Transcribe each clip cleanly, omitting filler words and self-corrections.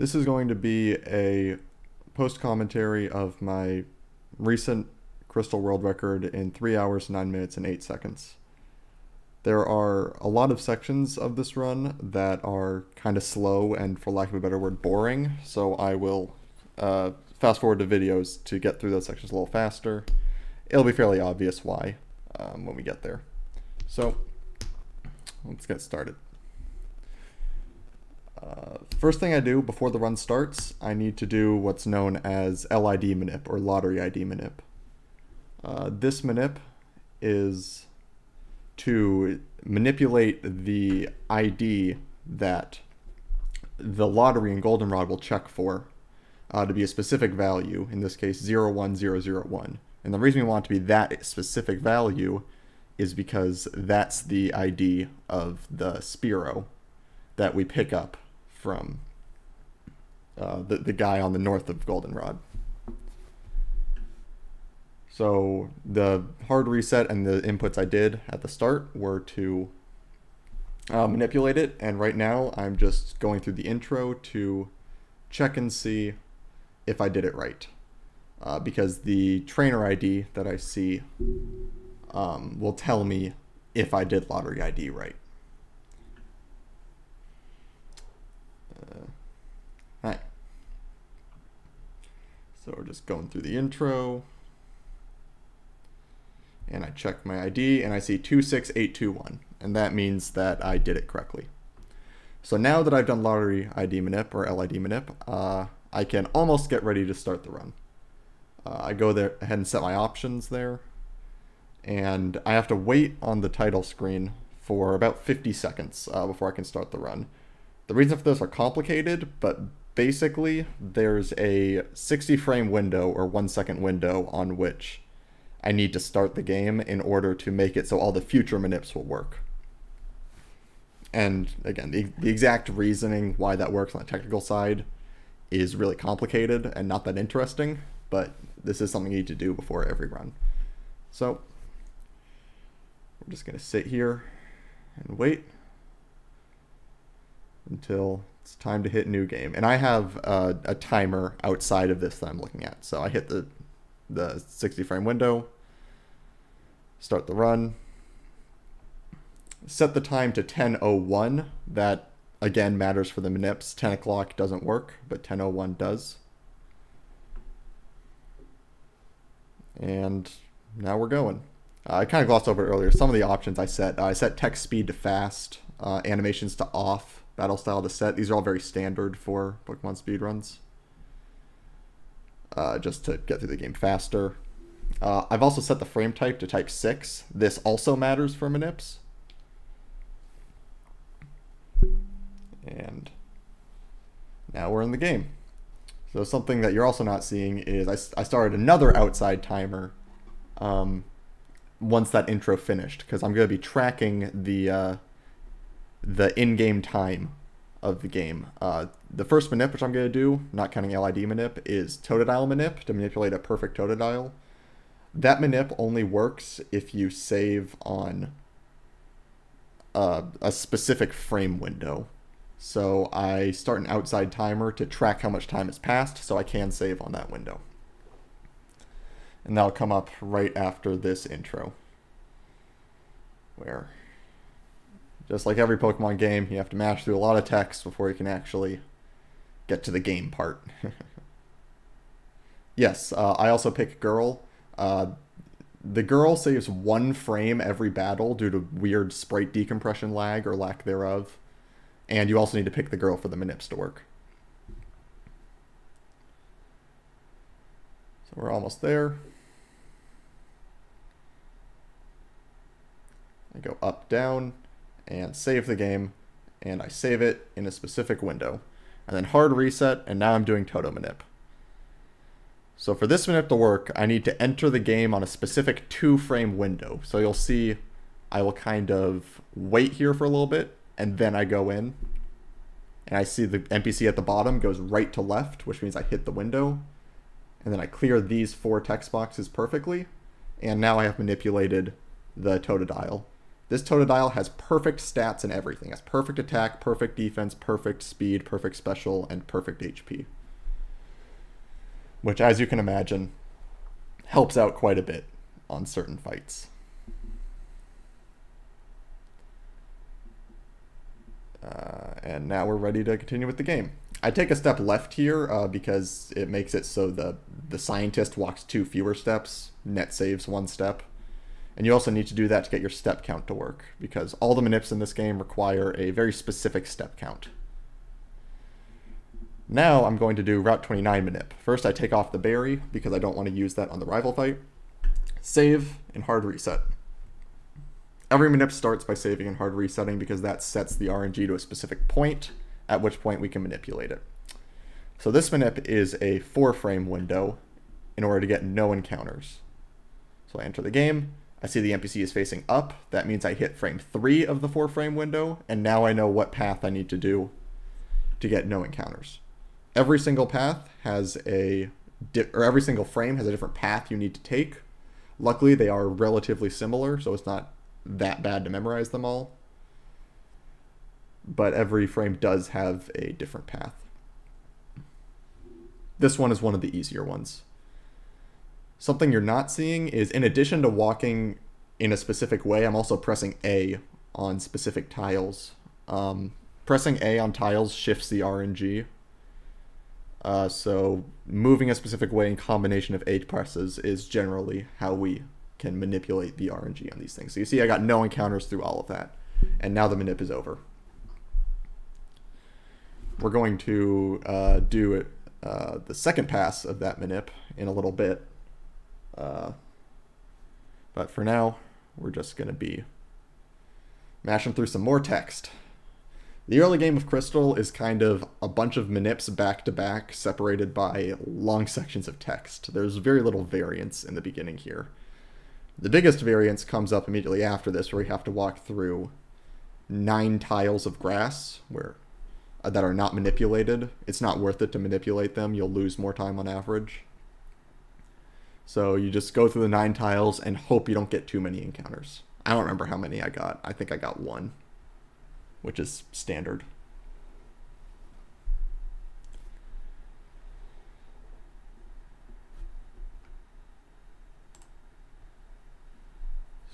This is going to be a post commentary of my recent Crystal World Record in 3 hours, 9 minutes, and 8 seconds. There are a lot of sections of this run that are kind of slow and, for lack of a better word, boring, so I will fast forward to videos to get through those sections a little faster. It'll be fairly obvious why when we get there. So, let's get started. First thing I do before the run starts, I need to do what's known as LID manip, or lottery ID manip. This manip is to manipulate the ID that the lottery and goldenrod will check for to be a specific value, in this case 01001. And the reason we want it to be that specific value is because that's the ID of the Spearow that we pick up from the guy on the north of Goldenrod. So the hard reset and the inputs I did at the start were to manipulate it, and right now I'm just going through the intro to check and see if I did it right. Because the trainer ID that I see will tell me if I did lottery ID right. Hi. So we're just going through the intro, and I check my ID and I see 26821, and that means that I did it correctly. So now that I've done lottery ID manip, or LID manip, I can almost get ready to start the run. I go there ahead and set my options there, and I have to wait on the title screen for about 50 seconds before I can start the run. The reason for this are complicated, but basically there's a 60 frame window, or 1 second window, on which I need to start the game in order to make it so all the future manips will work. And again, the exact reasoning why that works on the technical side is really complicated and not that interesting, but this is something you need to do before every run. So we're just going to sit here and wait until it's time to hit new game. And I have a timer outside of this that I'm looking at. So I hit the 60 frame window, start the run, set the time to 10:01. That again matters for the manips. 10 o'clock doesn't work, but 10:01 does. And now we're going. I kind of glossed over it earlier. Some of the options I set text speed to fast, animations to off, battle style to set. These are all very standard for Pokemon speedruns. Just to get through the game faster. I've also set the frame type to type 6. This also matters for manips. And now we're in the game. So something that you're also not seeing is I started another outside timer once that intro finished, because I'm going to be tracking the in-game time of the game. The first manip, which I'm going to do, not counting LID manip, is Totodile manip, to manipulate a perfect Totodile. That manip only works if you save on a specific frame window. So I start an outside timer to track how much time has passed, so I can save on that window. And that'll come up right after this intro, where, just like every Pokemon game, you have to mash through a lot of text before you can actually get to the game part. Yes, I also pick Girl. The Girl saves 1 frame every battle due to weird sprite decompression lag, or lack thereof. And you also need to pick the Girl for the manips to work. So we're almost there. I go up, down, and save the game, and I save it in a specific window. And then hard reset, and now I'm doing Toto manip. So for this manip to work, I need to enter the game on a specific 2 frame window. So you'll see I will kind of wait here for a little bit, and then I go in, and I see the NPC at the bottom goes right to left, which means I hit the window, and then I clear these 4 text boxes perfectly, and now I have manipulated the Totodile This Totodile has perfect stats and everything. It has perfect attack, perfect defense, perfect speed, perfect special, and perfect HP. Which, as you can imagine, helps out quite a bit on certain fights. And now we're ready to continue with the game. I take a step left here because it makes it so the scientist walks 2 fewer steps, net saves 1 step. And you also need to do that to get your step count to work, because all the manips in this game require a very specific step count. Now I'm going to do Route 29 manip. First I take off the berry, because I don't want to use that on the rival fight. Save, and hard reset. Every manip starts by saving and hard resetting, because that sets the RNG to a specific point, at which point we can manipulate it. So this manip is a 4-frame window in order to get no encounters. So I enter the game, I see the NPC is facing up, that means I hit frame 3 of the 4-frame window, and now I know what path I need to do to get no encounters. Every single path has every single frame has a different path you need to take. Luckily they are relatively similar, so it's not that bad to memorize them all. But every frame does have a different path. This one is one of the easier ones. Something you're not seeing is, in addition to walking in a specific way, I'm also pressing A on specific tiles. Pressing A on tiles shifts the RNG. So moving a specific way in combination of A presses is generally how we can manipulate the RNG on these things. So you see I got no encounters through all of that. And now the manip is over. We're going to do the second pass of that manip in a little bit. But for now, we're just going to be mashing through some more text. The early game of Crystal is kind of a bunch of manips back to back, separated by long sections of text. There's very little variance in the beginning here. The biggest variance comes up immediately after this, where we have to walk through 9 tiles of grass that are not manipulated. It's not worth it to manipulate them. You'll lose more time on average. So you just go through the 9 tiles and hope you don't get too many encounters. I don't remember how many I got. I think I got 1, which is standard.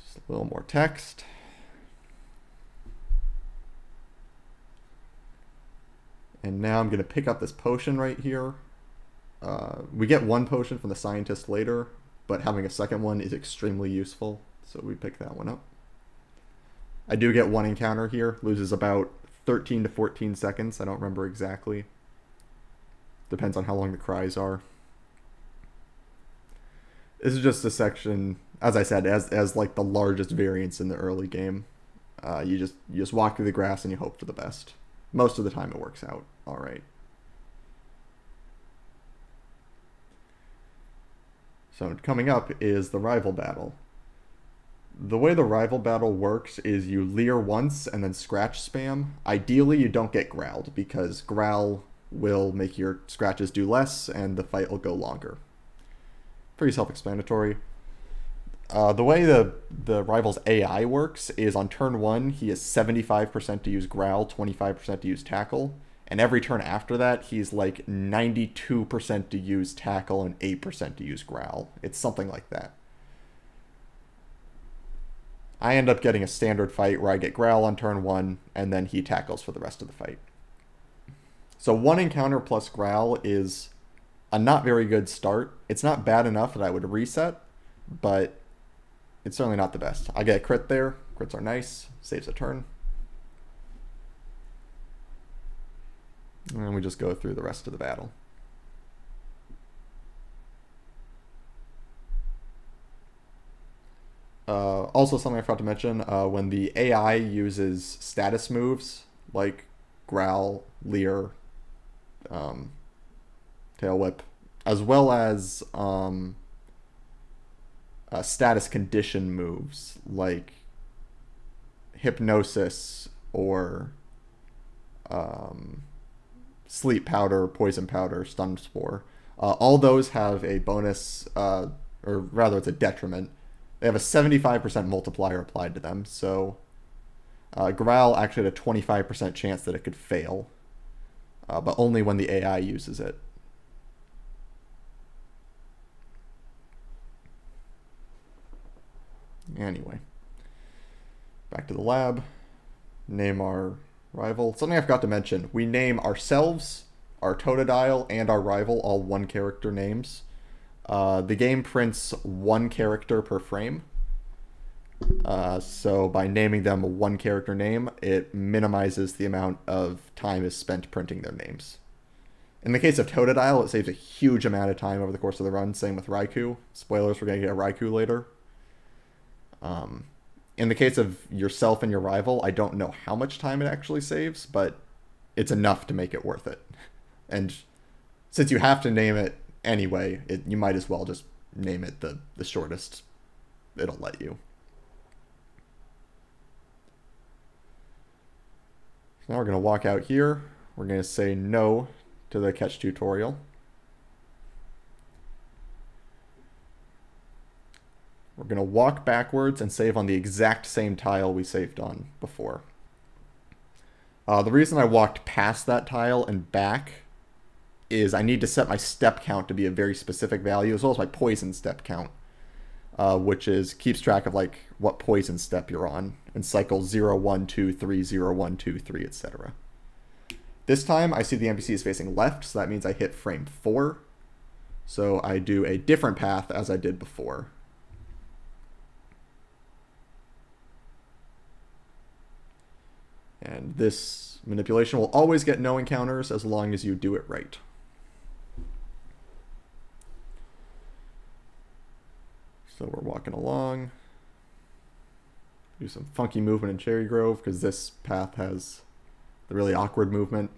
Just a little more text. And now I'm going to pick up this potion right here. We get 1 potion from the scientist later, but having a second one is extremely useful, so we pick that one up. I do get 1 encounter here, loses about 13 to 14 seconds, I don't remember exactly. Depends on how long the cries are. This is just a section, as I said, as like the largest variance in the early game. You just walk through the grass and you hope for the best. Most of the time it works out alright. So coming up is the rival battle. The way the rival battle works is you leer once and then scratch spam. Ideally you don't get growled, because growl will make your scratches do less and the fight will go longer. Pretty self-explanatory. The way the rival's AI works is on turn 1 he is 75% to use growl, 25% to use tackle. And every turn after that, he's like 92% to use tackle and 8% to use growl. It's something like that. I end up getting a standard fight where I get growl on turn 1, and then he tackles for the rest of the fight. So 1 encounter plus growl is a not very good start. It's not bad enough that I would reset, but it's certainly not the best. I get a crit there. Crits are nice. Saves a turn. And we just go through the rest of the battle. Also, something I forgot to mention, when the AI uses status moves, like Growl, Leer, Tail Whip, as well as status condition moves, like Hypnosis or Sleep Powder, Poison Powder, Stun Spore. All those have a bonus, or rather it's a detriment. They have a 75% multiplier applied to them, so Growl actually had a 25% chance that it could fail, but only when the AI uses it. Anyway, back to the lab. Name our rival. Something I forgot to mention. We name ourselves, our Totodile, and our rival all one character names. The game prints one character per frame. So by naming them a one character name, it minimizes the amount of time is spent printing their names. In the case of Totodile, it saves a huge amount of time over the course of the run. Same with Raikou. Spoilers, we're going to get a Raikou later. In the case of yourself and your rival, I don't know how much time it actually saves, but it's enough to make it worth it. And since you have to name it anyway, you might as well just name it the shortest it'll let you. So now we're going to walk out here. We're going to say no to the catch tutorial. We're going to walk backwards and save on the exact same tile we saved on before. The reason I walked past that tile and back is I need to set my step count to be a very specific value, as well as my poison step count, which keeps track of like what poison step you're on, and cycles 0, 1, 2, 3, 0, 1, 2, 3, etc. This time I see the NPC is facing left, so that means I hit frame 4. So I do a different path as I did before. And this manipulation will always get no encounters as long as you do it right. So we're walking along. Do some funky movement in Cherry Grove because this path has the really awkward movement.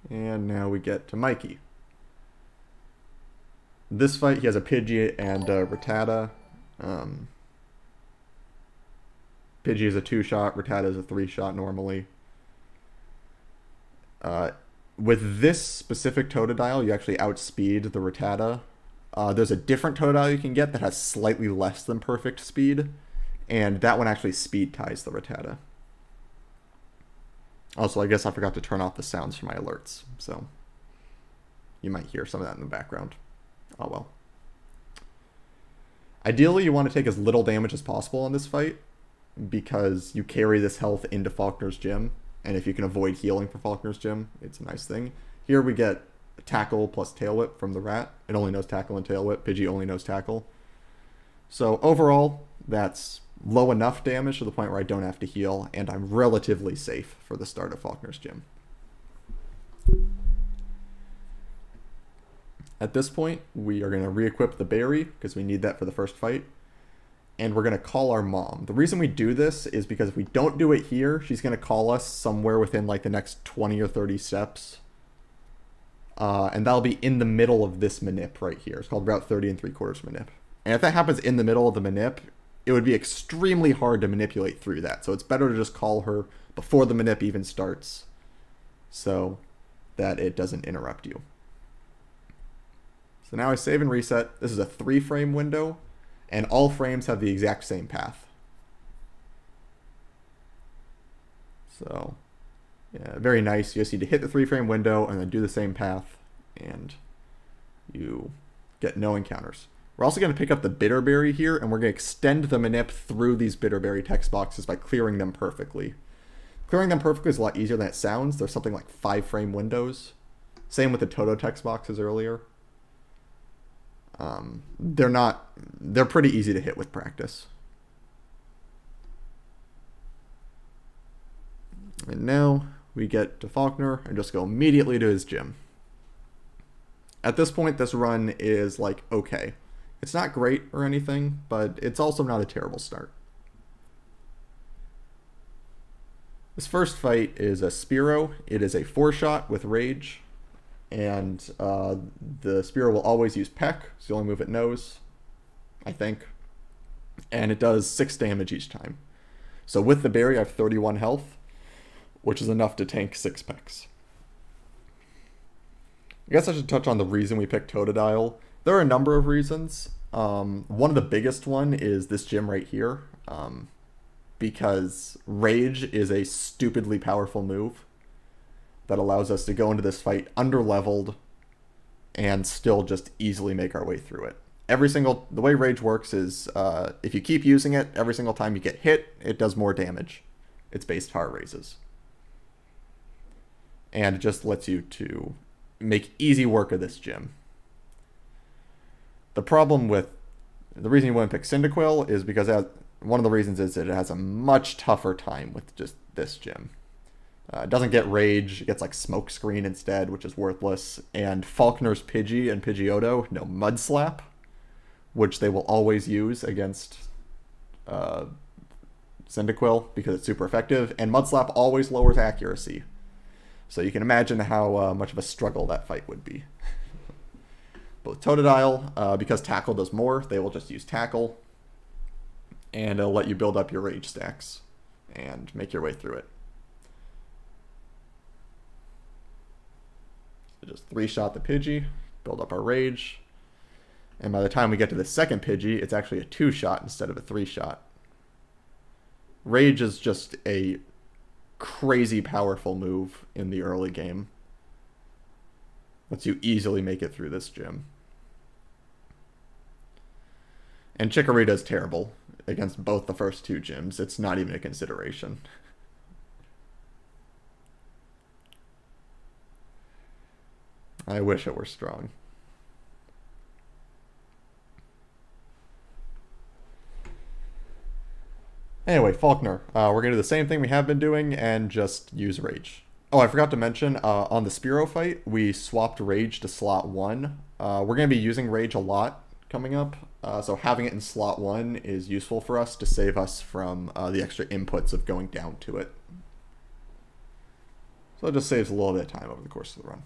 And now we get to Mikey. This fight, he has a Pidgey and a Rattata. Pidgey is a 2-shot, Rattata is a 3-shot normally. With this specific Totodile, you actually outspeed the Rattata. There's a different Totodile you can get that has slightly less than perfect speed, and that one actually speed ties the Rattata. Also, I guess I forgot to turn off the sounds for my alerts, so you might hear some of that in the background. Oh well. Ideally, you want to take as little damage as possible in this fight, because you carry this health into Falkner's Gym, and if you can avoid healing for Falkner's Gym, it's a nice thing. Here we get Tackle plus Tail Whip from the rat. It only knows Tackle and Tail Whip. Pidgey only knows Tackle. So overall, that's low enough damage to the point where I don't have to heal, and I'm relatively safe for the start of Falkner's Gym. At this point, we are going to re-equip the berry, because we need that for the first fight. And we're going to call our mom. The reason we do this is because if we don't do it here, she's going to call us somewhere within like the next 20 or 30 steps. And that'll be in the middle of this manip right here. It's called Route 30 3/4 manip. And if that happens in the middle of the manip, it would be extremely hard to manipulate through that. So it's better to just call her before the manip even starts, so that it doesn't interrupt you. So now I save and reset. This is a 3-frame window, and all frames have the exact same path. So, yeah, very nice. You just need to hit the 3-frame window and then do the same path, and you get no encounters. We're also going to pick up the Bitterberry here, and we're going to extend the manip through these Bitterberry text boxes by clearing them perfectly. Clearing them perfectly is a lot easier than it sounds. There's something like 5-frame windows. Same with the Toto text boxes earlier. They're pretty easy to hit with practice. And now we get to Falkner and just go immediately to his gym. At this point, this run is like okay. It's not great or anything, but it's also not a terrible start. This first fight is a Spearow. It is a 4-shot with Rage. And the Spearow will always use Peck. It's the only move it knows, I think. And it does 6 damage each time. So with the berry, I have 31 health, which is enough to tank 6 Pecks. I'm guess I should touch on the reason we picked Totodile. There are a number of reasons. One of the biggest one is this gym right here, because Rage is a stupidly powerful move that allows us to go into this fight underleveled and still just easily make our way through it. The way Rage works is if you keep using it, every single time you get hit, it does more damage. Its base power raises. And it just lets you to make easy work of this gym. The reason you wouldn't pick Cyndaquil is because one of the reasons is that it has a much tougher time with just this gym. It doesn't get Rage, it gets like Smokescreen instead, which is worthless. And Falkner's Pidgey and Pidgeotto know Mud Slap, which they will always use against Cyndaquil because it's super effective. And Mud Slap always lowers accuracy. So you can imagine how much of a struggle that fight would be. But with Totodile, because Tackle does more, they will just use Tackle. And it'll let you build up your Rage stacks and make your way through it. So just 3-shot the Pidgey, build up our Rage. And by the time we get to the second Pidgey, it's actually a 2-shot instead of a 3-shot. Rage is just a crazy powerful move in the early game. Lets you easily make it through this gym. And Chikorita is terrible against both the first two gyms. It's not even a consideration. I wish it were strong. Anyway, Falkner. We're going to do the same thing we have been doing and just use Rage. Oh, I forgot to mention, on the Spearow fight, we swapped Rage to slot 1. We're going to be using Rage a lot coming up, so having it in slot 1 is useful for us to save us from the extra inputs of going down to it. So it just saves a little bit of time over the course of the run.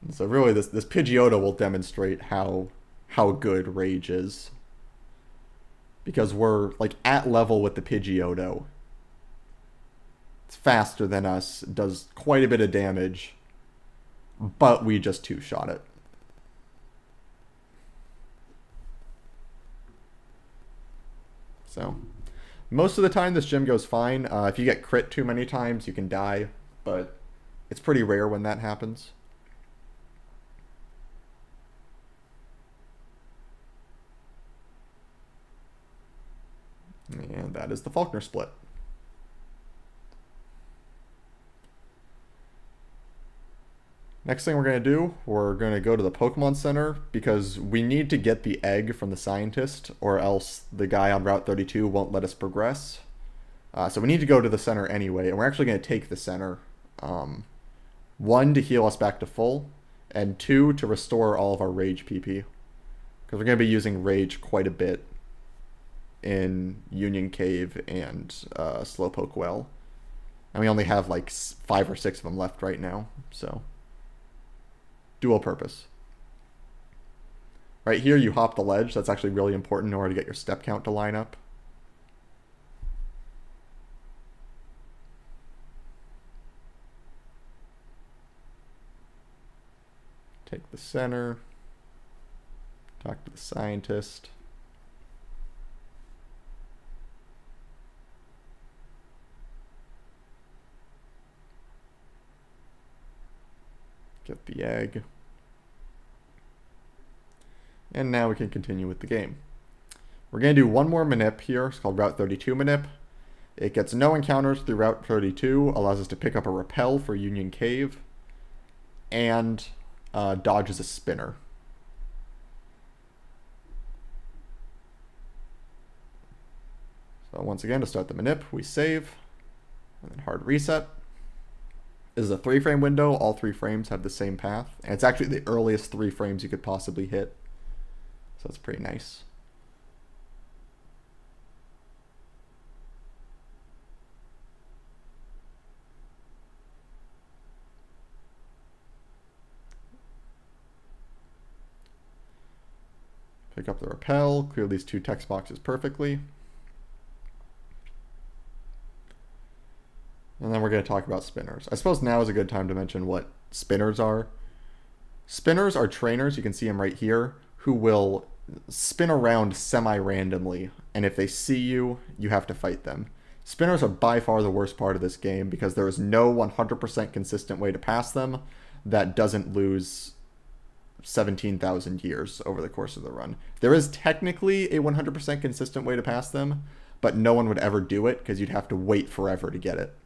And so really this Pidgeotto will demonstrate how good Rage is. Because we're like at level with the Pidgeotto. It's faster than us, does quite a bit of damage, but we just 2-shot it. So, most of the time this gym goes fine. If you get crit too many times, you can die, but it's pretty rare when that happens. And that is the Falkner split. Next thing we're going to do, we're going to go to the Pokemon Center because we need to get the egg from the scientist or else the guy on Route 32 won't let us progress. So we need to go to the center anyway, and we're actually going to take the center. 1, to heal us back to full, and 2, to restore all of our Rage PP. Because we're going to be using Rage quite a bit in Union Cave and Slowpoke Well. And we only have like 5 or 6 of them left right now, so dual purpose. Right here you hop the ledge. That's actually really important in order to get your step count to line up. Take the center. Talk to the scientist. Get the egg. And now we can continue with the game. We're going to do one more Manip here. It's called Route 32 Manip. It gets no encounters through Route 32, allows us to pick up a Repel for Union Cave, and dodges a Spinner. So once again, to start the Manip, we save, and then hard reset. This is a 3-frame window. All 3 frames have the same path. And it's actually the earliest 3 frames you could possibly hit. So that's pretty nice. Pick up the Repel, clear these 2 text boxes perfectly. we're going to talk about spinners. I suppose now is a good time to mention what spinners are. Spinners are trainers, you can see them right here, who will spin around semi-randomly, and if they see you, you have to fight them. Spinners are by far the worst part of this game because there is no 100% consistent way to pass them that doesn't lose 17,000 years over the course of the run. There is technically a 100% consistent way to pass them, but no one would ever do it because you'd have to wait forever to get it.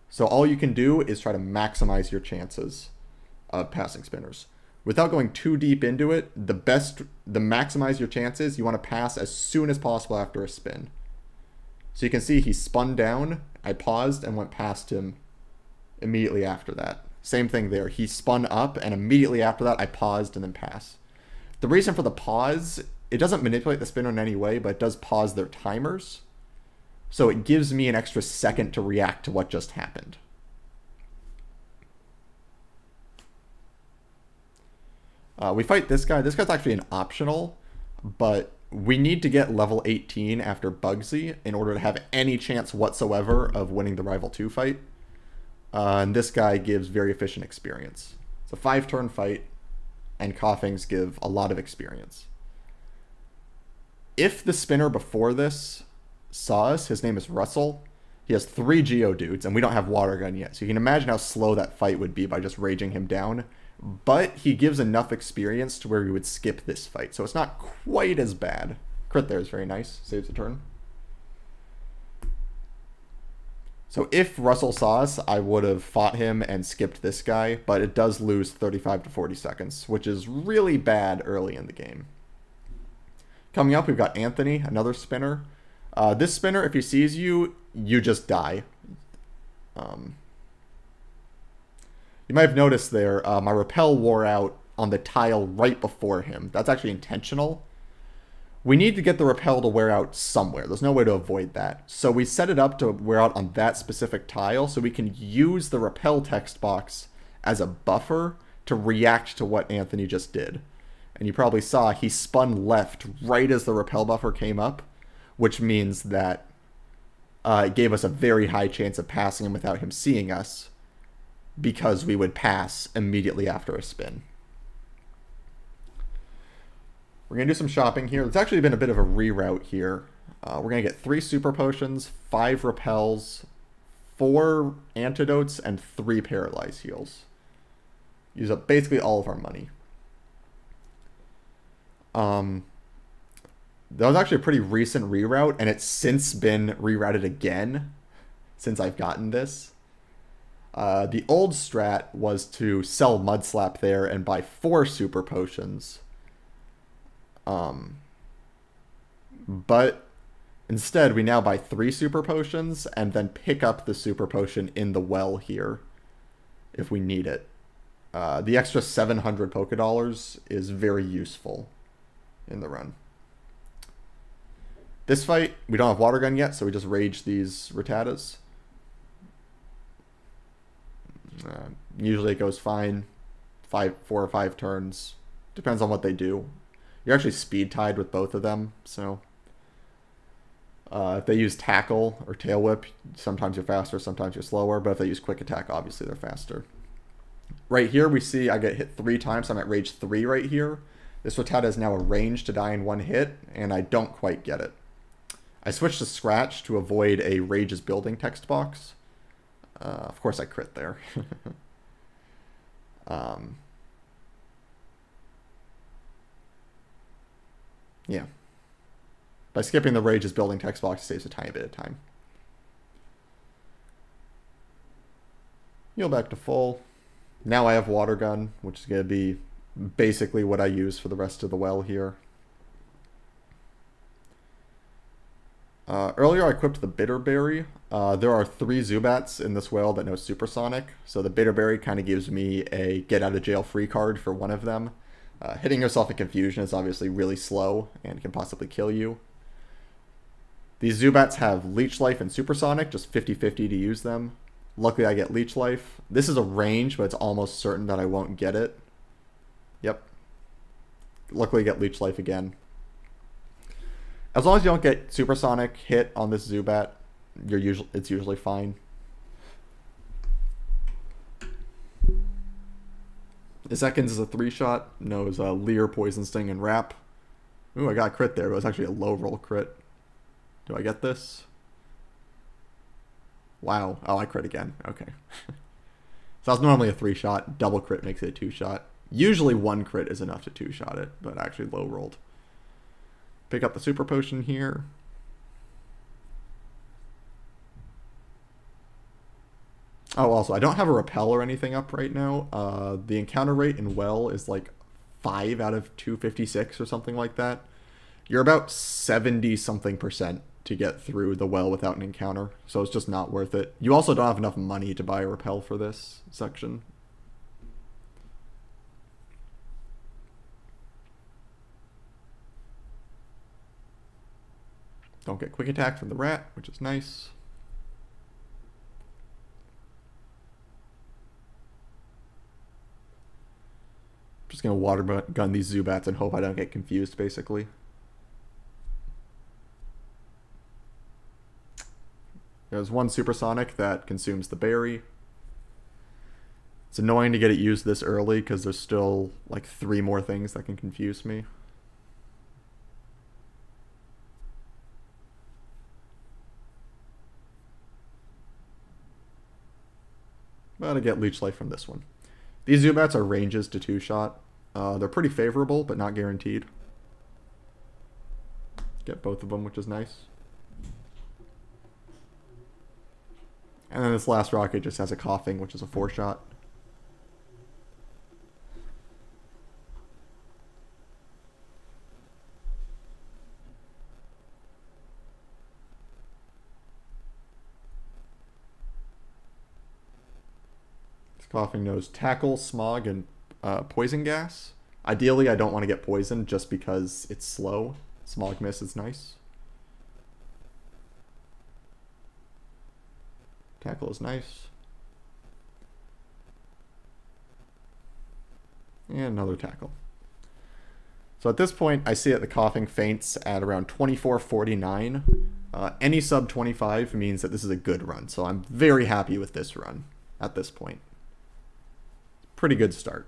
So all you can do is try to maximize your chances of passing spinners. Without going too deep into it, the maximize your chances, you want to pass as soon as possible after a spin. So you can see he spun down, I paused and went past him immediately after that. Same thing there, he spun up and immediately after that I paused and then passed. The reason for the pause, it doesn't manipulate the spinner in any way, but it does pause their timers. So it gives me an extra second to react to what just happened. We fight this guy. This guy's actually an optional, but we need to get level 18 after Bugsy in order to have any chance whatsoever of winning the Rival 2 fight. And this guy gives very efficient experience. It's a 5-turn fight, and Koffings give a lot of experience. If the spinner before this saw us, his name is Russell, he has 3 Geodudes, and we don't have Water Gun yet, so you can imagine how slow that fight would be by just raging him down. But he gives enough experience to where we would skip this fight, so it's not quite as bad. Crit there is very nice, saves a turn. So if Russell saw us, I would have fought him and skipped this guy, but it does lose 35 to 40 seconds, which is really bad early in the game. Coming up, we've got Anthony, another spinner. This spinner, if he sees you, you just die. You might have noticed there, my repel wore out on the tile right before him. That's actually intentional. We need to get the repel to wear out somewhere. There's no way to avoid that. So we set it up to wear out on that specific tile so we can use the repel text box as a buffer to react to what Anthony just did. And you probably saw he spun left right as the repel buffer came up, which means that it gave us a very high chance of passing him without him seeing us, because we would pass immediately after a spin. We're going to do some shopping here. It's actually been a bit of a reroute here. We're going to get 3 super potions, 5 repels, 4 antidotes, and 3 paralyze heals. Use up basically all of our money. That was actually a pretty recent reroute, and it's since been rerouted again since I've gotten this. The old strat was to sell Mudslap there and buy 4 super potions. But instead, we now buy 3 super potions and then pick up the super potion in the well here if we need it. The extra 700 Pokédollars is very useful in the run. This fight, we don't have Water Gun yet, so we just rage these Rattatas. Usually it goes fine. 4 or 5 turns. Depends on what they do. You're actually speed tied with both of them, so if they use Tackle or Tail Whip, sometimes you're faster, sometimes you're slower, but if they use Quick Attack, obviously they're faster. Right here we see I get hit 3 times, so I'm at Rage 3 right here. This Rattata is now a range to die in 1 hit, and I don't quite get it. I switched to Scratch to avoid a Rage's Building text box. Of course I crit there. Yeah. By skipping the Rage's Building text box, it saves a tiny bit of time. Heal back to full. Now I have Water Gun, which is going to be basically what I use for the rest of the well here. Earlier I equipped the Bitterberry. There are 3 Zubats in this well that know Supersonic, so the Bitterberry kind of gives me a get-out-of-jail-free card for one of them. Hitting yourself in Confusion is obviously really slow and can possibly kill you. These Zubats have Leech Life and Supersonic, just 50-50 to use them. Luckily I get Leech Life. This is a range, but it's almost certain that I won't get it. Yep. Luckily I get Leech Life again. As long as you don't get Supersonic hit on this Zubat, it's usually fine. Zekins is a 3-shot, knows Leer, Poison Sting, and Wrap. Ooh, I got a crit there, but it was actually a low roll crit. Do I get this? Wow. Oh, I crit again. Okay. So that's normally a 3-shot. Double crit makes it a 2-shot. Usually 1 crit is enough to 2-shot it, but actually low rolled. Pick up the Super Potion here. Oh, also, I don't have a repel or anything up right now. The encounter rate in Well is like 5 out of 256 or something like that. You're about 70-something% to get through the Well without an encounter, so it's just not worth it. You also don't have enough money to buy a repel for this section. Don't get quick attack from the rat, which is nice. Just gonna water gun these Zubats and hope I don't get confused, basically. There's one supersonic that consumes the berry. It's annoying to get it used this early because there's still like 3 more things that can confuse me. But I get Leech Life from this one. These Zubats are ranges to 2-shot. They're pretty favorable, but not guaranteed. Get both of them, which is nice. And then this last rocket just has a Coughing, which is a 4-shot. This Coughing knows Tackle, Smog, and Poison Gas. Ideally, I don't want to get poisoned just because it's slow. Smog Miss is nice. Tackle is nice. And another Tackle. So at this point, I see that the Coughing faints at around 2449. Any sub 25 means that this is a good run, so I'm very happy with this run at this point. Pretty good start.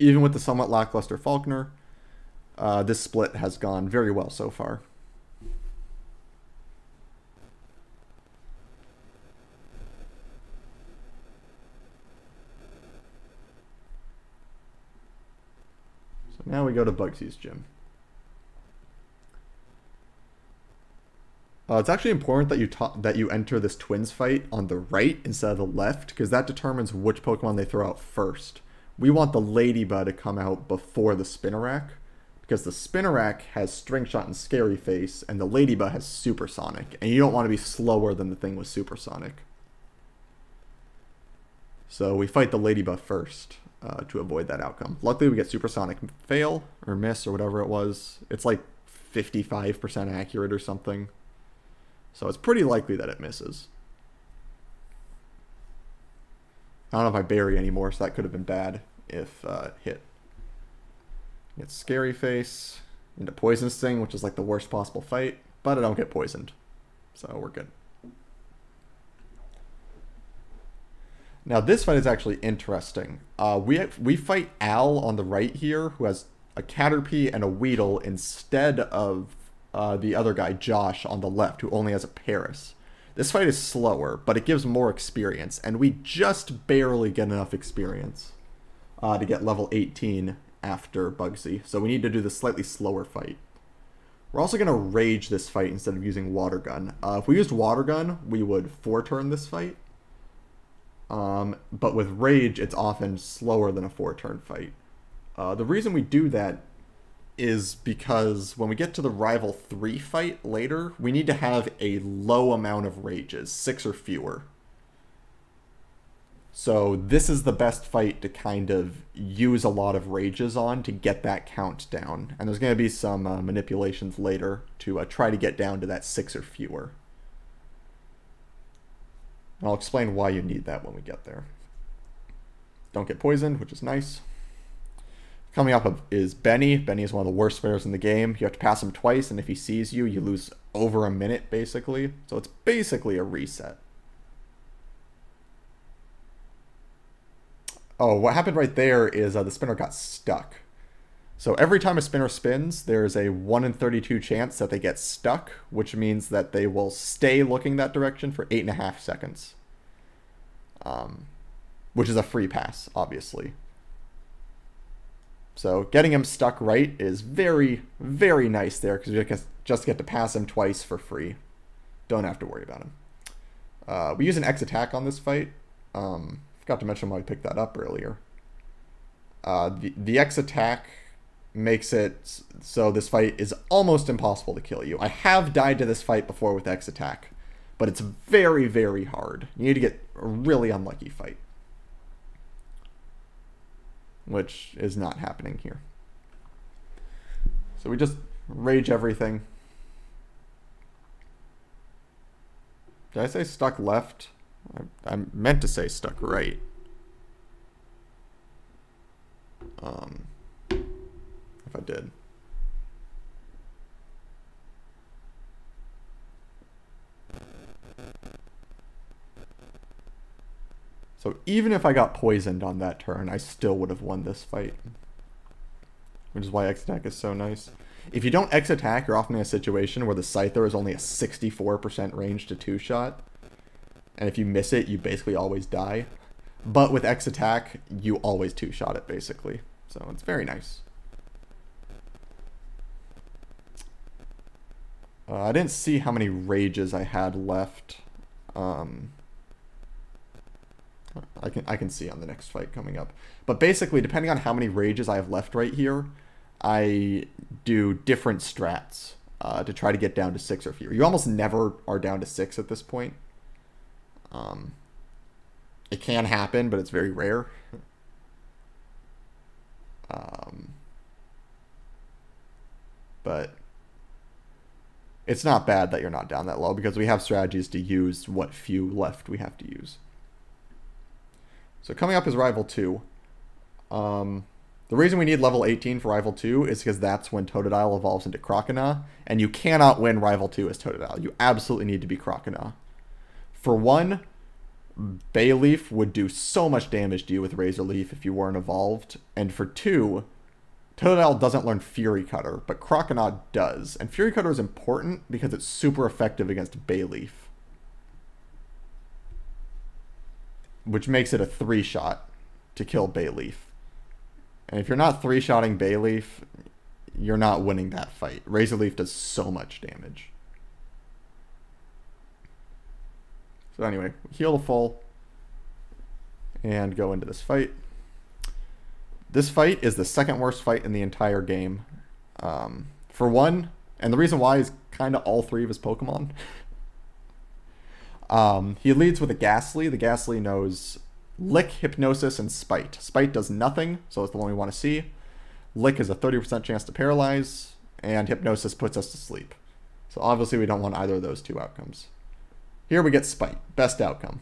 Even with the somewhat lackluster Falkner, this split has gone very well so far. So now we go to Bugsy's gym. It's actually important that you enter this Twins fight on the right instead of the left, because that determines which Pokemon they throw out first. We want the Ladybug to come out before the Spinarak, because the Spinarak has String Shot and Scary Face, and the Ladybug has Supersonic, and you don't want to be slower than the thing with Supersonic. So we fight the Ladybug first to avoid that outcome. Luckily we get Supersonic fail, or miss, or whatever it was. It's like 55% accurate or something. So it's pretty likely that it misses. I don't know if I bury anymore, so that could have been bad if hit. Get Scary Face into Poison Sting, which is like the worst possible fight, but I don't get poisoned. So we're good. Now this fight is actually interesting. We fight Al on the right here, who has a Caterpie and a Weedle instead of the other guy, Josh, on the left, who only has a Paris. This fight is slower, but it gives more experience, and we just barely get enough experience to get level 18 after Bugsy, so we need to do the slightly slower fight. We're also going to Rage this fight instead of using Water Gun. If we used Water Gun, we would 4-turn this fight, but with Rage, it's often slower than a 4-turn fight. The reason we do that is because when we get to the Rival 3 fight later, we need to have a low amount of Rages, 6 or fewer. So this is the best fight to kind of use a lot of Rages on to get that count down. And there's going to be some manipulations later to try to get down to that 6 or fewer. And I'll explain why you need that when we get there. Don't get poisoned, which is nice. Coming up is Benny. Benny is one of the worst players in the game. You have to pass him twice, and if he sees you, you lose over a minute, basically. So it's basically a reset. Oh, what happened right there is the spinner got stuck. So every time a spinner spins, there's a 1 in 32 chance that they get stuck, which means that they will stay looking that direction for 8.5 seconds. Which is a free pass, obviously. So getting him stuck right is very, very nice there, because you just get to pass him twice for free. Don't have to worry about him. We use an X attack on this fight. Forgot to mention why I picked that up earlier. The X attack makes it so this fight is almost impossible to kill you. I have died to this fight before with X attack, but it's very, very hard. You need to get a really unlucky fight, which is not happening here. So we just rage everything. Did I say stuck left? I meant to say stuck right. If I did. So even if I got poisoned on that turn, I still would have won this fight. Which is why X attack is so nice. If you don't X attack, you're often in a situation where the Scyther is only a 64% range to 2-shot. And if you miss it, you basically always die. But with X attack, you always 2-shot it, basically. So it's very nice. I didn't see how many rages I had left. I can see on the next fight coming up. But basically, depending on how many rages I have left right here, I do different strats to try to get down to 6 or fewer. You almost never are down to 6 at this point. It can happen, but it's very rare. But it's not bad that you're not down that low, because we have strategies to use what few left we have to use. So coming up is Rival 2. The reason we need level 18 for Rival 2 is because that's when Totodile evolves into Croconaw, and you cannot win Rival 2 as Totodile. You absolutely need to be Croconaw. For one, Bayleaf would do so much damage to you with Razor Leaf if you weren't evolved, and for two, Totodile doesn't learn Fury Cutter, but Croconaw does, and Fury Cutter is important because it's super effective against Bayleaf, which makes it a 3-shot to kill Bayleaf. And if you're not 3-shotting Bayleaf, you're not winning that fight. Razor Leaf does so much damage. So anyway, heal the full and go into this fight. This fight is the second worst fight in the entire game. For one, and the reason why is kind of all 3 of his Pokemon. He leads with a Ghastly. The Ghastly knows Lick, Hypnosis, and Spite. Spite does nothing, so it's the one we want to see. Lick is a 30% chance to paralyze, and Hypnosis puts us to sleep. So obviously we don't want either of those 2 outcomes. Here we get Spite, best outcome.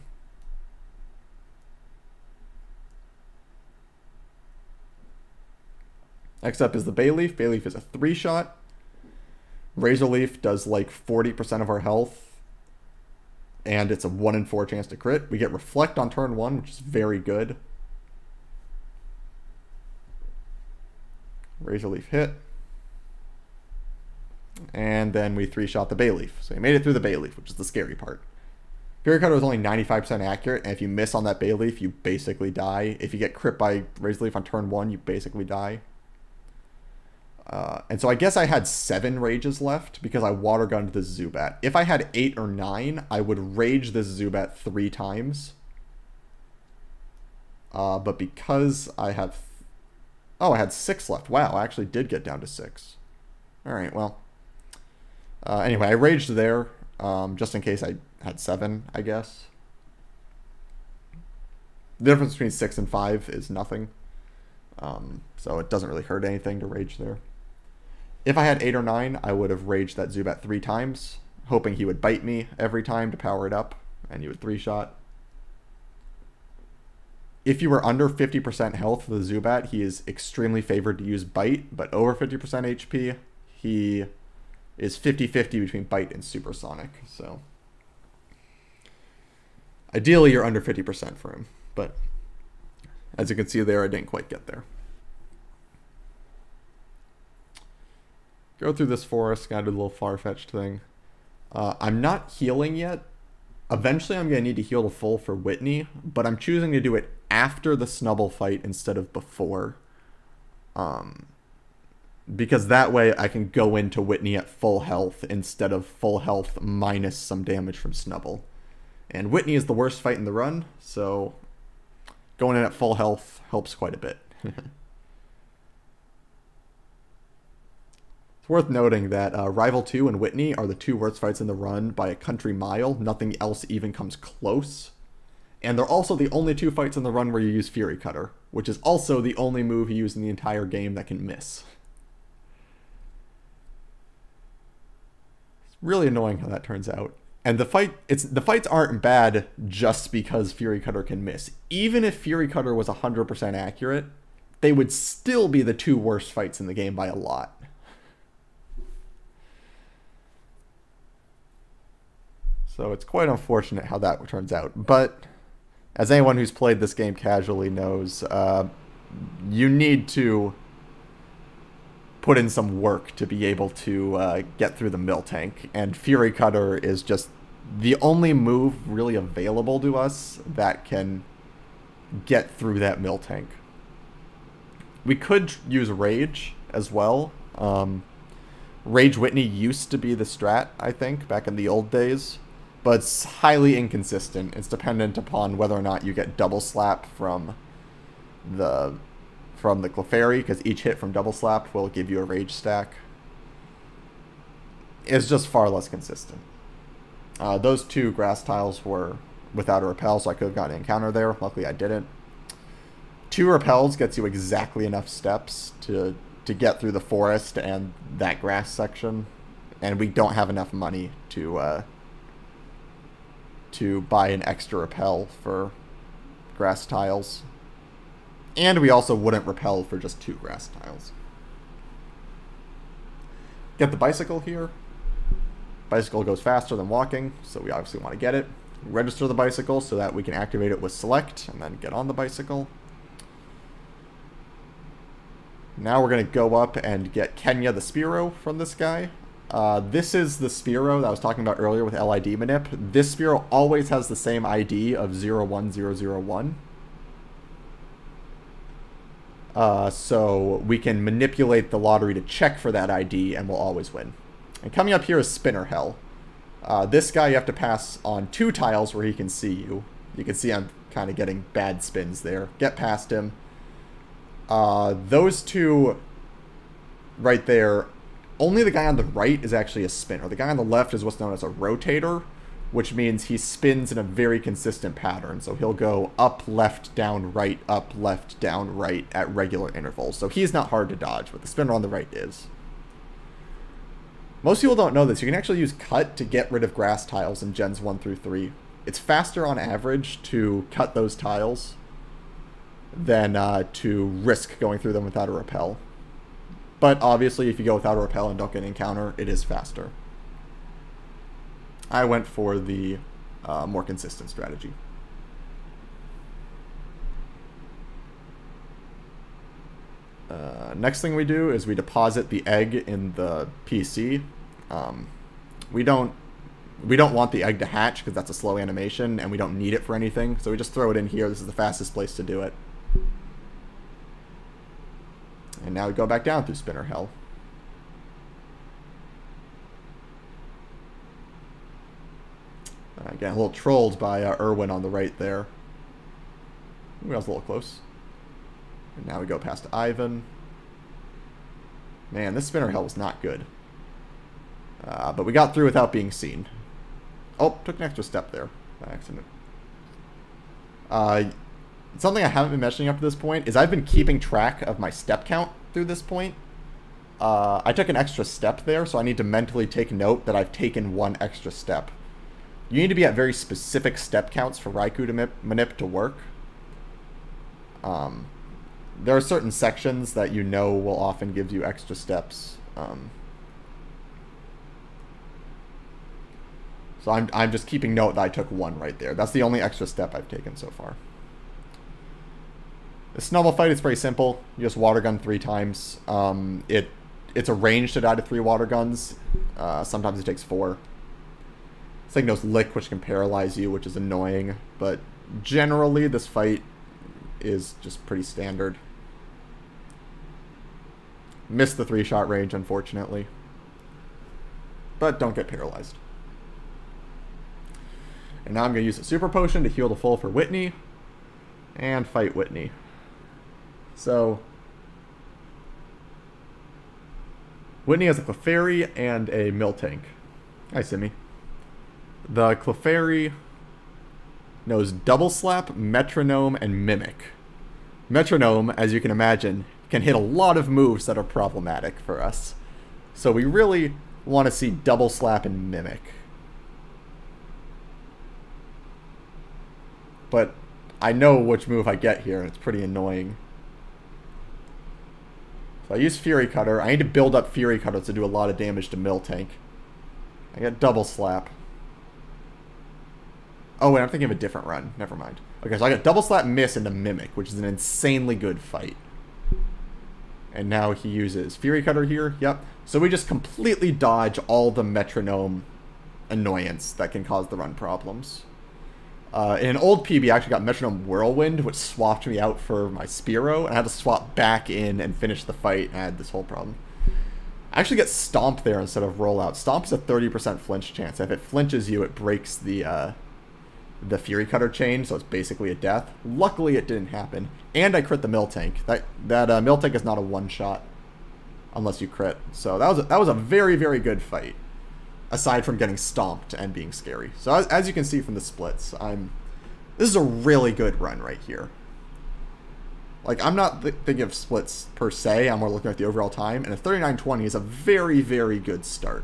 Next up is the Bayleaf. Bayleaf is a 3-shot. Razor Leaf does like 40% of our health, and it's a 1 in 4 chance to crit. We get Reflect on turn 1, which is very good. Razor Leaf hit. And then we 3-shot the Bayleaf. So we made it through the Bayleaf, which is the scary part. Fury Cutter is only 95% accurate, and if you miss on that Bayleaf, you basically die. If you get crit by Razor Leaf on turn 1, you basically die. And so I guess I had 7 rages left because I water gunned the Zubat. If I had 8 or 9, I would rage this Zubat 3 times. But because I have... Oh, I had 6 left. Wow, I actually did get down to 6. Alright, well. Anyway, I raged there, just in case I had 7, I guess. The difference between 6 and 5 is nothing. So it doesn't really hurt anything to rage there. If I had 8 or 9, I would have raged that Zubat 3 times, hoping he would bite me every time to power it up, and you would 3-shot. If you were under 50% health for the Zubat, he is extremely favored to use Bite, but over 50% HP, he is 50-50 between Bite and Supersonic, so... Ideally, you're under 50% for him, but As you can see there, I didn't quite get there. Go through this forest, gotta do the little far-fetched thing. I'm not healing yet. Eventually I'm gonna need to heal to full for Whitney, but I'm choosing to do it after the Snubbull fight instead of before. Because that way I can go into Whitney at full health instead of full health minus some damage from Snubbull. And Whitney is the worst fight in the run, so going in at full health helps quite a bit. It's worth noting that Rival 2 and Whitney are the two worst fights in the run by a country mile. Nothing else even comes close. And they're also the only two fights in the run where you use Fury Cutter, which is also the only move you use in the entire game that can miss. It's really annoying how that turns out. And the fights aren't bad just because Fury Cutter can miss. Even if Fury Cutter was 100% accurate, they would still be the two worst fights in the game by a lot. So it's quite unfortunate how that turns out. But as anyone who's played this game casually knows, you need to put in some work to be able to get through the Miltank. And Fury Cutter is just the only move really available to us that can get through that Miltank. We could use Rage as well. Rage Whitney used to be the strat, I think, back in the old days. But it's highly inconsistent. It's dependent upon whether or not you get double slap from the Clefairy, because each hit from double slap will give you a rage stack. It's just far less consistent. Those two grass tiles were without a repel, so I could have gotten an encounter there. Luckily I didn't. 2 repels gets you exactly enough steps to get through the forest and that grass section. And we don't have enough money to buy an extra repel for grass tiles. And we also wouldn't repel for just 2 grass tiles. Get the bicycle here. Bicycle goes faster than walking, so we obviously want to get it. Register the bicycle so that we can activate it with select and then get on the bicycle. Now we're going to go up and get Kenya the Spearow from this guy. This is the Spearow that I was talking about earlier with LID Manip. This Spearow always has the same ID of 01001. So we can manipulate the lottery to check for that ID and we'll always win. And coming up here is Spinner Hell. This guy you have to pass on 2 tiles where he can see you. You can see I'm kind of getting bad spins there. Get past him. Those 2 right there, only the guy on the right is actually a spinner. The guy on the left is what's known as a rotator, which means he spins in a very consistent pattern. So he'll go up, left, down, right, up, left, down, right at regular intervals. So he's not hard to dodge, but the spinner on the right is. Most people don't know this. You can actually use cut to get rid of grass tiles in gens 1 through 3. It's faster on average to cut those tiles than to risk going through them without a repel. But obviously, if you go without a repel and don't get an encounter, it is faster. I went for the more consistent strategy. Next thing we do is we deposit the egg in the PC. We don't want the egg to hatch because that's a slow animation and we don't need it for anything. So we just throw it in here. This is the fastest place to do it. And now we go back down through Spinner Hell. Again, a little trolled by Erwin on the right there. Ooh, that was a little close. And now we go past Ivan. Man, this Spinner Hell was not good. But we got through without being seen. Oh, took an extra step there by accident. Something I haven't been mentioning up to this point is I've been keeping track of my step count through this point. I took an extra step there, so I need to mentally take note that I've taken 1 extra step. You need to be at very specific step counts for Raikou to Manip to work. There are certain sections that you know will often give you extra steps. So I'm just keeping note that I took 1 right there. That's the only extra step I've taken so far. The snowball fight is pretty simple. You just water gun 3 times. It's a range to die to 3 water guns. Sometimes it takes 4. This thing knows Lick, which can paralyze you, which is annoying. But generally, this fight is just pretty standard. Missed the 3-shot range, unfortunately. But don't get paralyzed. And now I'm going to use a super potion to heal the full for Whitney. And fight Whitney. So, Whitney has a Clefairy and a Miltank. Hi, Simi. The Clefairy knows Double Slap, Metronome, and Mimic. Metronome, as you can imagine, can hit a lot of moves that are problematic for us. So we really want to see Double Slap and Mimic. But I know which move I get here, and it's pretty annoying. So I use Fury Cutter. I need to build up Fury Cutter to do a lot of damage to Miltank. I get Double Slap. Oh, wait, I'm thinking of a different run. Never mind. Okay, so I got Double Slap, Miss, into Mimic, which is an insanely good fight. And now he uses Fury Cutter here. Yep. So we just completely dodge all the Metronome annoyance that can cause the run problems. In an old PB, I actually got Metronome Whirlwind, which swapped me out for my Spearow, and I had to swap back in and finish the fight, and I had this whole problem. I actually get Stomp there instead of Rollout. Stomp's a 30% flinch chance. If it flinches you, it breaks the Fury Cutter chain, so it's basically a death. Luckily, it didn't happen. And I crit the Miltank. That Miltank is not a one-shot unless you crit. So that was a very, very good fight. Aside from getting stomped and being scary. So as you can see from the splits, this is a really good run right here. Like, I'm not thinking of splits per se, I'm more looking at the overall time, and a 39-20 is a very, very good start.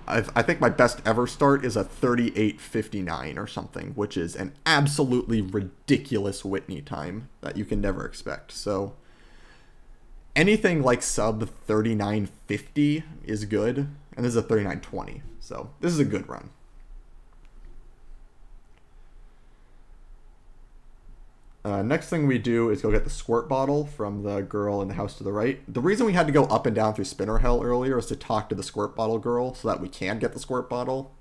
I think my best ever start is a 38-59 or something, which is an absolutely ridiculous Whitney time that you can never expect. So anything like sub 39.50 is good, and this is a 39.20, so this is a good run. Next thing we do is go get the squirt bottle from the girl in the house to the right. The reason we had to go up and down through Spinner Hell earlier is to talk to the squirt bottle girl so that we can get the squirt bottle.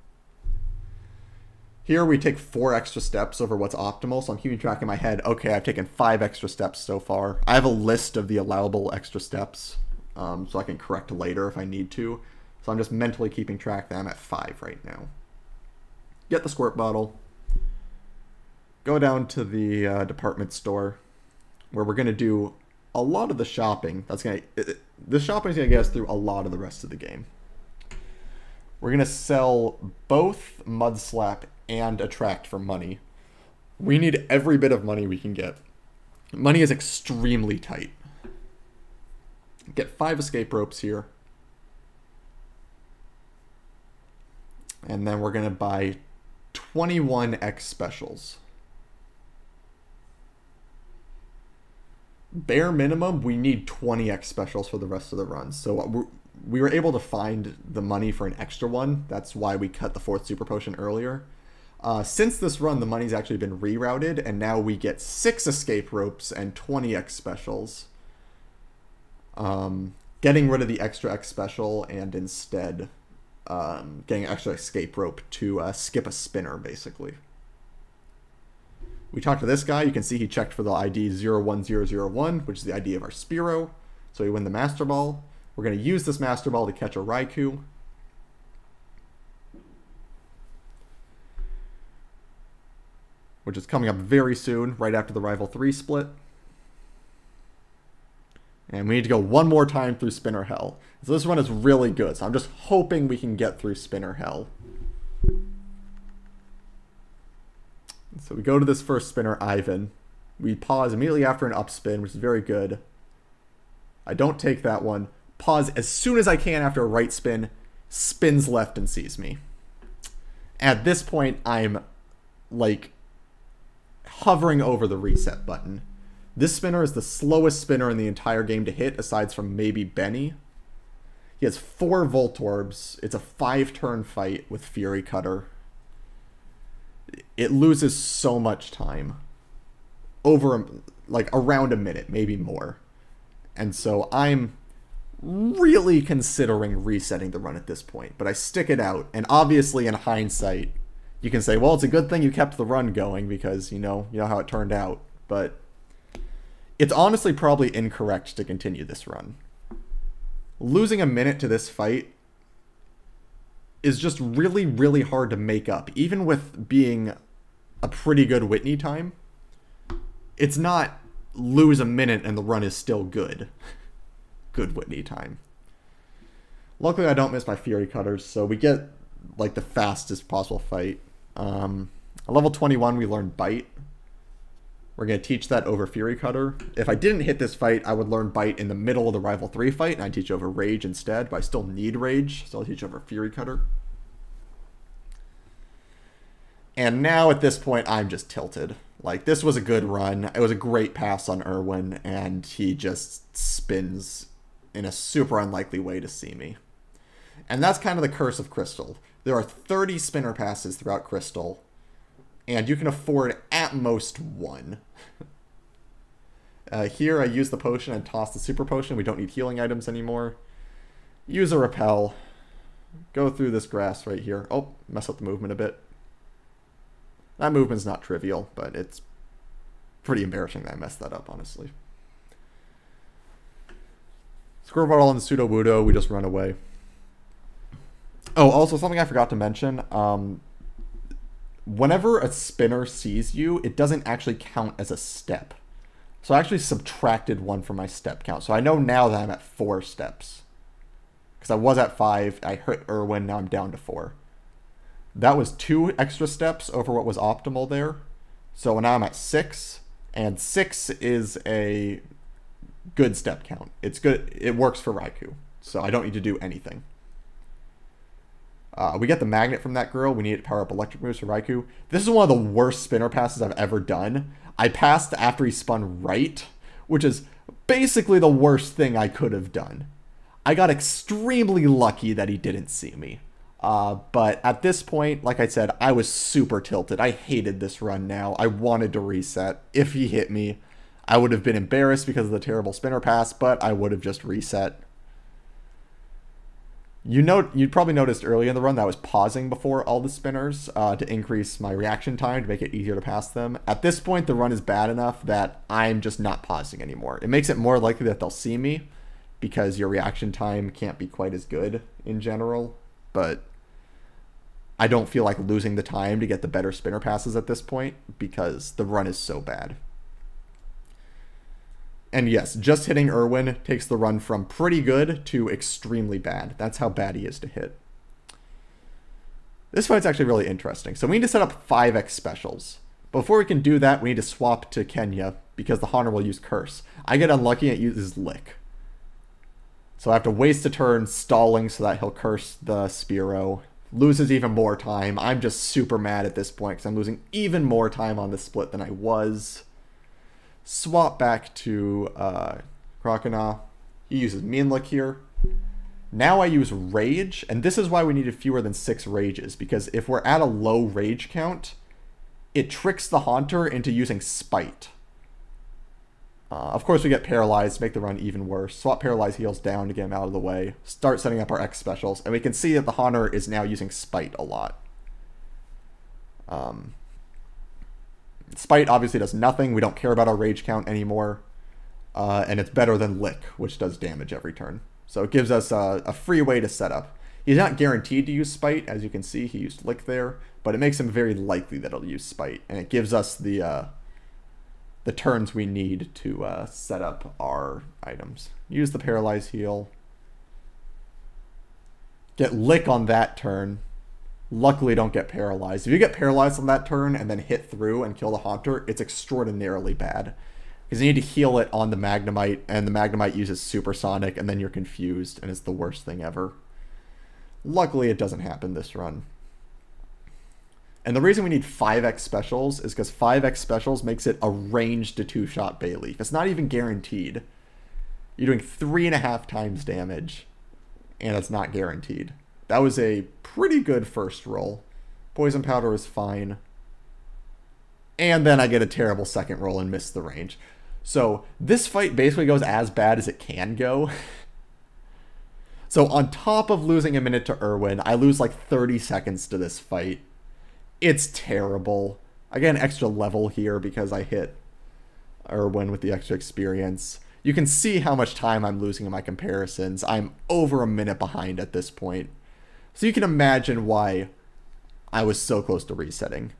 Here we take 4 extra steps over what's optimal, so I'm keeping track in my head. Okay, I've taken 5 extra steps so far. I have a list of the allowable extra steps, so I can correct later if I need to. So I'm just mentally keeping track that I'm at 5 right now. Get the squirt bottle. Go down to the department store, where we're going to do a lot of the shopping. This shopping is going to get us through a lot of the rest of the game. We're going to sell both Mud Slap and Attract for money. We need every bit of money we can get. Money is extremely tight. Get 5 escape ropes here. And then we're going to buy 21 X specials. Bare minimum, we need 20 X specials for the rest of the run. So we were able to find the money for an extra one. That's why we cut the 4th super potion earlier. Since this run, the money's actually been rerouted, and now we get 6 escape ropes and 20 X specials. Getting rid of the extra X special and instead getting an extra escape rope to skip a spinner, basically. We talked to this guy. You can see he checked for the ID 01001, which is the ID of our Spearow. So we win the Master Ball. We're going to use this Master Ball to catch a Raikou. Which is coming up very soon, right after the Rival 3 split. And we need to go one more time through Spinner Hell. So this run is really good, so I'm just hoping we can get through Spinner Hell. So we go to this first spinner, Ivan. We pause immediately after an up spin, which is very good. I don't take that one. Pause as soon as I can after a right spin. Spins left and sees me. At this point, I'm like hovering over the reset button. This spinner is the slowest spinner in the entire game to hit, aside from maybe Benny. He has 4 Voltorbs. It's a 5-turn fight with Fury Cutter. It loses so much time. over, like, around a minute, maybe more. And so I'm really considering resetting the run at this point, but I stick it out. And obviously, in hindsight, you can say, well, it's a good thing you kept the run going because you know how it turned out. But it's honestly probably incorrect to continue this run. Losing a minute to this fight is just really, really hard to make up. Even with being a pretty good Whitney time, it's not lose a minute and the run is still good. Good Whitney time. Luckily, I don't miss my Fury Cutters, so we get like the fastest possible fight. At level 21, we learn Bite. We're going to teach that over Fury Cutter. If I didn't hit this fight, I would learn Bite in the middle of the Rival 3 fight, and I'd teach over Rage instead, but I still need Rage, so I'll teach over Fury Cutter. And now, at this point, I'm just tilted. Like, this was a good run. It was a great pass on Irwin, and he just spins in a super unlikely way to see me. And that's kind of the curse of Crystal. There are 30 spinner passes throughout Crystal, and you can afford at most one. Here I use the potion and toss the super potion. We don't need healing items anymore. Use a repel. Go through this grass right here. Oh, mess up the movement a bit. That movement's not trivial, but it's pretty embarrassing that I messed that up, honestly. Squirtle and Sudowoodo, we just run away. Oh, also something I forgot to mention. Whenever a spinner sees you, it doesn't actually count as a step. So I actually subtracted one from my step count. So I know now that I'm at 4 steps. Because I was at 5, I hit Irwin, now I'm down to 4. That was 2 extra steps over what was optimal there. So now I'm at 6, and 6 is a good step count. It's good. It works for Raikou, so I don't need to do anything. We get the magnet from that girl. We need to power up electric moves for Raikou. This is one of the worst spinner passes I've ever done. I passed after he spun right, which is basically the worst thing I could have done. I got extremely lucky that he didn't see me. But at this point, like I said, I was super tilted. I hated this run now. I wanted to reset. If he hit me, I would have been embarrassed because of the terrible spinner pass, but I would have just reset. You'd probably noticed early in the run that I was pausing before all the spinners to increase my reaction time to make it easier to pass them. At this point, the run is bad enough that I'm just not pausing anymore. It makes it more likely that they'll see me because your reaction time can't be quite as good in general, but I don't feel like losing the time to get the better spinner passes at this point because the run is so bad. And yes, just hitting Irwin takes the run from pretty good to extremely bad. That's how bad he is to hit. This fight's actually really interesting. So we need to set up 5x specials. Before we can do that, we need to swap to Kenya because the Haunter will use Curse. I get unlucky and it uses Lick. So I have to waste a turn stalling so that he'll curse the Spearow. Loses even more time. I'm just super mad at this point because I'm losing even more time on this split than I was. Swap back to Croconaw. He uses Mean Look here. Now I use Rage, and this is why we needed fewer than 6 Rages, because if we're at a low Rage count, it tricks the Haunter into using Spite. Of course, we get Paralyzed to make the run even worse. Swap Paralyze heals down to get him out of the way. Start setting up our X specials, and we can see that the Haunter is now using Spite a lot. Spite obviously does nothing. We don't care about our Rage count anymore. And it's better than Lick, which does damage every turn. So it gives us a free way to set up. He's not guaranteed to use Spite. As you can see, he used Lick there. But it makes him very likely that he'll use Spite. And it gives us the turns we need to set up our items. Use the Paralyze heal. Get Lick on that turn. Luckily, don't get paralyzed. If you get paralyzed on that turn and then hit through and kill the Haunter, it's extraordinarily bad. Because you need to heal it on the Magnemite, and the Magnemite uses Supersonic, and then you're confused, and it's the worst thing ever. Luckily, it doesn't happen this run. And the reason we need 5x specials is because 5x specials makes it a ranged to 2-shot Bayleaf. It's not even guaranteed. You're doing 3.5 times damage, and it's not guaranteed. That was a pretty good first roll. Poison Powder is fine. And then I get a terrible second roll and miss the range. So this fight basically goes as bad as it can go. So on top of losing a minute to Irwin, I lose like 30 seconds to this fight. It's terrible. I get an extra level here because I hit Irwin with the extra experience. You can see how much time I'm losing in my comparisons. I'm over a minute behind at this point. So you can imagine why I was so close to resetting.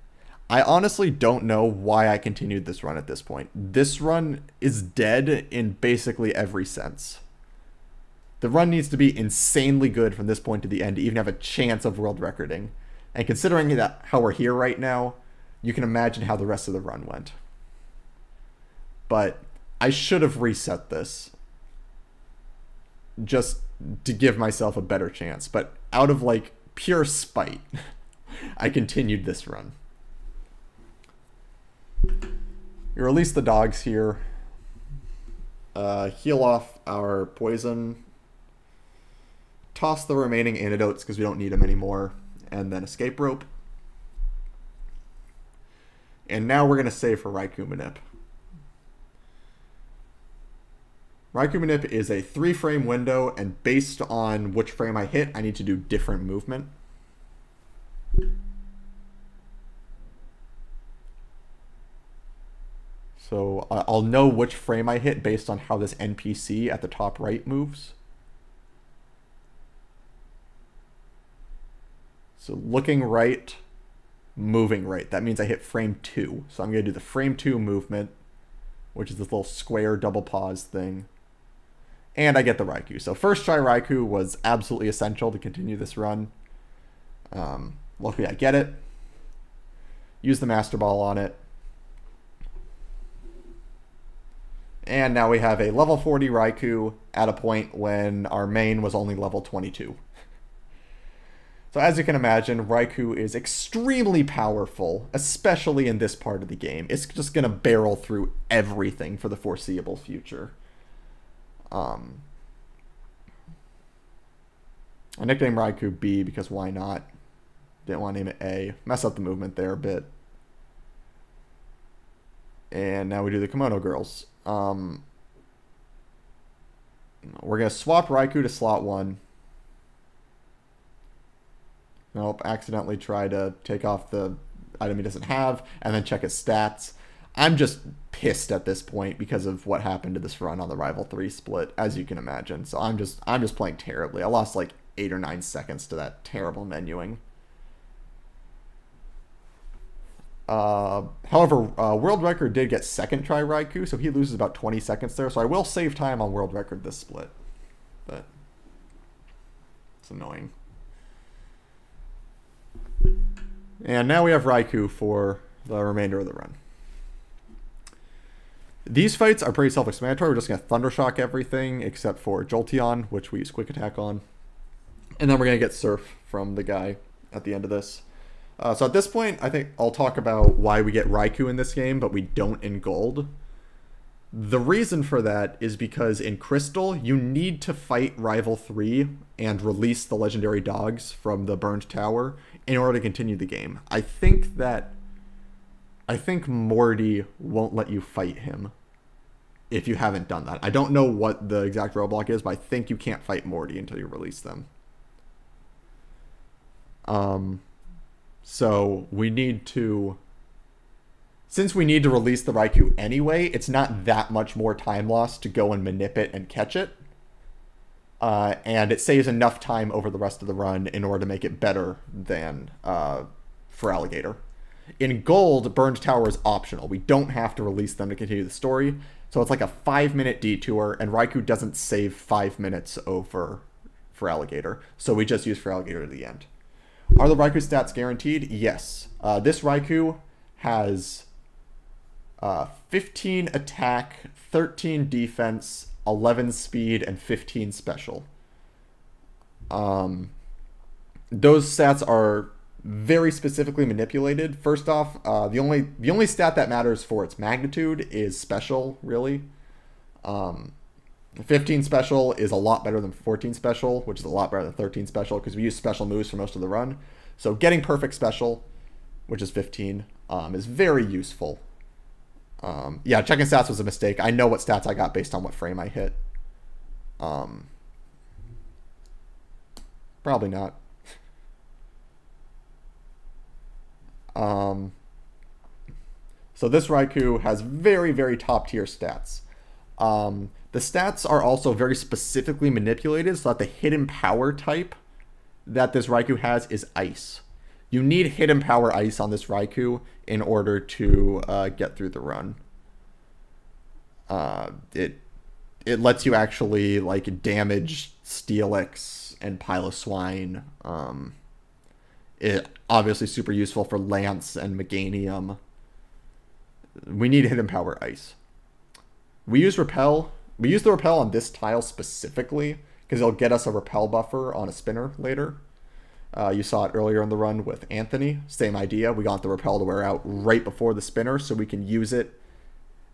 I honestly don't know why I continued this run at this point. This run is dead in basically every sense. The run needs to be insanely good from this point to the end to even have a chance of world recording. And considering that how we're here right now, you can imagine how the rest of the run went. But I should have reset this just to give myself a better chance. But out of like pure spite, I continued this run. We release the dogs here. Heal off our poison. Toss the remaining antidotes because we don't need them anymore. And then escape rope. And now we're going to save for Raikou Manip. Raikou Manip is a 3-frame window, and based on which frame I hit, I need to do different movement. So I'll know which frame I hit based on how this NPC at the top right moves. So looking right, moving right. That means I hit frame 2. So I'm going to do the frame 2 movement, which is this little square double pause thing. And I get the Raikou. So first try Raikou was absolutely essential to continue this run. Luckily I get it. Use the Master Ball on it. And now we have a level 40 Raikou at a point when our main was only level 22. So as you can imagine, Raikou is extremely powerful, especially in this part of the game. It's just going to barrel through everything for the foreseeable future. I nicknamed Raikou B because why not? Didn't want to name it A. Mess up the movement there a bit. And now we do the Kimono Girls. We're going to swap Raikou to slot 1. Nope, accidentally try to take off the item he doesn't have, and then check his stats. I'm just pissed at this point because of what happened to this run on the Rival 3 split, as you can imagine. So I'm just playing terribly. I lost like 8 or 9 seconds to that terrible menuing. However, World Record did get second try Raikou, so he loses about 20 seconds there. So I will save time on World Record this split, but it's annoying. And now we have Raikou for the remainder of the run. These fights are pretty self-explanatory. We're just going to Thundershock everything except for Jolteon, which we use Quick Attack on. And then we're going to get Surf from the guy at the end of this. So at this point, I think I'll talk about why we get Raikou in this game, but we don't in Gold. The reason for that is because in Crystal, you need to fight Rival 3 and release the legendary dogs from the burned tower in order to continue the game. I think Morty won't let you fight him if you haven't done that. I don't know what the exact roadblock is, but I think you can't fight Morty until you release them. So we need to... Since we need to release the Raikou anyway, it's not that much more time lost to go and manip it and catch it. And it saves enough time over the rest of the run in order to make it better than for Alligator. In Gold, Burned Tower is optional. We don't have to release them to continue the story. So it's like a 5-minute detour, and Raikou doesn't save 5 minutes over for Alligator. So we just use for Alligator to the end. Are the Raikou stats guaranteed? Yes. This Raikou has 15 attack, 13 defense, 11 speed, and 15 special. Those stats are very specifically manipulated. First off, the only stat that matters for its magnitude is special, really. 15 special is a lot better than 14 special, which is a lot better than 13 special, because we use special moves for most of the run. So getting perfect special which is 15, is very useful. Yeah, checking stats was a mistake. I know what stats I got based on what frame I hit. Probably not. So this Raikou has very, very top tier stats. The stats are also very specifically manipulated so that the hidden power type that this Raikou has is Ice. You need hidden power Ice on this Raikou in order to get through the run. It lets you actually like damage Steelix and Piloswine. It obviously super useful for Lance and Meganium. We need hidden power Ice. We use Repel. We use the Repel on this tile specifically because it'll get us a Repel buffer on a spinner later. You saw it earlier in the run with Anthony. Same idea. We got the Repel to wear out right before the spinner so we can use it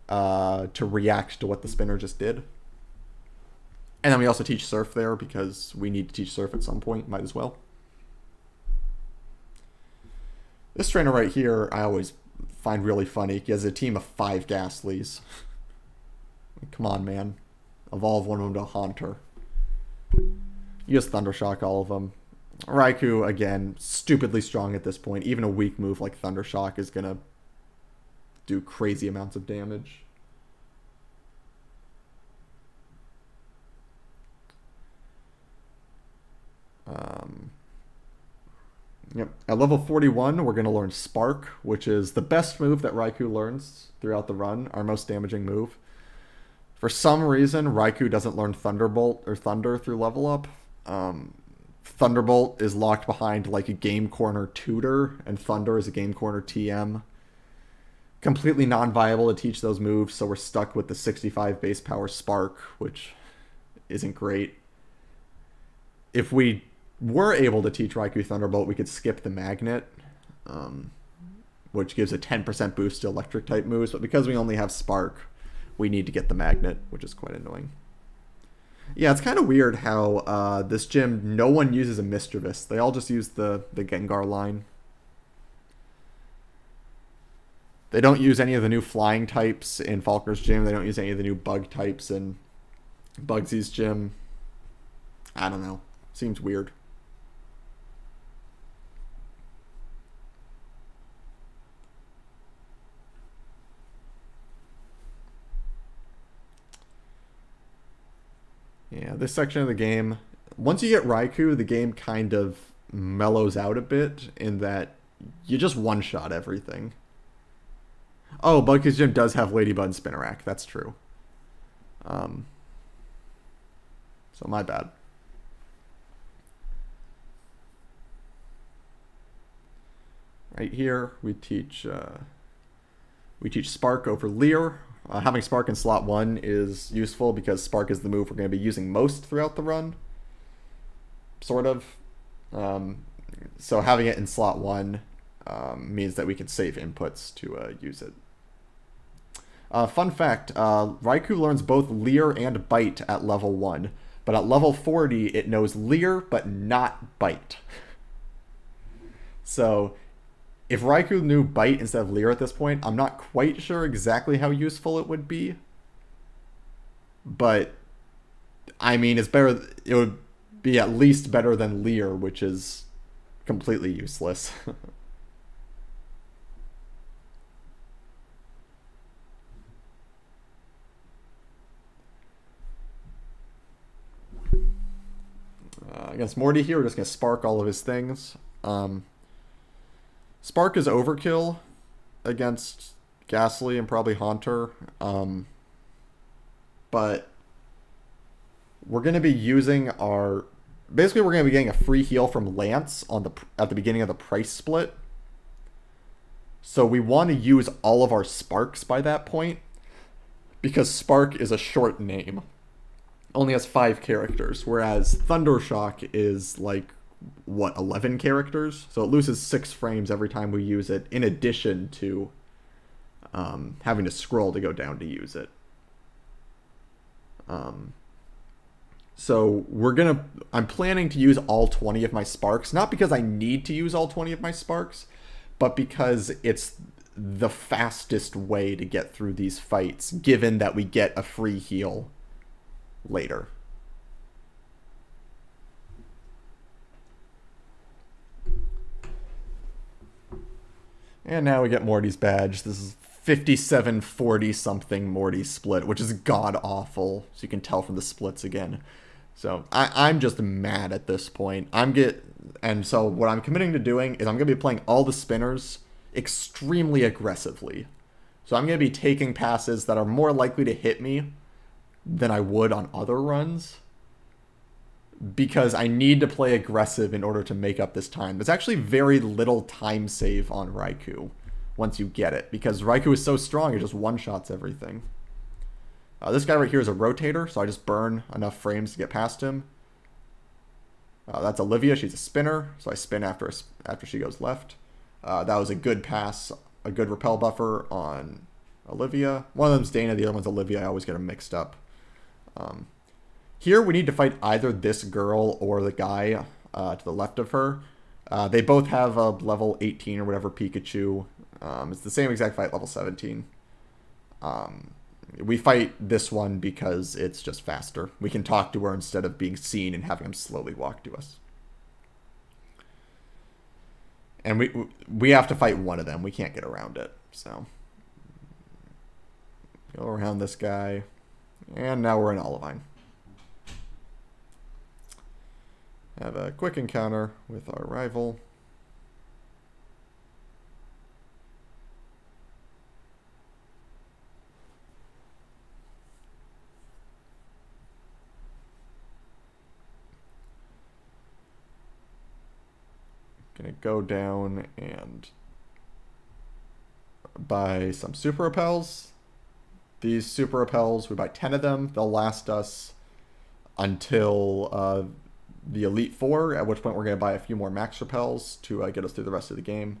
to react to what the spinner just did. And then we also teach Surf there because we need to teach Surf at some point. Might as well. This trainer right here I always find really funny. He has a team of 5 Ghastlies. Come on, man. Evolve one of them to a Haunter. You just Thundershock all of them. Raikou, again, stupidly strong at this point. Even a weak move like Thundershock is going to do crazy amounts of damage. Yep. At level 41, we're going to learn Spark, which is the best move that Raikou learns throughout the run, our most damaging move. For some reason, Raikou doesn't learn Thunderbolt or Thunder through level up. Thunderbolt is locked behind like a Game Corner Tutor, and Thunder is a Game Corner TM. Completely non-viable to teach those moves, so we're stuck with the 65 base power Spark, which isn't great. If we were able to teach Raikou Thunderbolt, we could skip the Magnet, which gives a 10% boost to electric type moves, but because we only have Spark, we need to get the Magnet, which is quite annoying. Yeah, it's kind of weird how this gym, no one uses a Mischievous. They all just use the Gengar line. They don't use any of the new flying types in Falkner's gym. They don't use any of the new bug types in Bugsy's gym. I don't know. Seems weird. Yeah, this section of the game, once you get Raikou, the game kind of mellows out a bit in that you just one-shot everything. Oh, Bugsy's gym does have Ladybug and Spinarak. That's true. So my bad. Right here, we teach Spark over Leer. Having Spark in slot 1 is useful because Spark is the move we're going to be using most throughout the run. Sort of. So having it in slot 1 means that we can save inputs to use it. Fun fact, Raikou learns both Leer and Bite at level 1, but at level 40 it knows Leer but not Bite. So if Raikou knew Bite instead of Leer at this point, I'm not quite sure exactly how useful it would be. But, I mean, it's better. It would be at least better than Leer, which is completely useless. Against Morty here, we're just going to Spark all of his things. Spark is overkill against Ghastly and probably Haunter, but we're going to be using our... Basically, we're going to be getting a free heal from Lance at the beginning of the price split. So we want to use all of our Sparks by that point, because Spark is a short name. Only has 5 characters, whereas Thundershock is like... what, 11 characters? So it loses 6 frames every time we use it, in addition to having to scroll to go down to use it. So I'm planning to use all 20 of my Sparks, not because I need to use all 20 of my Sparks, but because it's the fastest way to get through these fights, given that we get a free heal later. And now we get Morty's badge. This is 5740 something Morty split, which is god awful. So you can tell from the splits again. So I'm just mad at this point. And so what I'm committing to doing is I'm going to be playing all the spinners extremely aggressively. So I'm going to be taking passes that are more likely to hit me than I would on other runs, because I need to play aggressive in order to make up this time. There's actually very little time save on Raikou once you get it, because Raikou is so strong, it just one-shots everything. This guy right here is a rotator, so I just burn enough frames to get past him. That's Olivia. She's a spinner, so I spin after she goes left. That was a good pass, a good repel buffer on Olivia. One of them's Dana, the other one's Olivia. I always get them mixed up. Here we need to fight either this girl or the guy to the left of her. They both have a level 18 or whatever Pikachu. It's the same exact fight, level 17. We fight this one because it's just faster. We can talk to her instead of being seen and having him slowly walk to us. And we have to fight one of them. We can't get around it. So go around this guy. And now we're in Olivine. Have a quick encounter with our rival. Gonna go down and buy some super repels. These super repels, we buy 10 of them. They'll last us until the Elite Four, at which point we're going to buy a few more max repels to get us through the rest of the game.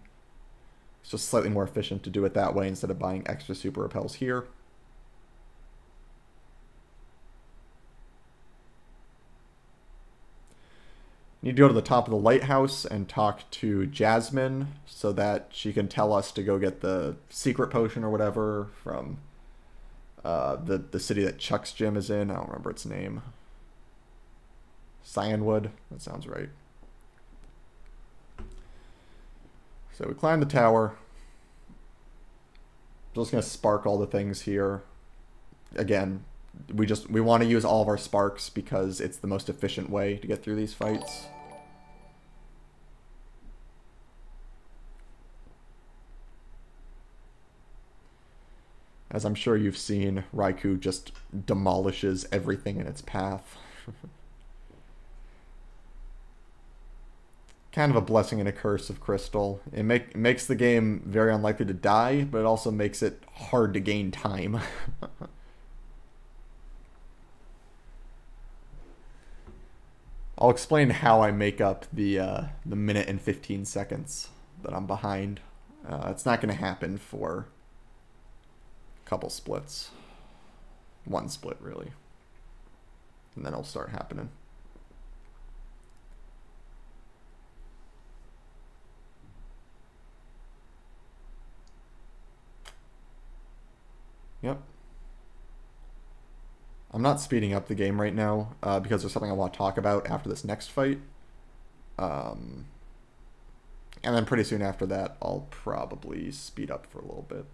It's just slightly more efficient to do it that way instead of buying extra super repels here. Need to go to the top of the lighthouse and talk to Jasmine so that she can tell us to go get the secret potion or whatever from the city that Chuck's gym is in. I don't remember its name. Cyanwood. That sounds right. So we climb the tower. Just going to spark all the things here. Again, we want to use all of our sparks because it's the most efficient way to get through these fights. As I'm sure you've seen, Raikou just demolishes everything in its path. Kind of a blessing and a curse of Crystal. It makes the game very unlikely to die, but it also makes it hard to gain time. I'll explain how I make up the minute and 15 seconds that I'm behind. It's not going to happen for a couple splits. One split, really. And then it'll start happening. Yep. I'm not speeding up the game right now because there's something I want to talk about after this next fight. And then pretty soon after that, I'll probably speed up for a little bit.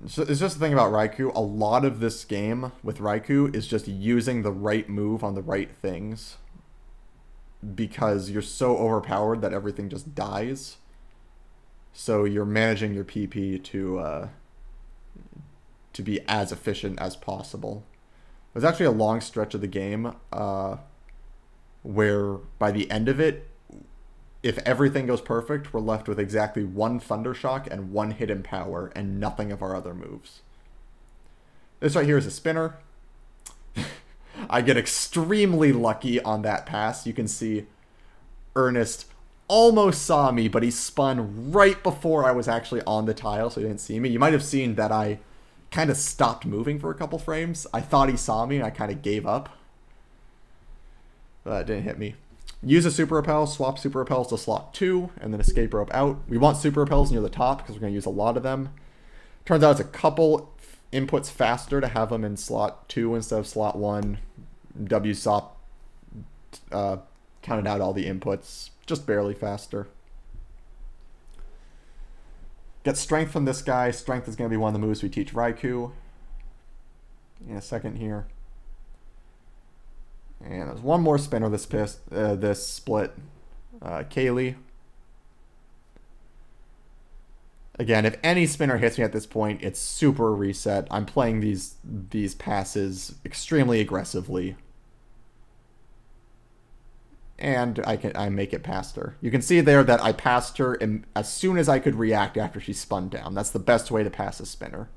So it's just the thing about Raikou. A lot of this game with Raikou is just using the right move on the right things, because you're so overpowered that everything just dies. So you're managing your PP to be as efficient as possible. There's actually a long stretch of the game where by the end of it, if everything goes perfect, we're left with exactly one Thunder Shock and one Hidden Power and nothing of our other moves. This right here is a spinner. I get extremely lucky on that pass. You can see Ernest almost saw me, but he spun right before I was actually on the tile, so he didn't see me. You might have seen that I kind of stopped moving for a couple frames. I thought he saw me, and I kind of gave up. But it didn't hit me. Use a super repel, swap super repels to slot 2, and then escape rope out. We want super repels near the top because we're going to use a lot of them. Turns out it's a couple inputs faster to have them in slot 2 instead of slot 1. WSOP counted out all the inputs, just barely faster. Get strength from this guy. Strength is going to be one of the moves we teach Raikou in a second here. And there's one more spinner this split. Kaylee. Again, if any spinner hits me at this point, it's super reset. I'm playing these passes extremely aggressively. And I make it past her. You can see there that I passed her as soon as I could react after she spun down. That's the best way to pass a spinner.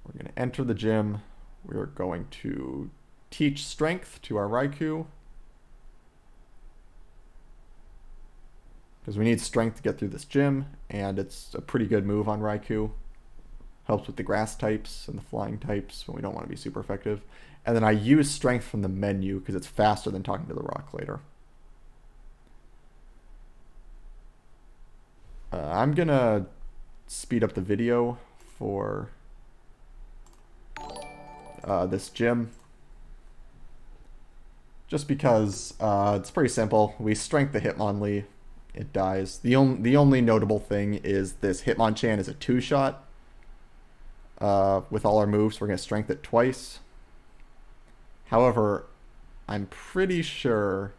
We're going to enter the gym. We're going to teach strength to our Raikou. Because we need strength to get through this gym, and it's a pretty good move on Raikou. Helps with the grass types and the flying types when we don't want to be super effective. And then I use strength from the menu because it's faster than talking to the rock later. I'm going to speed up the video for this gym. Just because it's pretty simple. We strength the Hitmonlee. It dies. The only notable thing is this Hitmonchan is a 2-shot. With all our moves, we're going to strength it twice. However, I'm pretty sure...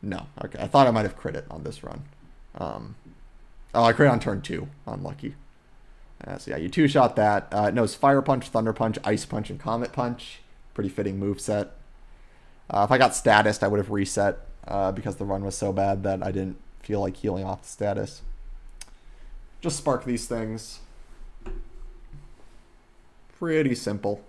No. Okay, I thought I might have crit it on this run. Oh, I crit on turn 2. Unlucky. So yeah, you 2-shot that. It knows Fire Punch, Thunder Punch, Ice Punch, and Comet Punch. Pretty fitting moveset. If I got statused, I would have reset because the run was so bad that I didn't feel like healing off the status. Just spark these things. Pretty simple.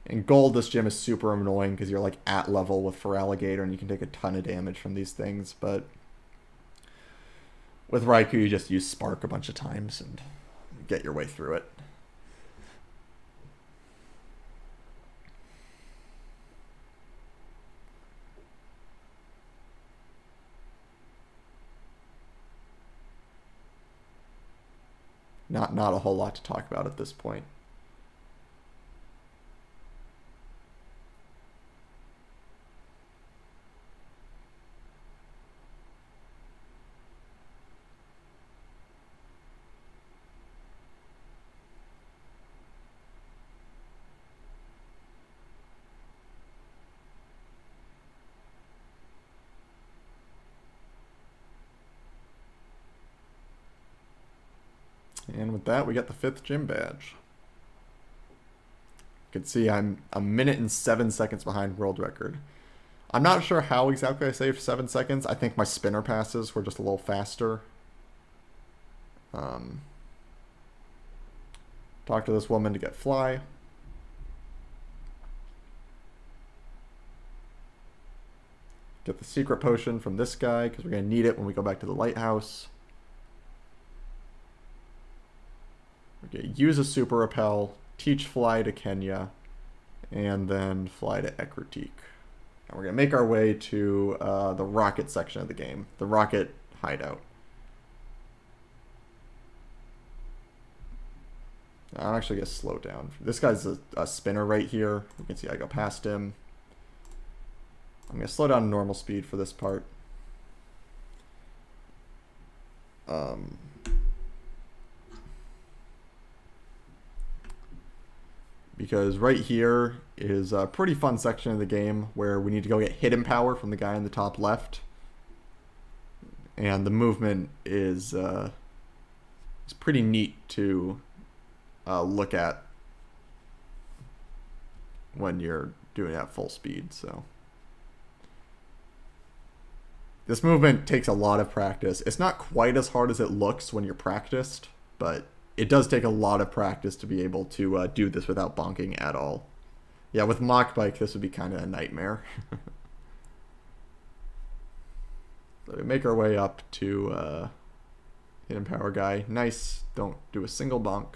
In gold, this gym is super annoying because you're like at level with Feraligatr and you can take a ton of damage from these things, but with Raikou, you just use Spark a bunch of times and get your way through it. Not a whole lot to talk about at this point. And with that, we got the 5th gym badge. You can see I'm a minute and 7 seconds behind world record. I'm not sure how exactly I saved 7 seconds. I think my spinner passes were just a little faster. Talk to this woman to get fly. Get the secret potion from this guy because we're going to need it when we go back to the lighthouse. Okay, use a super repel, teach fly to Kenya, and then fly to Ecruteak. And we're going to make our way to the rocket section of the game, the rocket hideout. I'm actually going to slow down. This guy's a spinner right here. You can see I go past him. I'm going to slow down to normal speed for this part. Because right here is a pretty fun section of the game where we need to go get hidden power from the guy in the top left. And the movement is pretty neat to look at when you're doing it at full speed. So this movement takes a lot of practice. It's not quite as hard as it looks when you're practiced, but it does take a lot of practice to be able to do this without bonking at all. Yeah, with Mach Bike, this would be kind of a nightmare. So we make our way up to Hidden Power guy. Nice. Don't do a single bonk.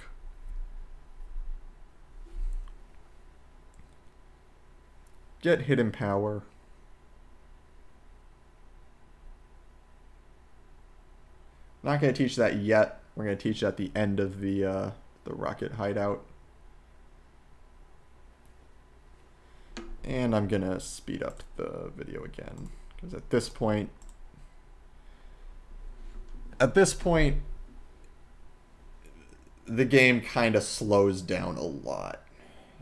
Get Hidden Power. Not going to teach that yet. We're going to teach at the end of the rocket hideout. And I'm going to speed up the video again. Because at this point, the game kind of slows down a lot.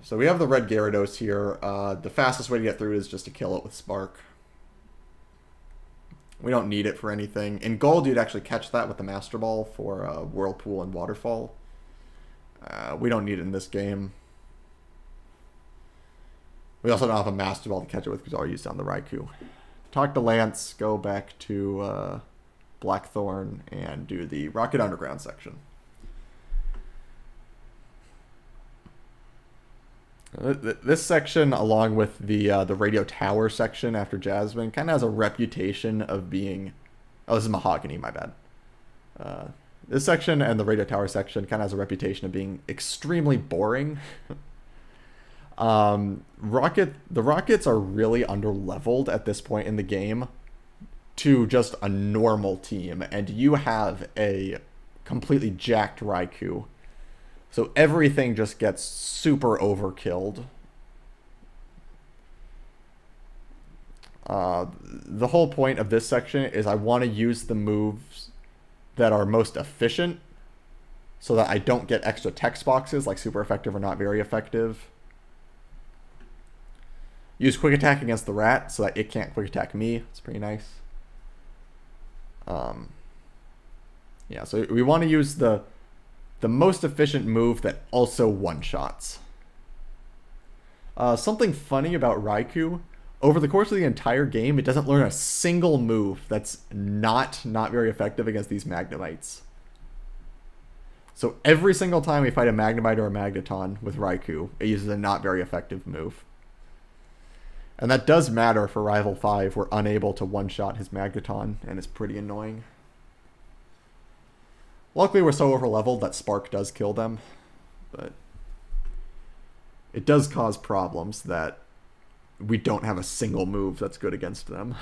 So we have the red Gyarados here. The fastest way to get through it is just to kill it with Spark. We don't need it for anything. In Gold, you'd actually catch that with the Master Ball for Whirlpool and Waterfall. We don't need it in this game. We also don't have a Master Ball to catch it with because we already used it on the Raikou. Talk to Lance, go back to Blackthorn, and do the Rocket Underground section. This section, along with the Radio Tower section after Jasmine, kind of has a reputation of being... Oh, this is Mahogany, my bad. This section and the Radio Tower section kind of has a reputation of being extremely boring. The Rockets are really under-leveled at this point in the game to just a normal team, and you have a completely jacked Raikou. So everything just gets super overkilled. The whole point of this section is I want to use the moves that are most efficient so that I don't get extra text boxes like super effective or not very effective. Use Quick Attack against the rat so that it can't Quick Attack me. It's pretty nice. Yeah, so we want to use the most efficient move that also one-shots. Something funny about Raikou, over the course of the entire game, it doesn't learn a single move that's not very effective against these Magnemites. So every single time we fight a Magnemite or a Magneton with Raikou, it uses a not very effective move. And that does matter for Rival 5. We're unable to one-shot his Magneton, and it's pretty annoying. Luckily, we're so over-leveled that Spark does kill them, but it does cause problems that we don't have a single move that's good against them.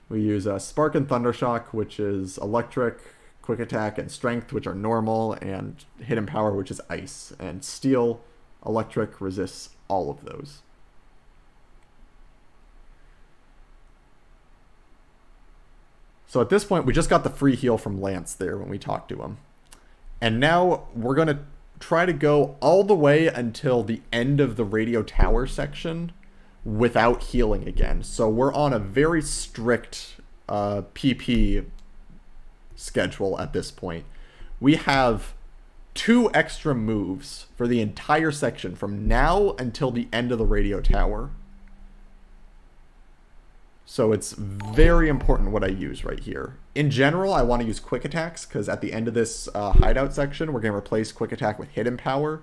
We use Spark and Thundershock, which is Electric, Quick Attack, and Strength, which are normal, and Hidden Power, which is Ice. And Steel, Electric resists all of those. So at this point, we just got the free heal from Lance there when we talked to him. And now we're going to try to go all the way until the end of the Radio Tower section without healing again. So we're on a very strict PP schedule at this point. We have 2 extra moves for the entire section from now until the end of the Radio Tower. So it's very important what I use right here. In general, I want to use Quick Attacks, because at the end of this hideout section, we're going to replace Quick Attack with Hidden Power.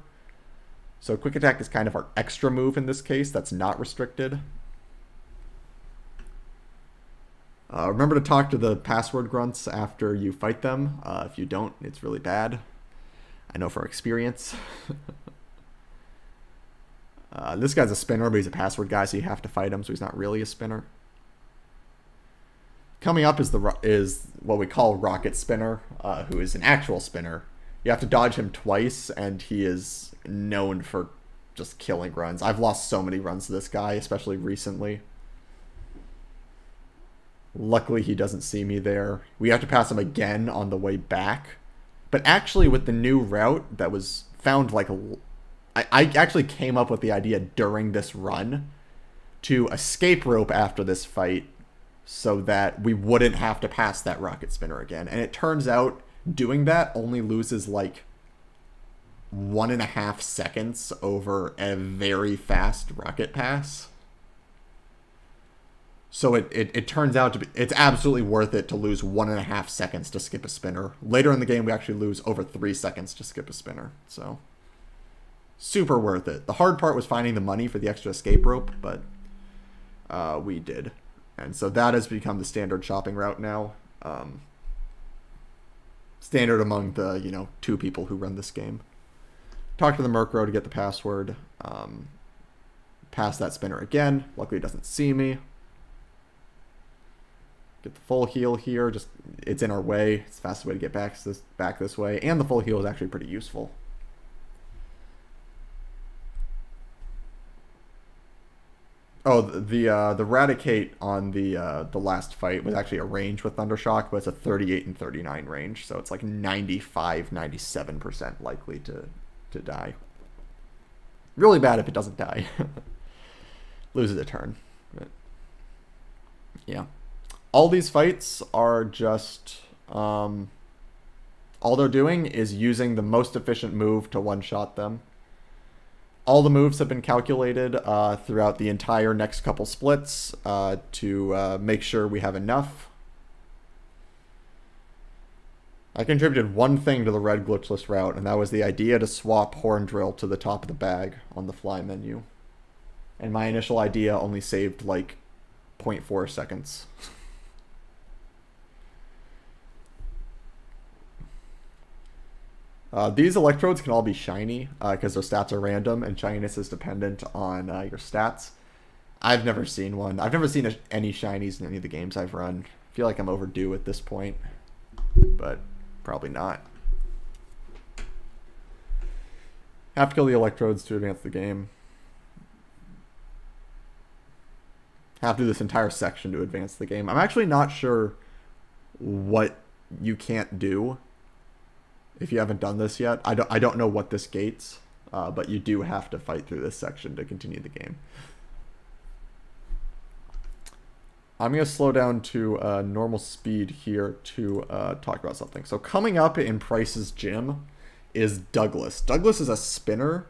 So Quick Attack is kind of our extra move in this case that's not restricted. Remember to talk to the password grunts after you fight them. If you don't, it's really bad. I know from experience. This guy's a spinner, but he's a password guy, so you have to fight him, so he's not really a spinner. Coming up is what we call Rocket Spinner, who is an actual spinner. You have to dodge him twice, and he is known for just killing runs. I've lost so many runs to this guy, especially recently. Luckily, he doesn't see me there. We have to pass him again on the way back. But actually, with the new route that was found, like... I actually came up with the idea during this run to escape rope after this fight, so that we wouldn't have to pass that Rocket Spinner again. And it turns out doing that only loses like 1.5 seconds over a very fast Rocket Pass. So it turns out to be, it's absolutely worth it to lose 1.5 seconds to skip a spinner. Later in the game, we actually lose over 3 seconds to skip a spinner. So super worth it. The hard part was finding the money for the extra escape rope, but we did. And so that has become the standard shopping route now. Standard among the, 2 people who run this game. Talk to the Murkrow to get the password. Pass that spinner again. Luckily it doesn't see me. Get the full heal here. Just it's in our way. It's the fastest way to get back this way. And the full heal is actually pretty useful. Oh, the Raticate on the last fight was actually a range with Thundershock, but it's a 38 and 39 range, so it's like 95, 97% likely to die. Really bad if it doesn't die. Loses a turn. But yeah. All these fights are just... all they're doing is using the most efficient move to one-shot them. All the moves have been calculated throughout the entire next couple splits to make sure we have enough. I contributed one thing to the red glitchless route, and that was the idea to swap Horn Drill to the top of the bag on the fly menu. And my initial idea only saved like 0.4 seconds. These electrodes can all be shiny because their stats are random and shininess is dependent on your stats. I've never seen one. I've never seen any shinies in any of the games I've run. I feel like I'm overdue at this point, but probably not. Have to kill the electrodes to advance the game. Have to do this entire section to advance the game. I'm actually not sure what you can't do. If you haven't done this yet, I don't know what this gates, but you do have to fight through this section to continue the game. I'm going to slow down to normal speed here to talk about something. So coming up in Price's gym is Douglas. Douglas is a spinner,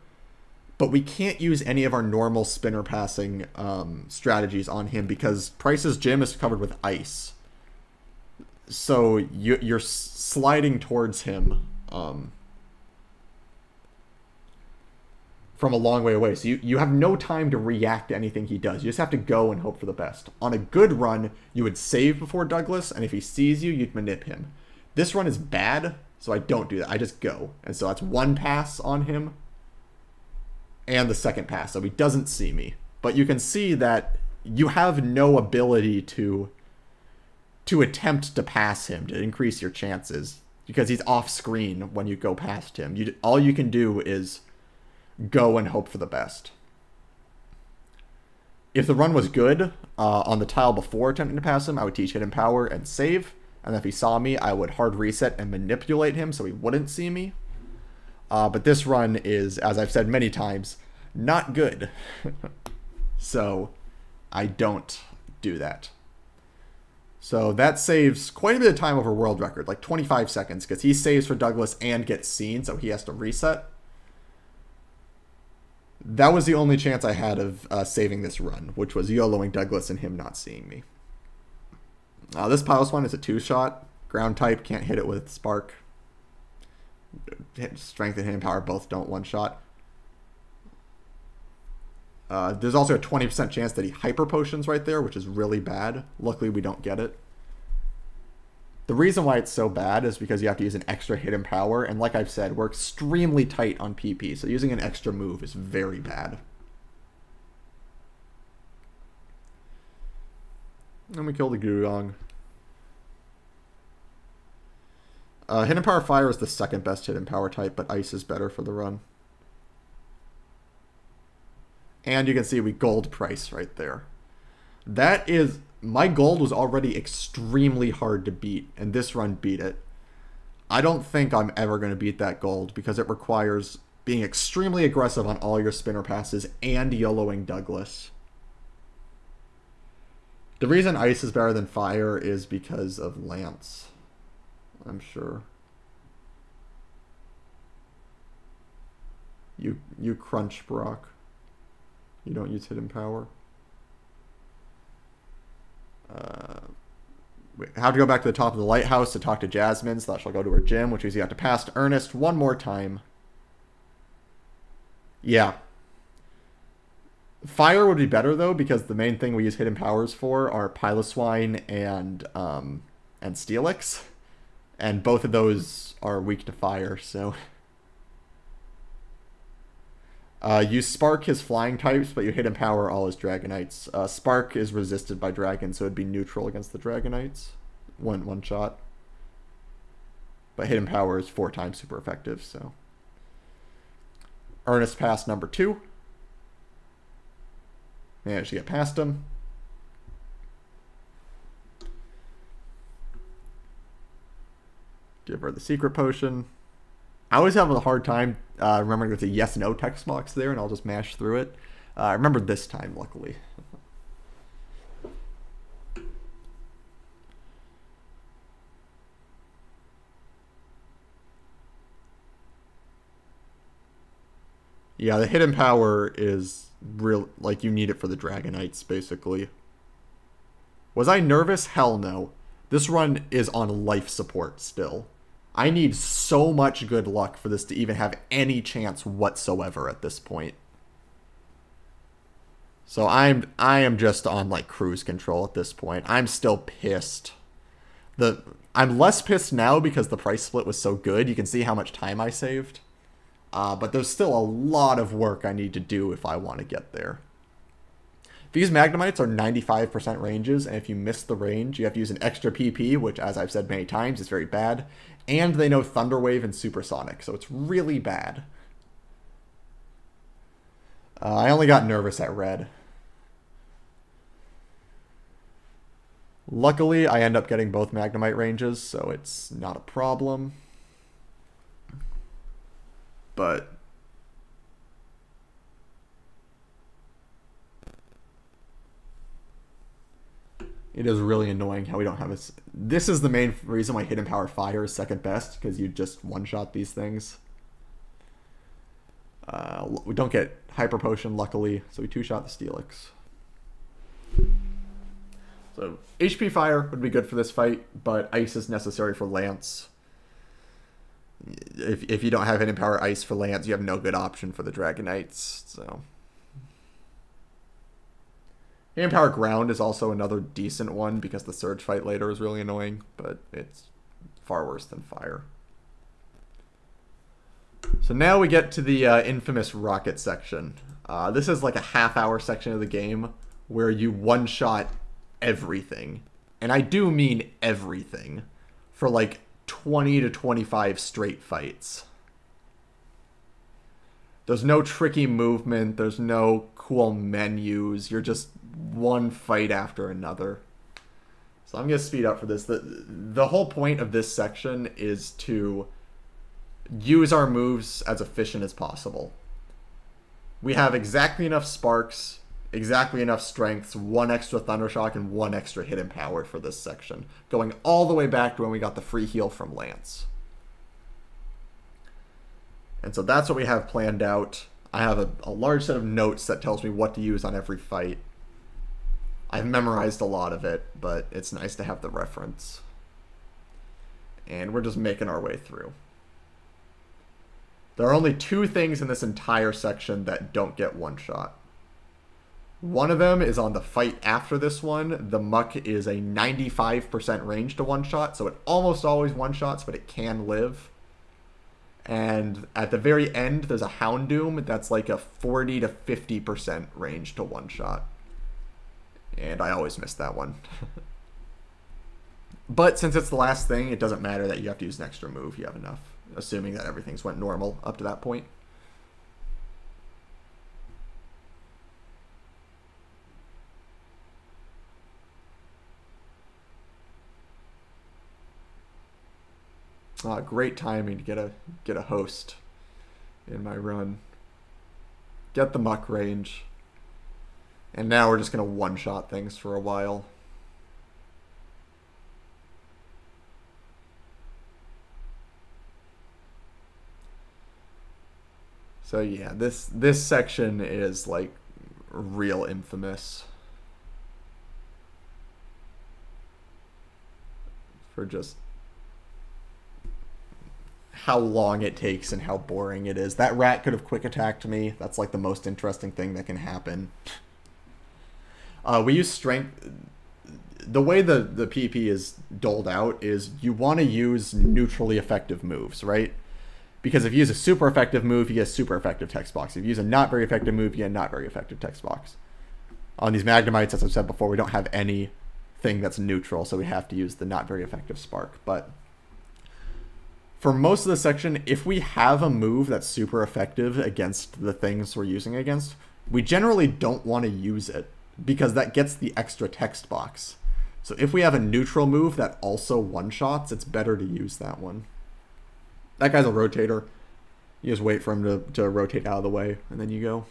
but we can't use any of our normal spinner passing strategies on him because Price's gym is covered with ice. So you're sliding towards him from a long way away. So you have no time to react to anything he does. You just have to go and hope for the best. On a good run, you would save before Douglas, and if he sees you, you'd manip him. This run is bad, so I don't do that. I just go. And so that's one pass on him, and the second pass, so he doesn't see me. But you can see that you have no ability to attempt to pass him, to increase your chances, because he's off screen when you go past him. All you can do is go and hope for the best. If the run was good on the tile before attempting to pass him, I would teach Hidden Power and save. And if he saw me, I would hard reset and manipulate him so he wouldn't see me. But this run is, as I've said many times, not good. So I don't do that. So that saves quite a bit of time over world record, like 25 seconds, because he saves for Douglas and gets seen, so he has to reset. That was the only chance I had of saving this run, which was YOLOing Douglas and him not seeing me. This Piloswine one is a 2-shot. Ground type, can't hit it with Spark. Strength and Hidden Power both don't one-shot. There's also a 20% chance that he Hyper Potions right there, which is really bad. Luckily, we don't get it. The reason why it's so bad is because you have to use an extra Hidden Power, and like I've said, we're extremely tight on PP, so using an extra move is very bad. And we kill the Gudong. Hidden Power Fire is the second best Hidden Power type, but Ice is better for the run. And you can see we gold Price right there. That is... My gold was already extremely hard to beat, and this run beat it. I don't think I'm ever going to beat that gold, because it requires being extremely aggressive on all your spinner passes and YOLOing Douglas. The reason Ice is better than Fire is because of Lance, I'm sure. You crunch Brock. You don't use Hidden Power. We have to go back to the top of the lighthouse to talk to Jasmine, so that she'll go to her gym, which means you have to pass to Ernest one more time. Yeah. Fire would be better though, because the main thing we use hidden powers for are Piloswine and Steelix, and both of those are weak to fire. So use Spark his flying types, but you hidden power all his Dragonites. Spark is resisted by dragons, so it'd be neutral against the Dragonites. One shot. But hidden power is 4 times super effective. So Earnest Pass number 2. Managed to get past him. Give her the secret potion. I always have a hard time remembering there's a yes-no text box there, and I'll just mash through it. I remembered this time, luckily. Yeah, the hidden power is real, like you need it for the Dragonites, basically. Was I nervous? Hell no. This run is on life support still. I need so much good luck for this to even have any chance whatsoever at this point. So I am just on like cruise control at this point. I'm still pissed. I'm less pissed now because the price split was so good. You can see how much time I saved. But there's still a lot of work I need to do if I want to get there. These Magnemites are 95% ranges, and if you miss the range, you have to use an extra PP, which, as I've said many times, is very bad. And they know Thunder Wave and Supersonic, so it's really bad. I only got nervous at red. Luckily, I end up getting both Magnemite ranges, so it's not a problem. But it is really annoying how we don't have a... This is the main reason why Hidden Power Fire is second best, because you just one-shot these things. We don't get Hyper Potion, luckily, so we two-shot the Steelix. So HP Fire would be good for this fight, but Ice is necessary for Lance. If you don't have Hidden Power Ice for Lance, you have no good option for the Dragonites, so... Hidden Power Ground is also another decent one because the Surge fight later is really annoying, but it's far worse than Fire. So now we get to the infamous Rocket section. This is like a half-hour section of the game where you one-shot everything. And I do mean everything. For like 20 to 25 straight fights. There's no tricky movement. There's no cool menus. You're just one fight after another. So I'm going to speed up for this. The whole point of this section is to use our moves as efficient as possible. We have exactly enough sparks, exactly enough strengths, 1 extra Thundershock, and 1 extra hidden power for this section, going all the way back to when we got the free heal from Lance. And so that's what we have planned out. I have a large set of notes that tells me what to use on every fight. I've memorized a lot of it, but it's nice to have the reference. And we're just making our way through. There are only 2 things in this entire section that don't get one-shot. One of them is on the fight after this one. The Muck is a 95% range to one-shot, so it almost always one-shots, but it can live. And at the very end, there's a Houndoom that's like a 40 to 50% range to one-shot. And I always miss that one. But since it's the last thing, it doesn't matter that you have to use an extra move. You have enough, assuming that everything's went normal up to that point. Great timing to get a host in my run. Get the Muck range. And now we're just going to one-shot things for a while. So yeah, this section is like real infamous for just how long it takes and how boring it is. That rat could have quick attacked me. That's like the most interesting thing that can happen. We use strength. The way the PP is doled out is you want to use neutrally effective moves, right? Because if you use a super effective move, you get a super effective text box. If you use a not very effective move, you get a not very effective text box. On these Magnemites, as I've said before, we don't have anything that's neutral, so we have to use the not very effective spark. But for most of the section, if we have a move that's super effective against the things we're using against, we generally don't want to use it because that gets the extra text box. So if we have a neutral move that also one-shots, it's better to use that one. That guy's a rotator. You just wait for him to rotate out of the way, and then you go.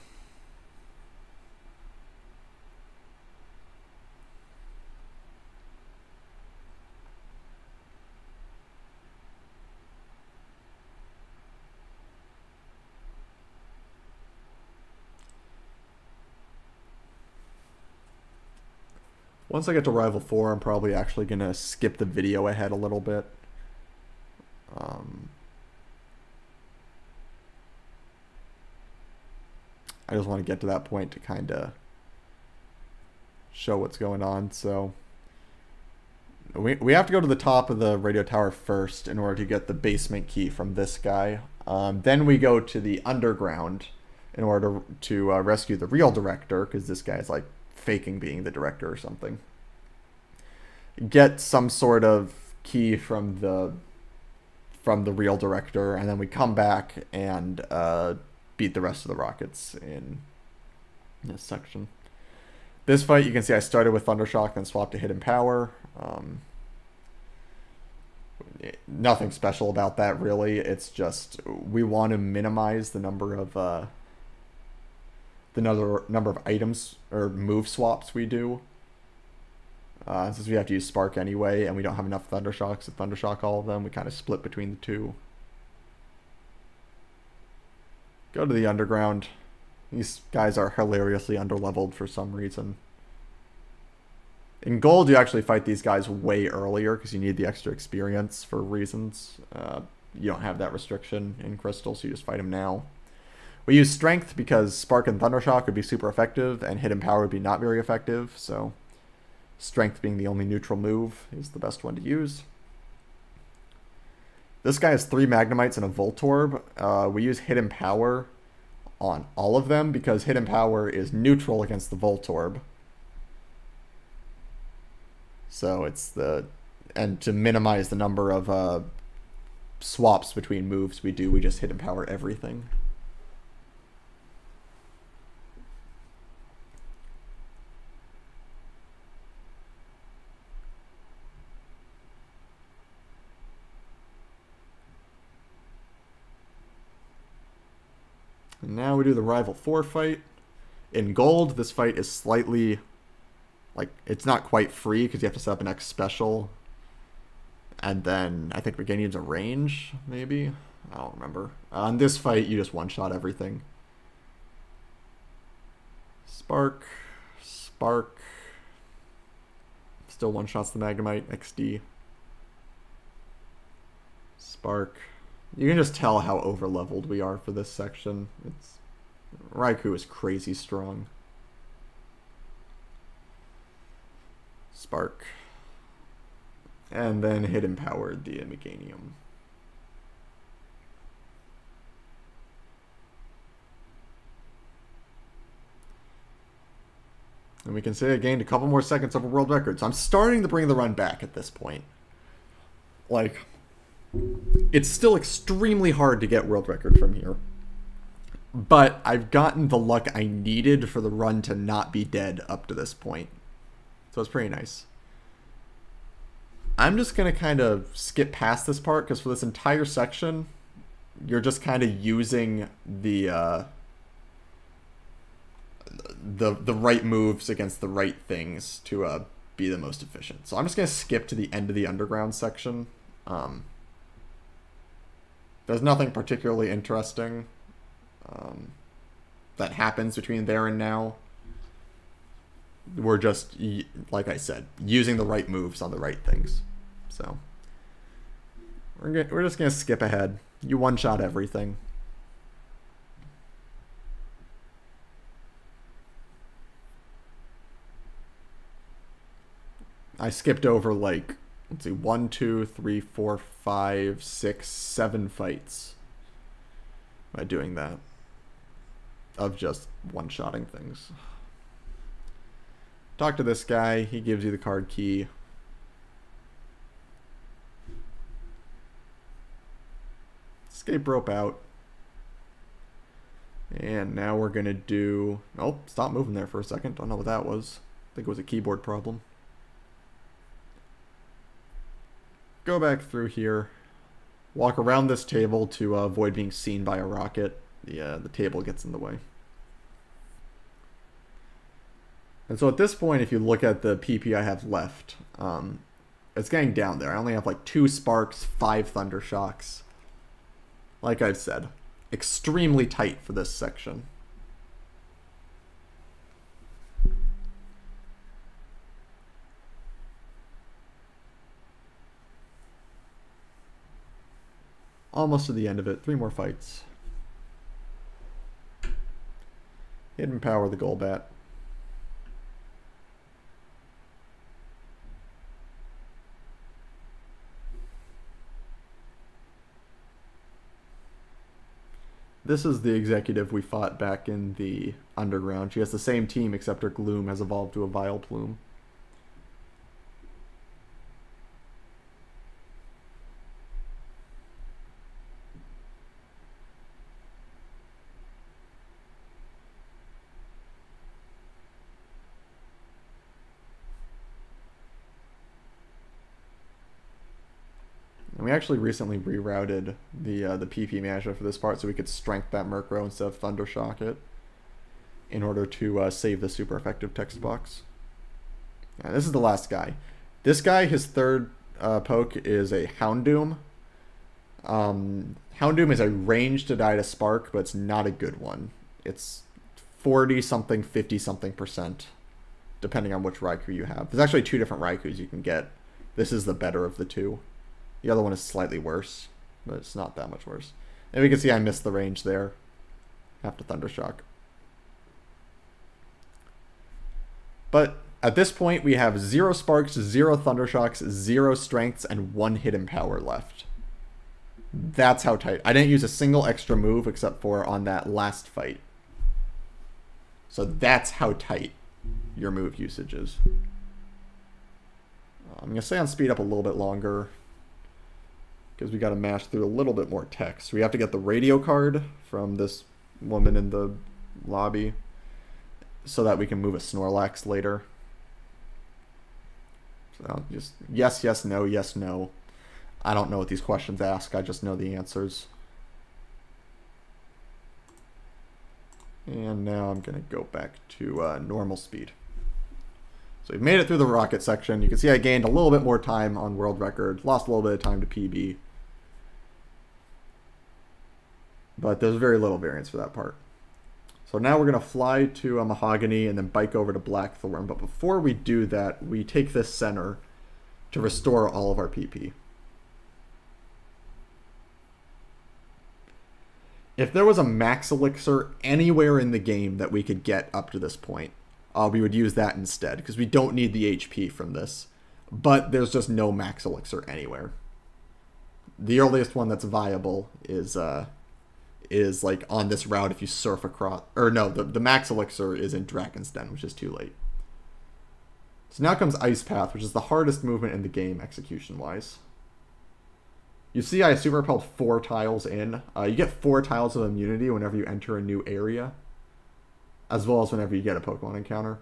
Once I get to Rival 4, I'm probably actually going to skip the video ahead a little bit. I just want to get to that point to kind of show what's going on. So we have to go to the top of the radio tower first in order to get the basement key from this guy. Then we go to the underground in order to rescue the real director, because this guy's like faking being the director or something. Get some sort of key from the real director, and then we come back and beat the rest of the rockets in this section. This fight, you can see I started with Thundershock, then swapped to Hidden Power. Nothing special about that, really. It's just we want to minimize the number of items or move swaps we do. Since we have to use Spark anyway, and we don't have enough Thundershocks to Thundershock all of them, we kind of split between the two. Go to the underground. These guys are hilariously underleveled for some reason. In gold, you actually fight these guys way earlier because you need the extra experience for reasons. You don't have that restriction in crystal, so you just fight them now. We use strength because Spark and Thundershock would be super effective, and Hidden Power would be not very effective, so strength being the only neutral move is the best one to use. This guy has 3 Magnemites and a Voltorb. We use Hidden Power on all of them because Hidden Power is neutral against the Voltorb. So it's and to minimize the number of swaps between moves we do, we just Hidden Power everything. And now we do the Rival 4 fight. In gold, this fight is slightly, like, it's not quite free because you have to set up an X special. And then I think Reganium's a range, maybe? I don't remember. On this fight, you just one-shot everything. Spark. Spark. Still one-shots the Magnemite. XD. Spark. You can just tell how over-leveled we are for this section. Raikou is crazy strong. Spark. And then Hidden Powered the Meganium. And we can say I gained a couple more seconds of a world record. So I'm starting to bring the run back at this point. Like, it's still extremely hard to get world record from here. But I've gotten the luck I needed for the run to not be dead up to this point. So it's pretty nice. I'm just going to kind of skip past this part because for this entire section, you're just kind of using the right moves against the right things to be the most efficient. So I'm just going to skip to the end of the underground section. There's nothing particularly interesting that happens between there and now. We're just, like I said, using the right moves on the right things. So we're just going to skip ahead. You one-shot everything. I skipped over, like, let's see, 1, 2, 3, 4, 5, 6, 7 fights by doing that. Of just one-shotting things. Talk to this guy. He gives you the card key. Escape rope out. And now we're going to do... Oh, stop moving there for a second. Don't know what that was. I think it was a keyboard problem. Go back through here. Walk around this table to avoid being seen by a rocket. The table gets in the way. And so at this point, if you look at the PP I have left, it's getting down there. I only have like 2 sparks, 5 thunder shocks. Like I've said, extremely tight for this section. Almost to the end of it. 3 more fights. Hidden Power the Golbat. This is the executive we fought back in the Underground. She has the same team, except her Gloom has evolved to a Vileplume. And we actually recently rerouted the PP management for this part so we could strength that Murkrow instead of Thundershock it in order to save the super effective text box. Yeah, this is the last guy. This guy, his third poke is a Houndoom. Houndoom is a range to die to Spark, but it's not a good one. It's 40-something, 50-something%, depending on which Raikou you have. There's actually 2 different Raikous you can get. This is the better of the 2. The other one is slightly worse, but it's not that much worse. And we can see I missed the range there. Have to Thundershock. But at this point, we have 0 Sparks, 0 Thundershocks, 0 Strengths, and 1 Hidden Power left. That's how tight. I didn't use a single extra move except for on that last fight. So that's how tight your move usage is. I'm going to stay on speed up a little bit longer, because we got to mash through a little bit more text. We have to get the radio card from this woman in the lobby so that we can move a Snorlax later. So just yes, yes, no, yes, no. I don't know what these questions ask. I just know the answers. And now I'm going to go back to normal speed. So we've made it through the rocket section. You can see I gained a little bit more time on world record, lost a little bit of time to PB. But there's very little variance for that part. So now we're going to fly to a Mahogany and then bike over to Blackthorn. But before we do that, we take this center to restore all of our PP. If there was a Max Elixir anywhere in the game that we could get up to this point, we would use that instead, because we don't need the HP from this. But there's just no Max Elixir anywhere. The earliest one that's viable is like on this route if you surf across, or no, the Max Elixir is in Dragon's Den, which is too late. So now comes Ice Path, which is the hardest movement in the game execution-wise. You see I super repelled 4 tiles in. You get 4 tiles of immunity whenever you enter a new area, as well as whenever you get a Pokemon encounter.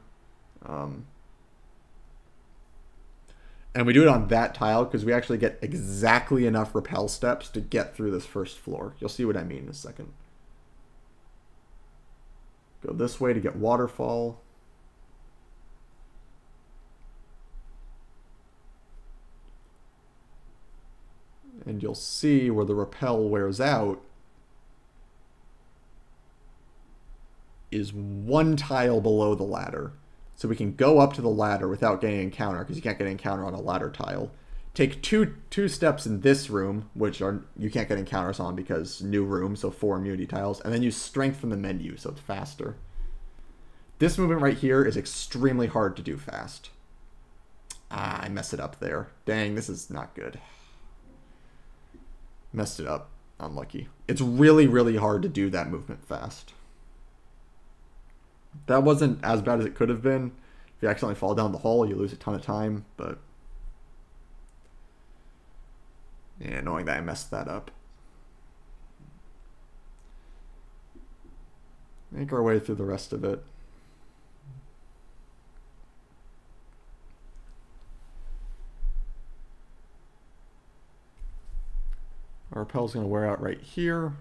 And we do it on that tile because we actually get exactly enough repel steps to get through this first floor. You'll see what I mean in a second. Go this way to get Waterfall. And you'll see where the repel wears out is 1 tile below the ladder. So we can go up to the ladder without getting an encounter, because you can't get an encounter on a ladder tile. take two steps in this room, which are you can't get encounters on because new room, so 4 immunity tiles, and then use strength from the menu, so it's faster. This movement right here is extremely hard to do fast. Ah, I messed it up there. Dang, this is not good. Messed it up. Unlucky. It's really, really hard to do that movement fast. That wasn't as bad as it could have been. If you accidentally fall down the hole, you lose a ton of time, but... yeah, knowing that I messed that up. Make our way through the rest of it. Our repel's going to wear out right here.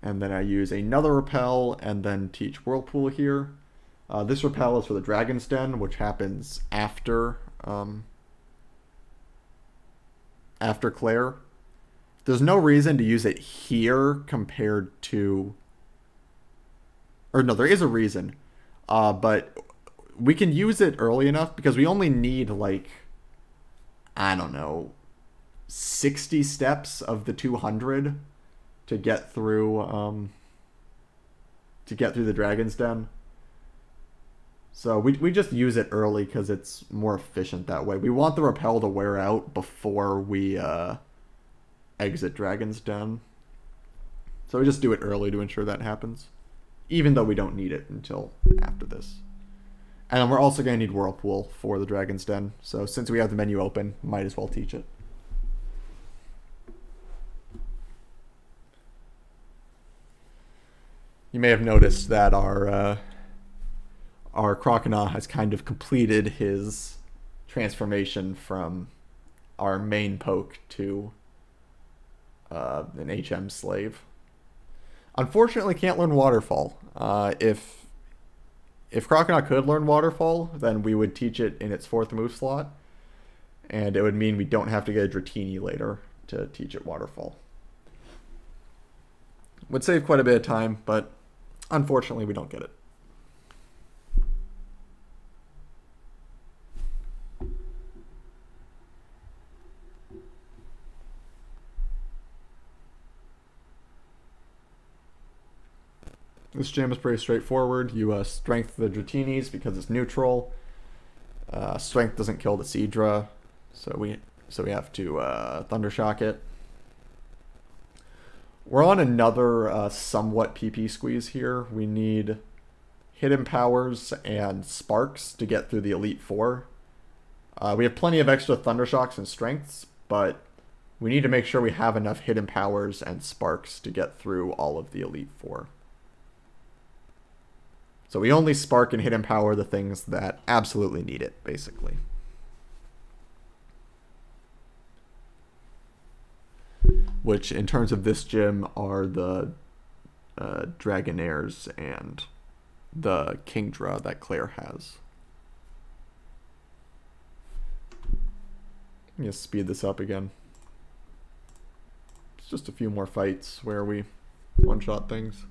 And then I use another repel and then teach Whirlpool here. This repel is for the Dragon's Den, which happens after Claire. There's no reason to use it here compared to... or no, there is a reason. But we can use it early enough because we only need like, I don't know, 60 steps of the 200 to get through the Dragon's Den. So we just use it early because it's more efficient that way. We want the repel to wear out before we exit Dragon's Den. So we just do it early to ensure that happens, even though we don't need it until after this. And then we're also going to need Whirlpool for the Dragon's Den. So since we have the menu open, might as well teach it. You may have noticed that our Croconaw has kind of completed his transformation from our main poke to an HM slave. Unfortunately, can't learn Waterfall. If Croconaw could learn Waterfall, then we would teach it in its 4th move slot, and it would mean we don't have to get a Dratini later to teach it Waterfall. Would save quite a bit of time, but unfortunately we don't get it. This gym is pretty straightforward. You strength the Dratinis because it's neutral. Strength doesn't kill the Seadra, so we have to Thundershock it. We're on another somewhat PP squeeze here. We need Hidden Powers and Sparks to get through the Elite Four. We have plenty of extra Thundershocks and Strengths, but we need to make sure we have enough Hidden Powers and Sparks to get through all of the Elite Four. So we only Spark and Hidden Power the things that absolutely need it, basically. Which, in terms of this gym, are the Dragonairs and the Kingdra that Claire has. I'm going to speed this up again. It's just a few more fights where we one-shot things.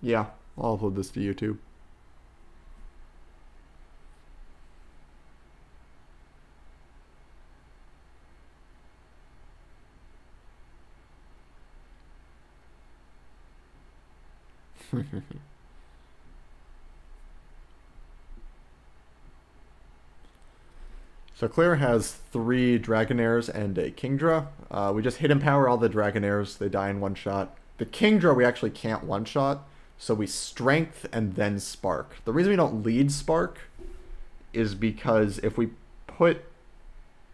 Yeah, I'll upload this to YouTube. So Claire has 3 Dragonairs and a Kingdra. We just Hidden Power all the Dragonairs. They die in one shot. The Kingdra we actually can't one-shot. So we Strength and then Spark. The reason we don't lead Spark is because if we put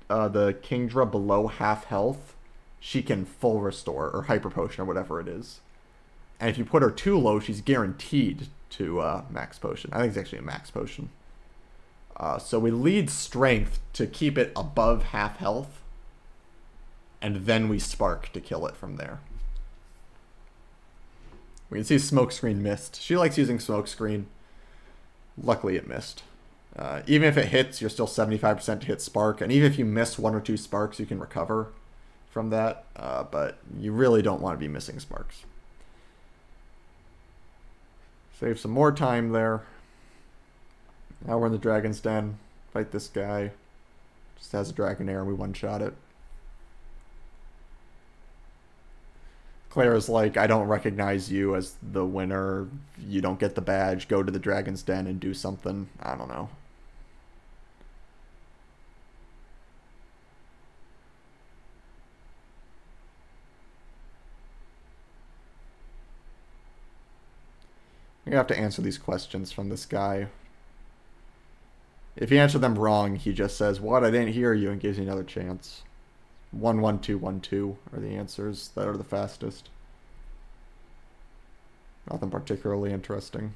the Kingdra below half health, she can full restore or hyper potion or whatever it is. And if you put her too low, she's guaranteed to max potion. I think it's actually a max potion. So we lead Strength to keep it above half health, and then we Spark to kill it from there. We can see Smokescreen missed. She likes using Smokescreen. Luckily it missed. Even if it hits, you're still 75% to hit spark, and even if you miss 1 or 2 sparks, you can recover from that, but you really don't want to be missing sparks. Save some more time there. Now we're in the Dragon's Den. Fight this guy. Just has a Dragonair and we one-shot it. Claire's like, I don't recognize you as the winner. You don't get the badge. Go to the Dragon's Den and do something. I don't know. You have to answer these questions from this guy. If you answer them wrong, he just says, "What? I didn't hear you," and gives you another chance. 1, 1, 2, 1, 2 are the answers that are the fastest. Nothing particularly interesting.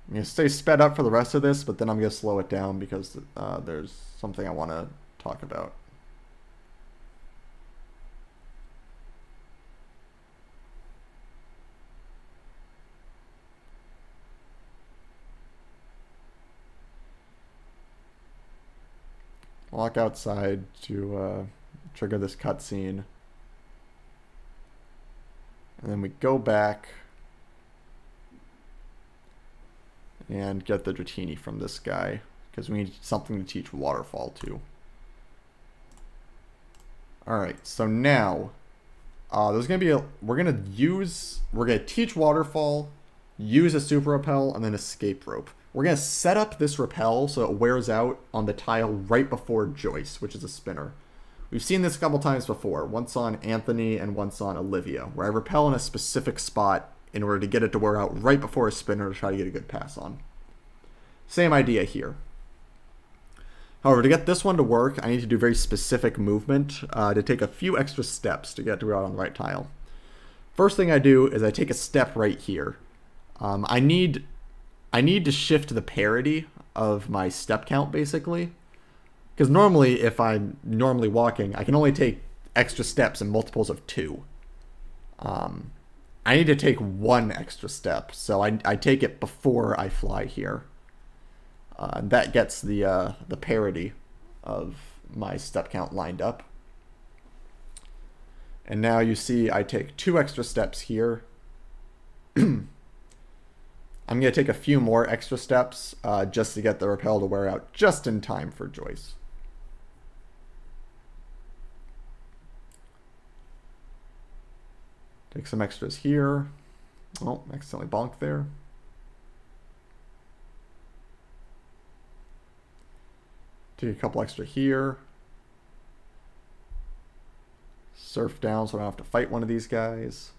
I'm going to stay sped up for the rest of this, but then I'm going to slow it down because there's something I want to talk about. Walk outside to trigger this cutscene. And then we go back and get the Dratini from this guy, because we need something to teach Waterfall to. Alright, so now there's gonna be we're gonna teach Waterfall, use a super repel, and then escape rope. We're gonna set up this repel so it wears out on the tile right before Joyce, which is a spinner. We've seen this a couple times before, once on Anthony and once on Olivia, where I repel in a specific spot in order to get it to wear out right before a spinner to try to get a good pass on. Same idea here. However, to get this one to work, I need to do very specific movement to take a few extra steps to get to wear out on the right tile. First thing I do is I take a step right here. I need to shift the parity of my step count, basically. Because normally, if I'm normally walking, I can only take extra steps in multiples of 2. I need to take 1 extra step, so I take it before I fly here. That gets the parity of my step count lined up. And now you see I take 2 extra steps here. I'm going to take a few more extra steps just to get the repel to wear out just in time for Joyce. Take some extras here. Oh, accidentally bonked there. Take a couple extra here. Surf down so I don't have to fight one of these guys.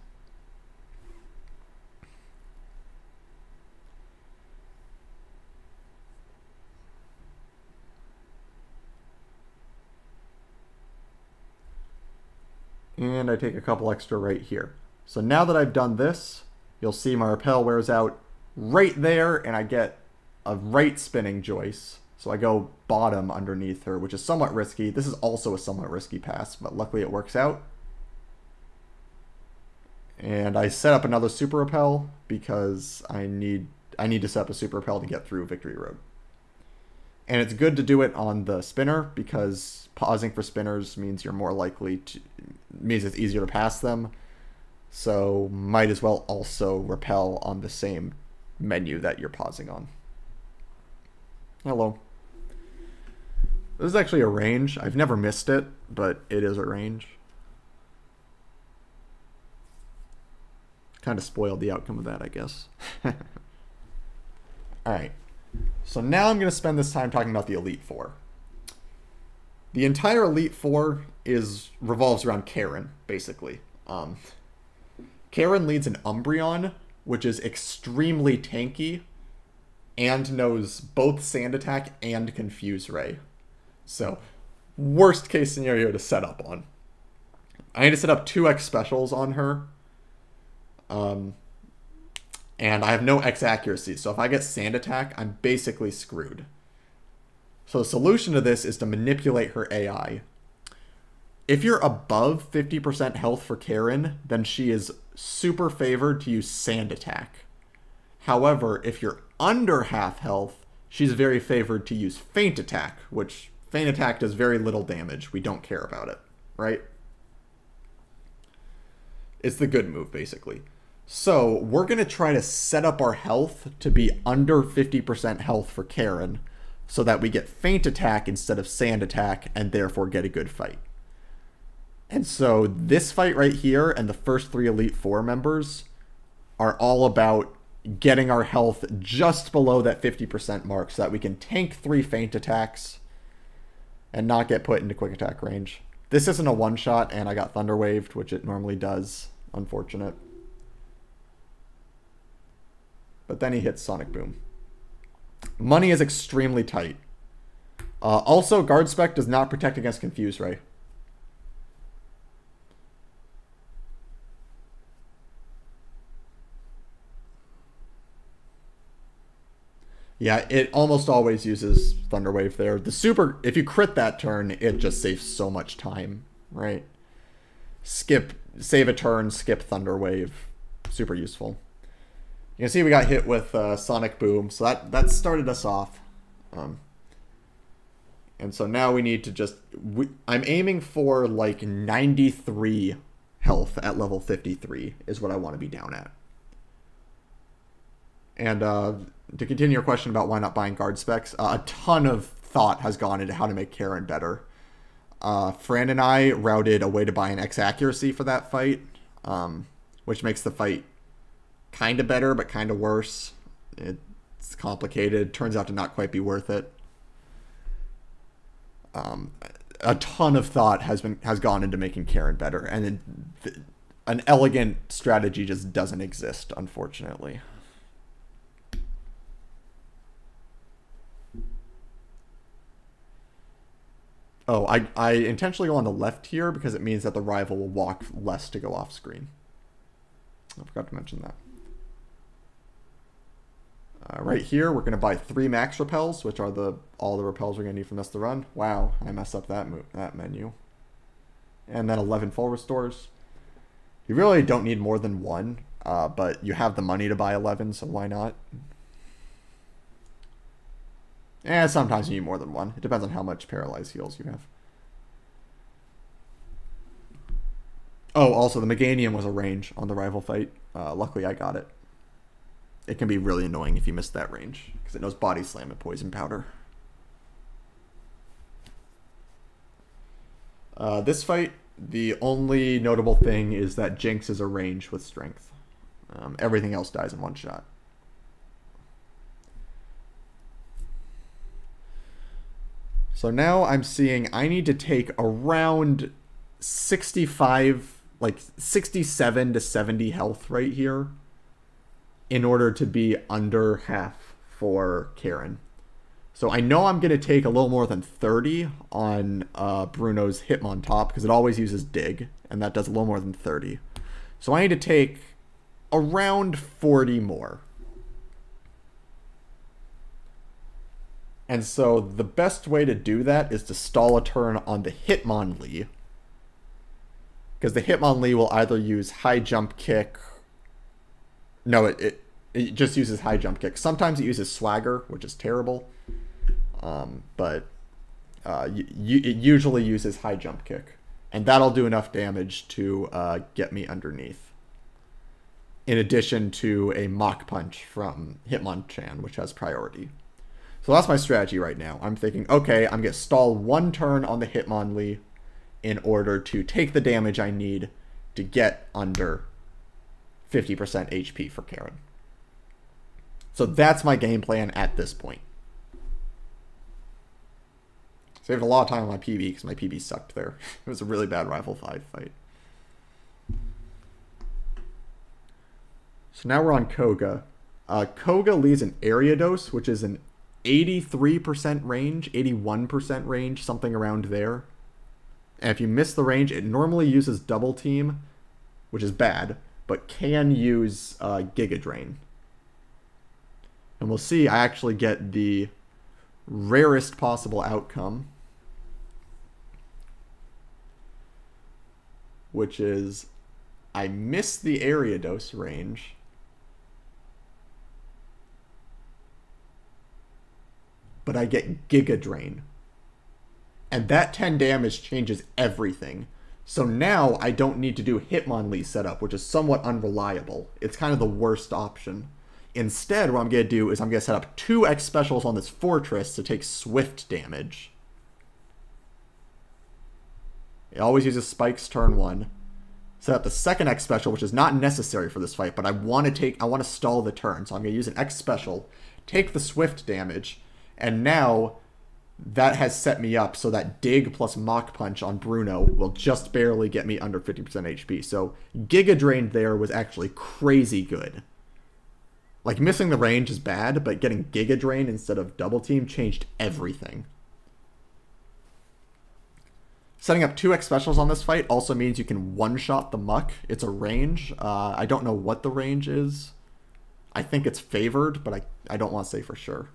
And I take a couple extra right here. So now that I've done this, you'll see my repel wears out right there, and I get a right spinning Joyce. So I go bottom underneath her, which is somewhat risky. This is also a somewhat risky pass, but luckily it works out. And I set up another super repel because I need to set up a super repel to get through Victory Road. And it's good to do it on the spinner because pausing for spinners means you're more likely to, means it's easier to pass them. So might as well also repel on the same menu that you're pausing on. Hello. This is actually a range. I've never missed it, but it is a range. Kind of spoiled the outcome of that, I guess. Alright. So now I'm going to spend this time talking about the Elite Four. The entire Elite Four revolves around Karen, basically. Karen leads an Umbreon, which is extremely tanky, and knows both Sand Attack and Confuse Ray. So, worst case scenario to set up on. I need to set up 2x specials on her. And I have no X accuracy, so if I get Sand Attack, I'm basically screwed. So the solution to this is to manipulate her AI. If you're above 50% health for Karen, then she is super favored to use Sand Attack. However, if you're under half health, she's very favored to use Feint Attack, which Feint Attack does very little damage. We don't care about it, right? It's the good move, basically. So we're going to try to set up our health to be under 50% health for Karin so that we get Feint Attack instead of Sand Attack and therefore get a good fight. And so this fight right here and the first 3 Elite Four members are all about getting our health just below that 50% mark so that we can tank 3 Feint Attacks and not get put into quick attack range. This isn't a one-shot, and I got Thunder Waved, which it normally does. Unfortunate. But then he hits Sonic Boom. Money is extremely tight. Also, Guard Spec does not protect against Confuse Ray. Yeah, it almost always uses Thunder Wave there. The super, if you crit that turn, it just saves so much time, right? Save a turn, skip Thunder Wave. Super useful. You can see we got hit with Sonic Boom, so that started us off. And so now we need to just... I'm aiming for like 93 health at level 53 is what I want to be down at. And to continue your question about why not buying guard specs, a ton of thought has gone into how to make Karin better. Fran and I routed a way to buy an X accuracy for that fight, which makes the fight kind of better, but kind of worse. It's complicated. Turns out to not quite be worth it. A ton of thought has gone into making Karin better, and an elegant strategy just doesn't exist, unfortunately. Oh, I intentionally go on the left here because it means that the rival will walk less to go off screen. I forgot to mention that. Right here, we're going to buy 3 max repels, which are all the repels we're going to need from this to run. Wow, I messed up that menu. And then 11 full restores. You really don't need more than 1, but you have the money to buy 11, so why not? Sometimes you need more than 1. It depends on how much paralyzed heals you have. Oh, also, the Meganium was a range on the rival fight. Luckily, I got it. It can be really annoying if you miss that range, because it knows Body Slam and Poison Powder. This fight, the only notable thing is that Jinx is a range with strength. Everything else dies in one shot. So now I'm seeing I need to take around 65, like 67 to 70 health right here in order to be under half for Karin. So I know I'm going to take a little more than 30 on Bruno's Hitmontop because it always uses Dig, and that does a little more than 30. So I need to take around 40 more. And so the best way to do that is to stall a turn on the Hitmonlee. Because the Hitmonlee will either use High Jump Kick. No, it just uses High Jump Kick. Sometimes it uses Swagger, which is terrible. But it usually uses High Jump Kick. And that'll do enough damage to get me underneath. In addition to a Mach Punch from Hitmonchan, which has priority. So that's my strategy right now. I'm thinking, okay, I'm going to stall 1 turn on the Hitmonlee in order to take the damage I need to get under 50% HP for Karin. So that's my game plan at this point. Saved a lot of time on my PB because my PB sucked there. It was a really bad Rival 5 fight. So now we're on Koga. Koga leads an Ariados, which is an 83% range, 81% range, something around there. And if you miss the range, it normally uses Double Team, which is bad, but can use Giga Drain. And we'll see, I actually get the rarest possible outcome, which is I miss the Ariados range, but I get Giga Drain. And that 10 damage changes everything. So now I don't need to do Hitmonlee setup, which is somewhat unreliable. It's kind of the worst option. Instead, what I'm going to do is I'm going to set up 2 X specials on this Fortress to take Swift damage. It always uses spikes turn 1. Set up the second X special, which is not necessary for this fight, but I want to stall the turn. So I'm going to use an X special, take the Swift damage, and now that has set me up so that Dig plus Mach Punch on Bruno will just barely get me under 50% HP. So Giga Drain there was actually crazy good. Like, missing the range is bad, but getting Giga Drain instead of Double Team changed everything. Setting up 2 X specials on this fight also means you can one-shot the Muck. It's a range. I don't know what the range is. I think it's favored, but I don't want to say for sure.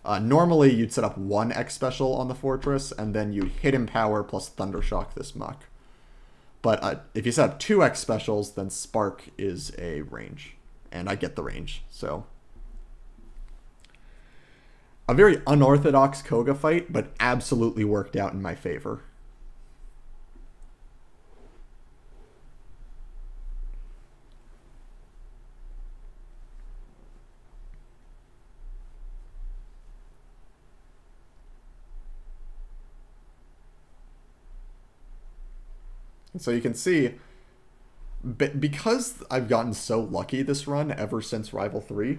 Normally, you'd set up 1 X special on the Fortress, and then you'd Hidden Power plus Thundershock this Muck. But if you set up 2 X specials, then Spark is a range. And I get the range, so. A very unorthodox Koga fight, but absolutely worked out in my favor. And so you can see, because I've gotten so lucky this run ever since Rival 3,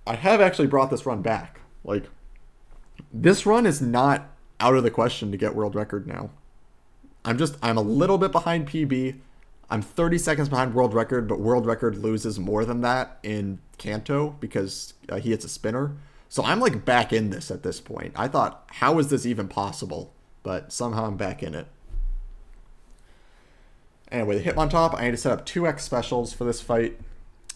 I have actually brought this run back. Like, this run is not out of the question to get world record now. I'm a little bit behind PB. I'm 30 seconds behind world record, but world record loses more than that in Kanto because he hits a spinner. So I'm like back in this at this point. I thought, how is this even possible? But somehow I'm back in it. Anyway, the Hitmontop, I need to set up 2 X specials for this fight.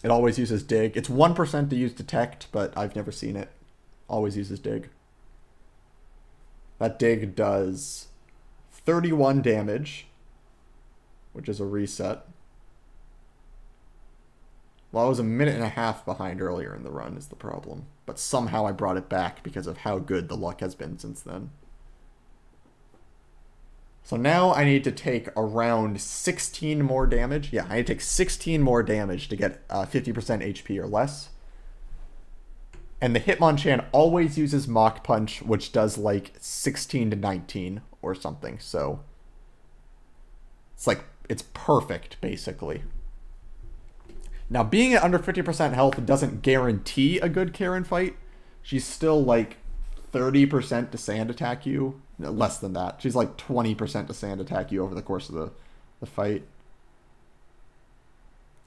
It always uses Dig. It's 1% to use Detect, but I've never seen it. Always uses Dig. That Dig does 31 damage, which is a reset. Well, I was a minute and a half behind earlier in the run is the problem. But somehow I brought it back because of how good the luck has been since then. So now I need to take around 16 more damage. Yeah, I need to take 16 more damage to get 50% HP or less. And the Hitmonchan always uses Mach Punch, which does like 16 to 19 or something. So it's like, it's perfect, basically. Now, being at under 50% health doesn't guarantee a good Karen fight. She's still like 30% to sand attack you. Less than that. She's like 20% to sand attack you over the course of the fight.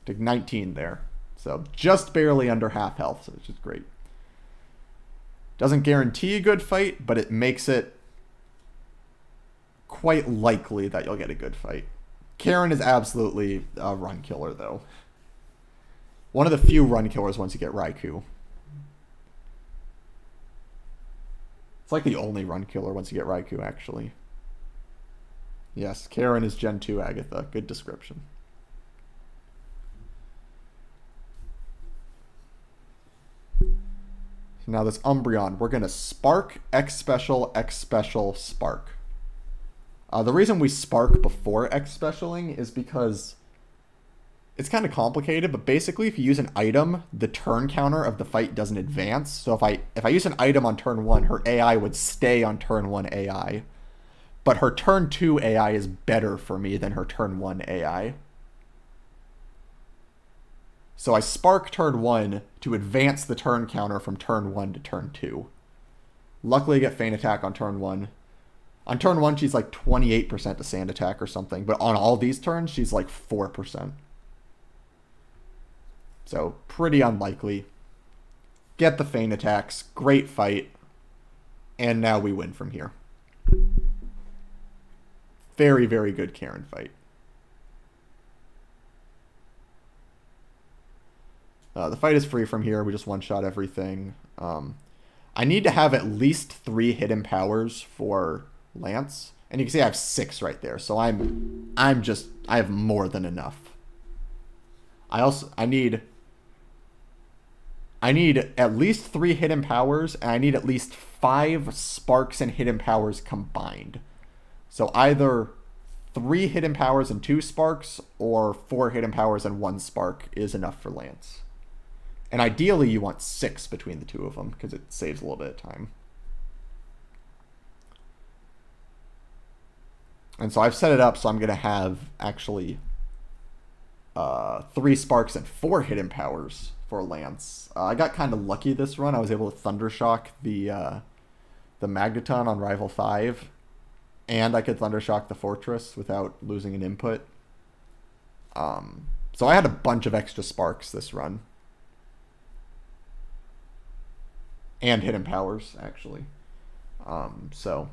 Take 19 there. So just barely under half health, which is great. Doesn't guarantee a good fight, but it makes it quite likely that you'll get a good fight. Karen is absolutely a run killer, though. One of the few run killers once you get Raikou. It's like the only run killer once you get Raikou, actually. Yes, Karen is Gen 2 Agatha. Good description. So now this Umbreon, we're going to Spark, X Special, Spark. The reason we Spark before X Specialing is because it's kind of complicated, but basically if you use an item, the turn counter of the fight doesn't advance. So if I use an item on turn 1, her AI would stay on turn 1 AI. But her turn 2 AI is better for me than her turn 1 AI. So I Spark turn 1 to advance the turn counter from turn 1 to turn 2. Luckily I get Feint Attack on turn 1. On turn 1 she's like 28% to Sand Attack or something, but on all these turns she's like 4%. So, pretty unlikely. Get the Feint Attacks. Great fight. And now we win from here. Very, very good Karen fight. The fight is free from here. We just one-shot everything. I need to have at least 3 hidden powers for Lance. And you can see I have 6 right there. So I have more than enough. I I need at least 3 hidden powers, and I need at least 5 sparks and hidden powers combined. So either 3 hidden powers and 2 sparks, or 4 hidden powers and 1 spark is enough for Lance. And ideally you want 6 between the two of them, because it saves a little bit of time. And so I've set it up so I'm going to have actually 3 sparks and 4 hidden powers for Lance. I got kind of lucky this run. I was able to Thundershock the Magneton on Rival 5, and I could Thundershock the Fortress without losing an input. So I had a bunch of extra sparks this run. And hidden powers, actually. So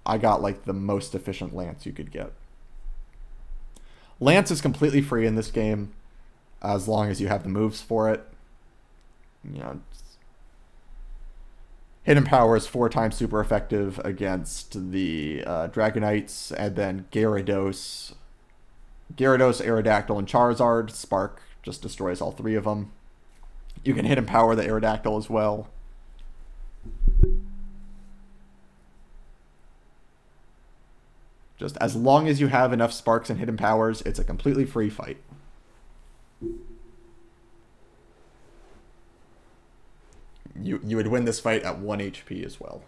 I got like the most efficient Lance you could get. Lance is completely free in this game as long as you have the moves for it. You know, hidden power is 4 times super effective against the Dragonites, and then Gyarados, Aerodactyl, and Charizard. Spark just destroys all 3 of them. You can hidden power the Aerodactyl as well. Just as long as you have enough sparks and hidden powers, it's a completely free fight. You would win this fight at 1 HP as well.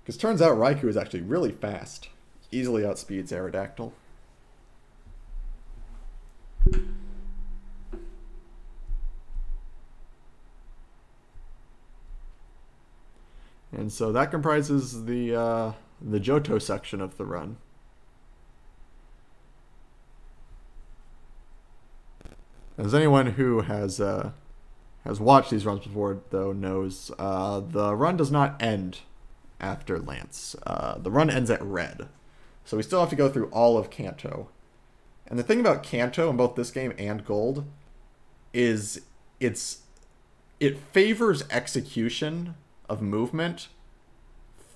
Because turns out Raikou is actually really fast. Easily outspeeds Aerodactyl. And so that comprises the Johto section of the run. As anyone who has watched these runs before, though, knows the run does not end after Lance. The run ends at Red. So we still have to go through all of Kanto. And the thing about Kanto in both this game and Gold is it favors execution of movement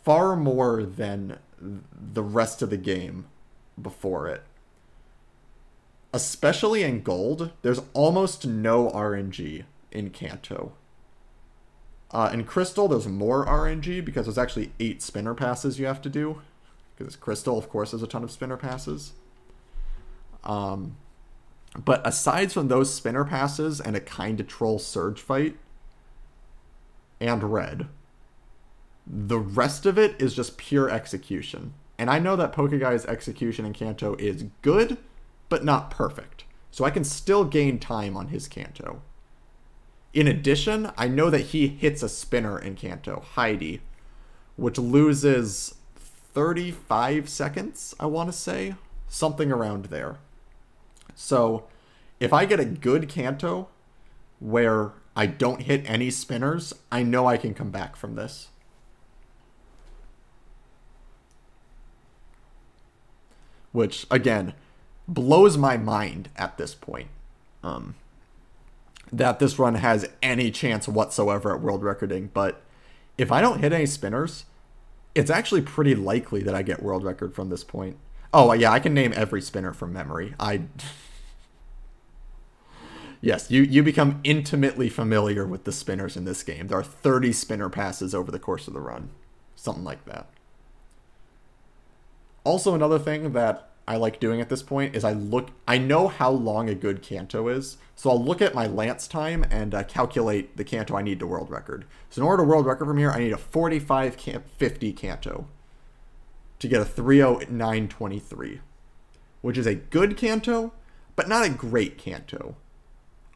far more than the rest of the game before it. Especially in Gold, there's almost no RNG in Kanto. In Crystal, there's more RNG because there's actually 8 spinner passes you have to do. Because Crystal, of course, has a ton of spinner passes. But aside from those spinner passes and a kind of troll surge fight, and Red, the rest of it is just pure execution. And I know that Pokeguy's execution in Kanto is good, but not perfect. So I can still gain time on his Kanto. In addition, I know that he hits a spinner in Kanto, Heidi, which loses 35 seconds, I want to say. Something around there. So if I get a good Kanto where I don't hit any spinners, I know I can come back from this. Which, again, blows my mind at this point. That this run has any chance whatsoever at world recording. But if I don't hit any spinners, it's actually pretty likely that I get world record from this point. Oh, yeah, I can name every spinner from memory. Yes, you become intimately familiar with the spinners in this game. There are 30 spinner passes over the course of the run. Something like that. Also, another thing that I like doing at this point is I know how long a good Kanto is, so I'll look at my Lance time and calculate the Kanto I need to world record. So in order to world record from here, I need a 45-50 Kanto to get a 309.23, which is a good Kanto, but not a great Kanto.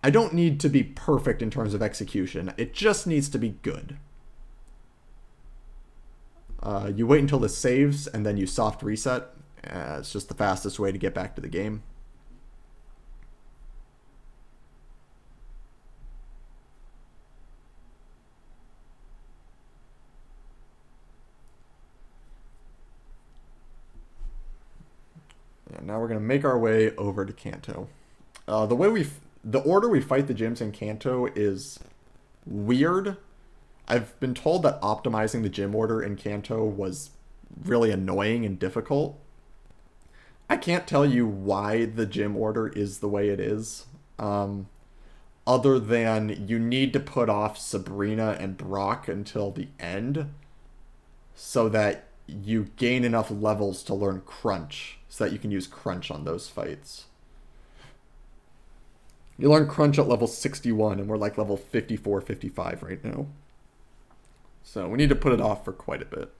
I don't need to be perfect in terms of execution. It just needs to be good. You wait until this saves, and then you soft reset. It's just the fastest way to get back to the game. And now we're going to make our way over to Kanto. The order we fight the gyms in Kanto is weird. I've been told that optimizing the gym order in Kanto was really annoying and difficult. I can't tell you why the gym order is the way it is. Other other than you need to put off Sabrina and Brock until the end so that you gain enough levels to learn Crunch, so that you can use Crunch on those fights. You learn Crunch at level 61, and we're like level 54, 55 right now. So we need to put it off for quite a bit.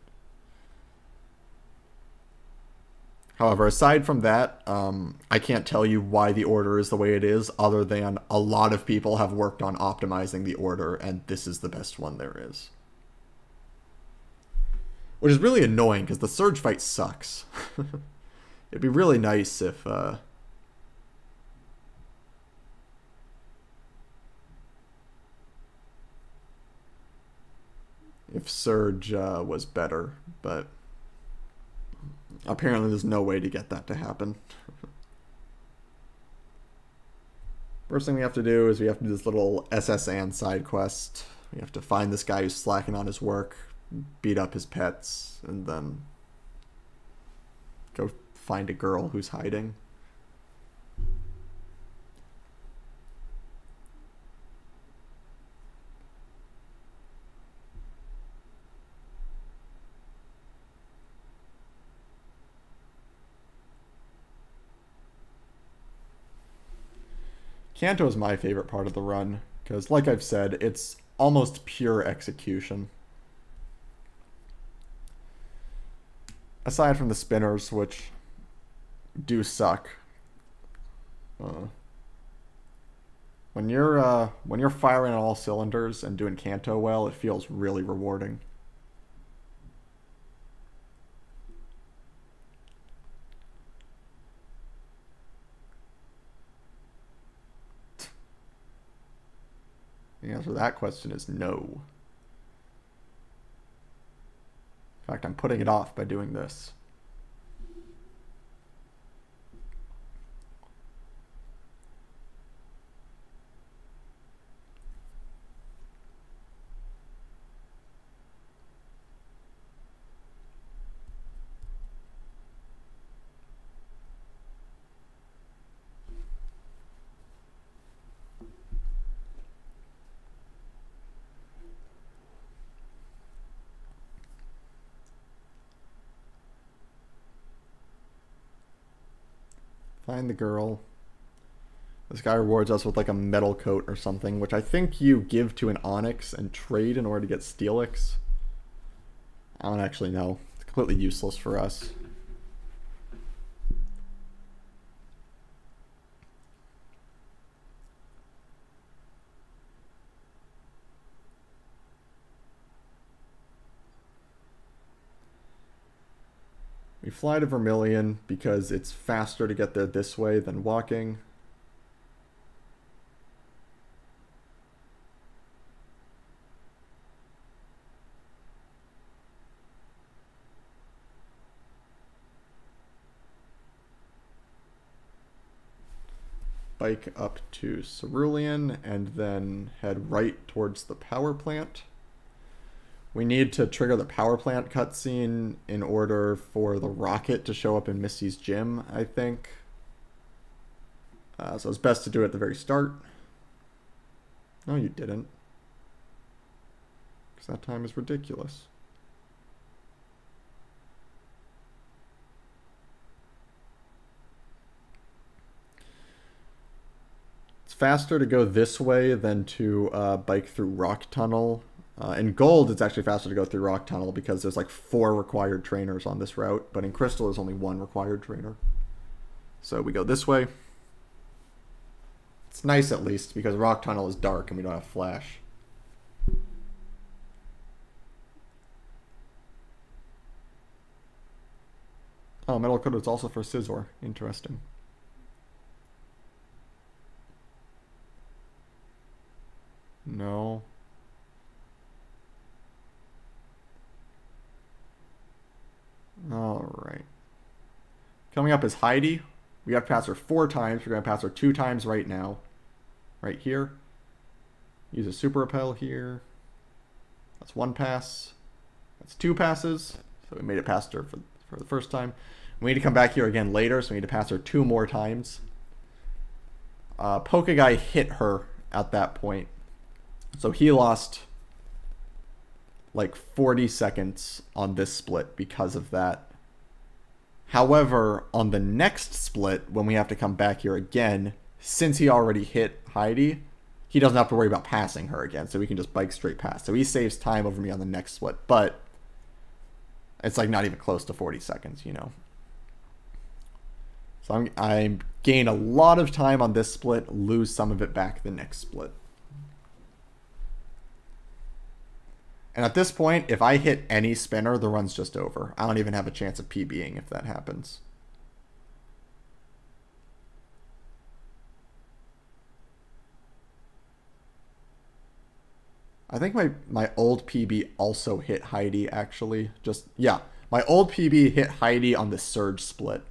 However, aside from that, I can't tell you why the order is the way it is, other than a lot of people have worked on optimizing the order, and this is the best one there is. Which is really annoying, because the Surge fight sucks. It'd be really nice if Surge was better, but apparently there's no way to get that to happen. First thing we have to do is we have to do this little SS Anne side quest. We have to find this guy who's slacking on his work, beat up his pets, and then go find a girl who's hiding. Kanto is my favorite part of the run, because like I've said, it's almost pure execution. Aside from the spinners, which do suck. When you're firing on all cylinders and doing Kanto well, it feels really rewarding. The answer to that question is no. In fact, I'm putting it off by doing this. Find the girl. This guy rewards us with like a metal coat or something, which I think you give to an Onyx and trade in order to get Steelix. I don't actually know. It's completely useless for us. We fly to Vermilion because it's faster to get there this way than walking. Bike up to Cerulean and then head right towards the power plant. We need to trigger the power plant cutscene in order for the rocket to show up in Misty's gym, I think. So it's best to do it at the very start. No, you didn't. Because that time is ridiculous. It's faster to go this way than to bike through Rock Tunnel. In Gold, it's actually faster to go through Rock Tunnel because there's like 4 required trainers on this route, but in Crystal there's only 1 required trainer. So we go this way. It's nice at least because Rock Tunnel is dark and we don't have flash. Oh, Metal Coat is also for Scizor. Interesting. No. Alright. Coming up is Heidi. We have to pass her 4 times. We're going to pass her 2 times right now. Right here. Use a Super Repel here. That's 1 pass. That's 2 passes. So we made it past her for the first time. We need to come back here again later, so we need to pass her 2 more times. Pokeguy hit her at that point. So he lost like 40 seconds on this split because of that. However, on the next split, when we have to come back here again, since he already hit Heidi, he doesn't have to worry about passing her again, so we can just bike straight past. So he saves time over me on the next split, but it's like not even close to 40 seconds, you know. So I gain a lot of time on this split, lose some of it back the next split. And at this point, if I hit any spinner, the run's just over. I don't even have a chance of PBing if that happens. I think my old PB also hit Heidi, actually. Yeah, my old PB hit Heidi on the surge split.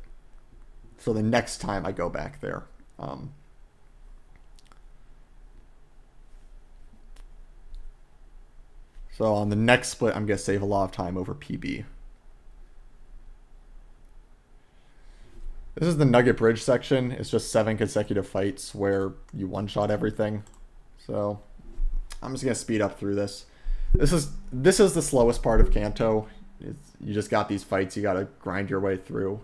So the next time I go back there. So on the next split, I'm going to save a lot of time over PB. This is the Nugget Bridge section. It's just 7 consecutive fights where you one-shot everything. So I'm just going to speed up through this. This is the slowest part of Kanto. You just got these fights you got to grind your way through.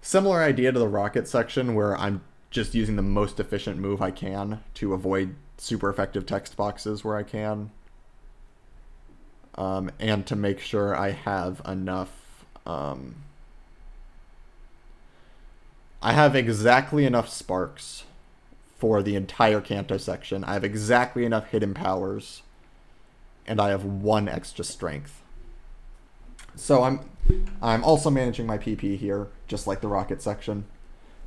Similar idea to the Rocket section where I'm just using the most efficient move I can to avoid super effective text boxes where I can. And to make sure I have enough... I have exactly enough sparks for the entire Kanto section. I have exactly enough hidden powers. And I have 1 extra strength. So I'm also managing my PP here, just like the Rocket section.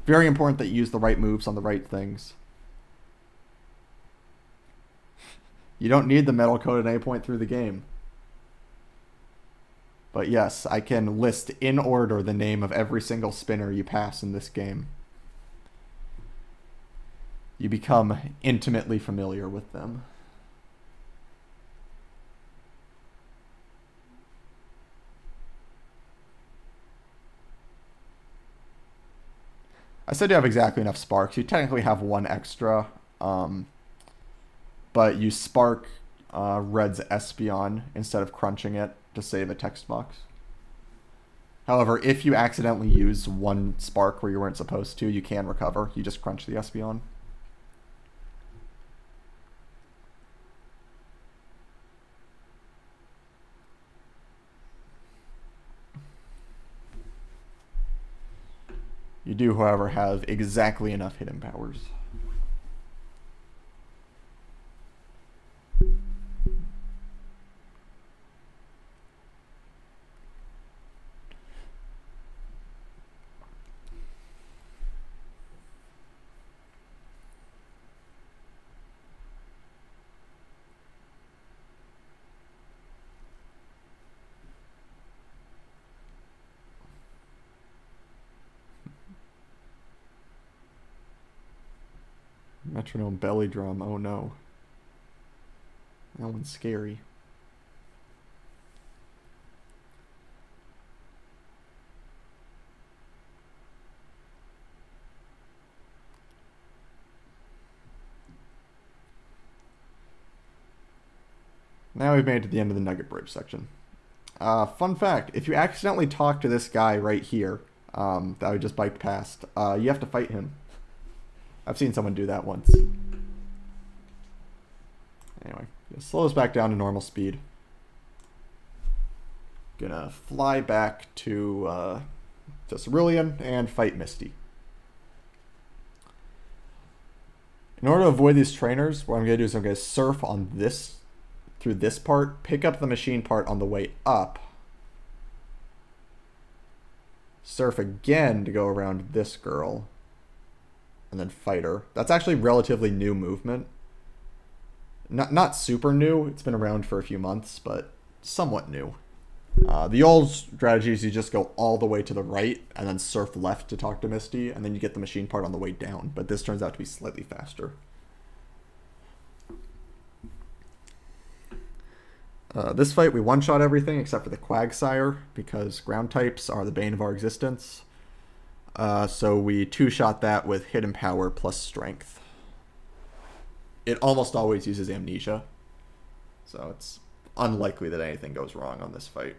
Very important that you use the right moves on the right things. You don't need the metal code at any point through the game. But yes, I can list in order the name of every single spinner you pass in this game. You become intimately familiar with them. I said you have exactly enough sparks. You technically have 1 extra, but you spark Red's Espeon instead of crunching it to save a text box. However, if you accidentally use 1 spark where you weren't supposed to, you can recover. You just crunch the Espeon. You do, however, have exactly enough hidden powers. Metronome belly drum, oh no. That one's scary. Now we've made it to the end of the Nugget Bridge section. Fun fact, if you accidentally talk to this guy right here, that I just biked past, you have to fight him. I've seen someone do that once. Anyway, slow us back down to normal speed. Gonna fly back to Cerulean and fight Misty. In order to avoid these trainers, what I'm gonna do is I'm gonna surf on this, through this part, pick up the machine part on the way up, surf again to go around this girl, and then fight her. That's actually relatively new movement. Not super new. It's been around for a few months, but somewhat new. The old strategy is you just go all the way to the right and then surf left to talk to Misty, and then you get the machine part on the way down. But this turns out to be slightly faster. This fight, we one-shot everything except for the Quagsire, because ground types are the bane of our existence. So we two-shot that with hidden power plus strength. it almost always uses Amnesia. So it's unlikely that anything goes wrong on this fight.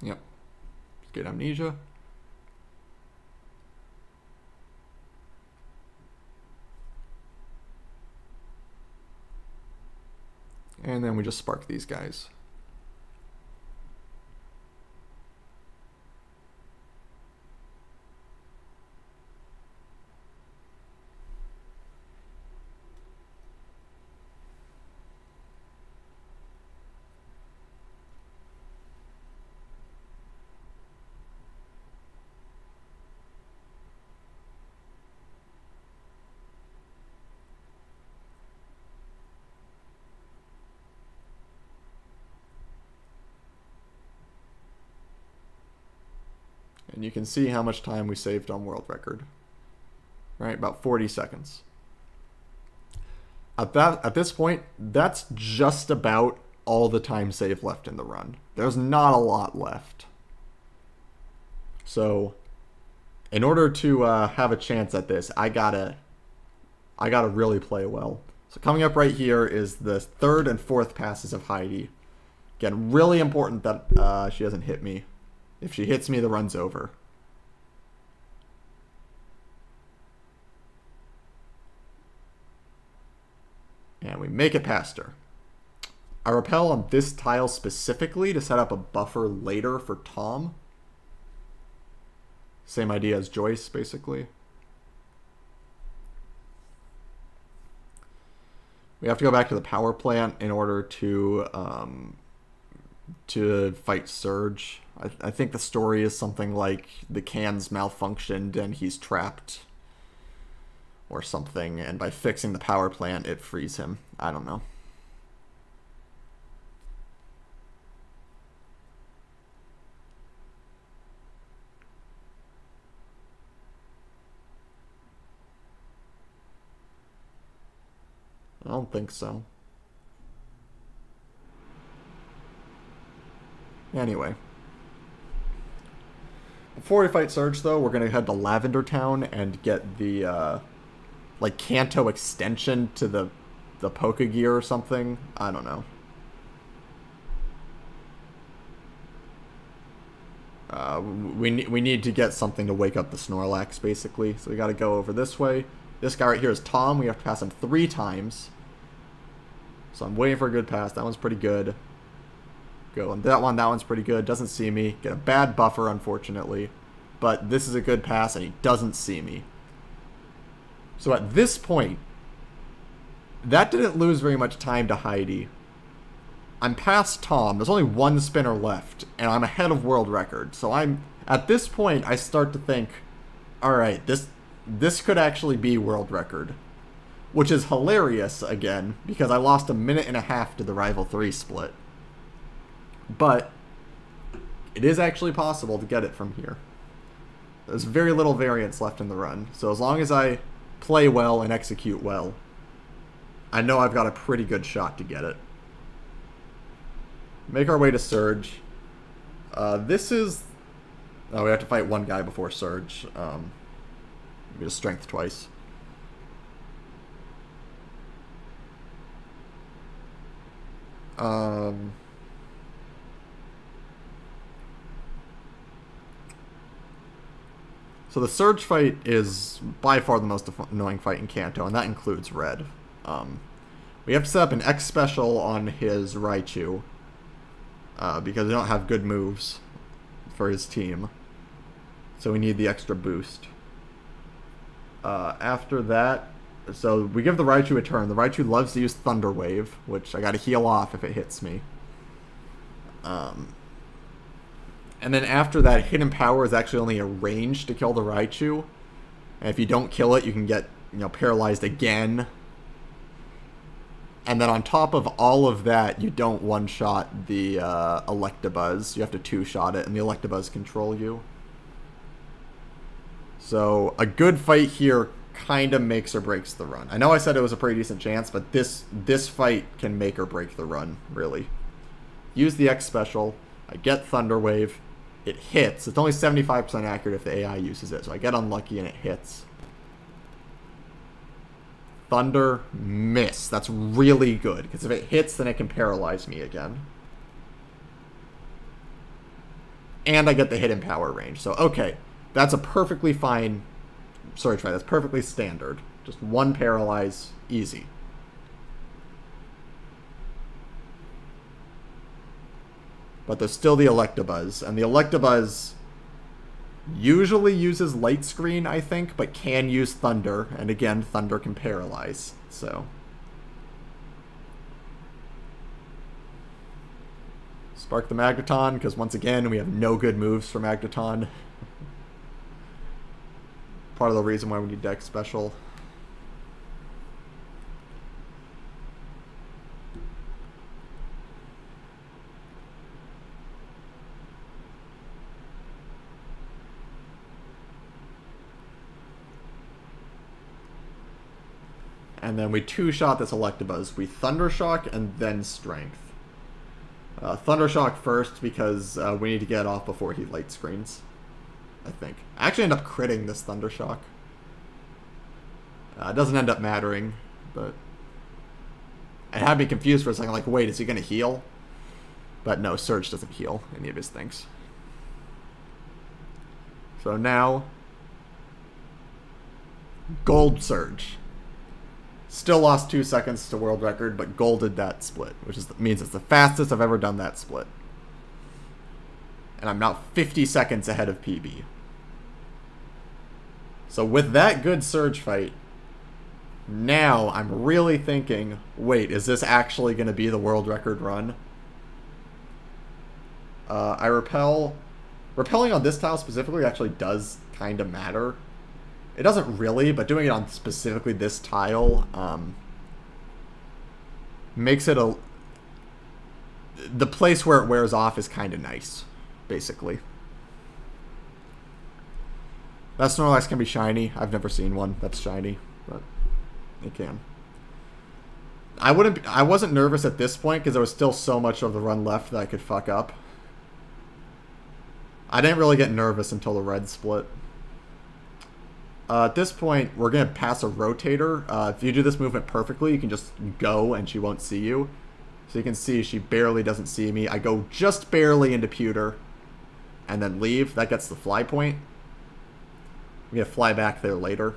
Yep. Get Amnesia. And then we just spark these guys. And you can see how much time we saved on world record. Right, about 40 seconds. At this point, that's just about all the time saved left in the run. There's not a lot left. So, in order to have a chance at this, I gotta really play well. So coming up right here is the third and fourth passes of Heidi. Again, really important that she doesn't hit me. If she hits me, the run's over. And we make it past her. I repel on this tile specifically to set up a buffer later for Tom. Same idea as Joyce, basically. We have to go back to the power plant in order to fight Surge. I think the story is something like the cans malfunctioned and he's trapped or something, and by fixing the power plant it frees him. I don't know. I don't think so. Anyway. Before we fight Surge, though, we're going to head to Lavender Town and get the, like, Kanto extension to the Pokegear or something. I don't know. We need to get something to wake up the Snorlax, basically. So we got to go over this way. This guy right here is Tom. We have to pass him 3 times. So I'm waiting for a good pass. That one's pretty good. Go on that one. That one's pretty good. Doesn't see me. Get a bad buffer, unfortunately. But this is a good pass, and he doesn't see me. So at this point, that didn't lose very much time to Heidi. I'm past Tom. There's only 1 spinner left, and I'm ahead of world record. So at this point, I start to think, all right, this could actually be world record. Which is hilarious, again, because I lost 1.5 minutes to the Rival 3 split. But it is actually possible to get it from here. There's very little variance left in the run. So as long as I play well and execute well, I know I've got a pretty good shot to get it. Make our way to Surge. This is... Oh, we have to fight 1 guy before Surge. We just strength twice. So the Surge fight is by far the most annoying fight in Kanto, and that includes Red. We have to set up an X special on his Raichu, because we don't have good moves for his team. So we need the extra boost. After that, so we give the Raichu a turn. The Raichu loves to use Thunder Wave, which I gotta heal off if it hits me. And then after that, Hidden Power is actually only a range to kill the Raichu. And if you don't kill it, you can get, paralyzed again. And then on top of all of that, you don't one-shot the Electabuzz. You have to two-shot it, and the Electabuzz control you. So a good fight here kind of makes or breaks the run. I know I said it was a pretty decent chance, but this fight can make or break the run, really. Use the X special. I get Thunder Wave. It hits. It's only 75% accurate if the AI uses it, so I get unlucky and it hits. Thunder, miss. That's really good, because if it hits, then it can paralyze me again. And I get the hidden power range. So, okay. That's a perfectly fine... Sorry, try. That's perfectly standard. Just one paralyze, easy. But there's still the Electabuzz. And the Electabuzz usually uses Light Screen, I think, but can use Thunder. And again, Thunder can paralyze. So... Spark the Magneton, because once again, we have no good moves for Magneton. Part of the reason why we need Dex Special. And then we two-shot this Electabuzz. We Thunder Shock and then Strength. Thunder Shock first because we need to get off before he light screens, I think. I actually end up critting this Thunder Shock. It doesn't end up mattering, but I had me confused for a second, like, wait, is he going to heal? But no, Surge doesn't heal any of his things. So now, Gold Surge. Still lost 2 seconds to world record, but golded that split, which means it's the fastest I've ever done that split. And I'm now 50 seconds ahead of PB. So with that good Surge fight, now I'm really thinking, wait, is this actually going to be the world record run? I repel. Repelling on this tile specifically actually does kind of matter. It doesn't really, but doing it on specifically this tile makes it a... The place where it wears off is kind of nice, basically. That Snorlax can be shiny. I've never seen one that's shiny, but it can. I wasn't nervous at this point because there was still so much of the run left that I could fuck up. I didn't really get nervous until the red split. At this point, we're going to pass a Rotator. If you do this movement perfectly, you can just go and she won't see you. So you can see she barely doesn't see me. I go just barely into Pewter and then leave. That gets the fly point. We have fly back there later.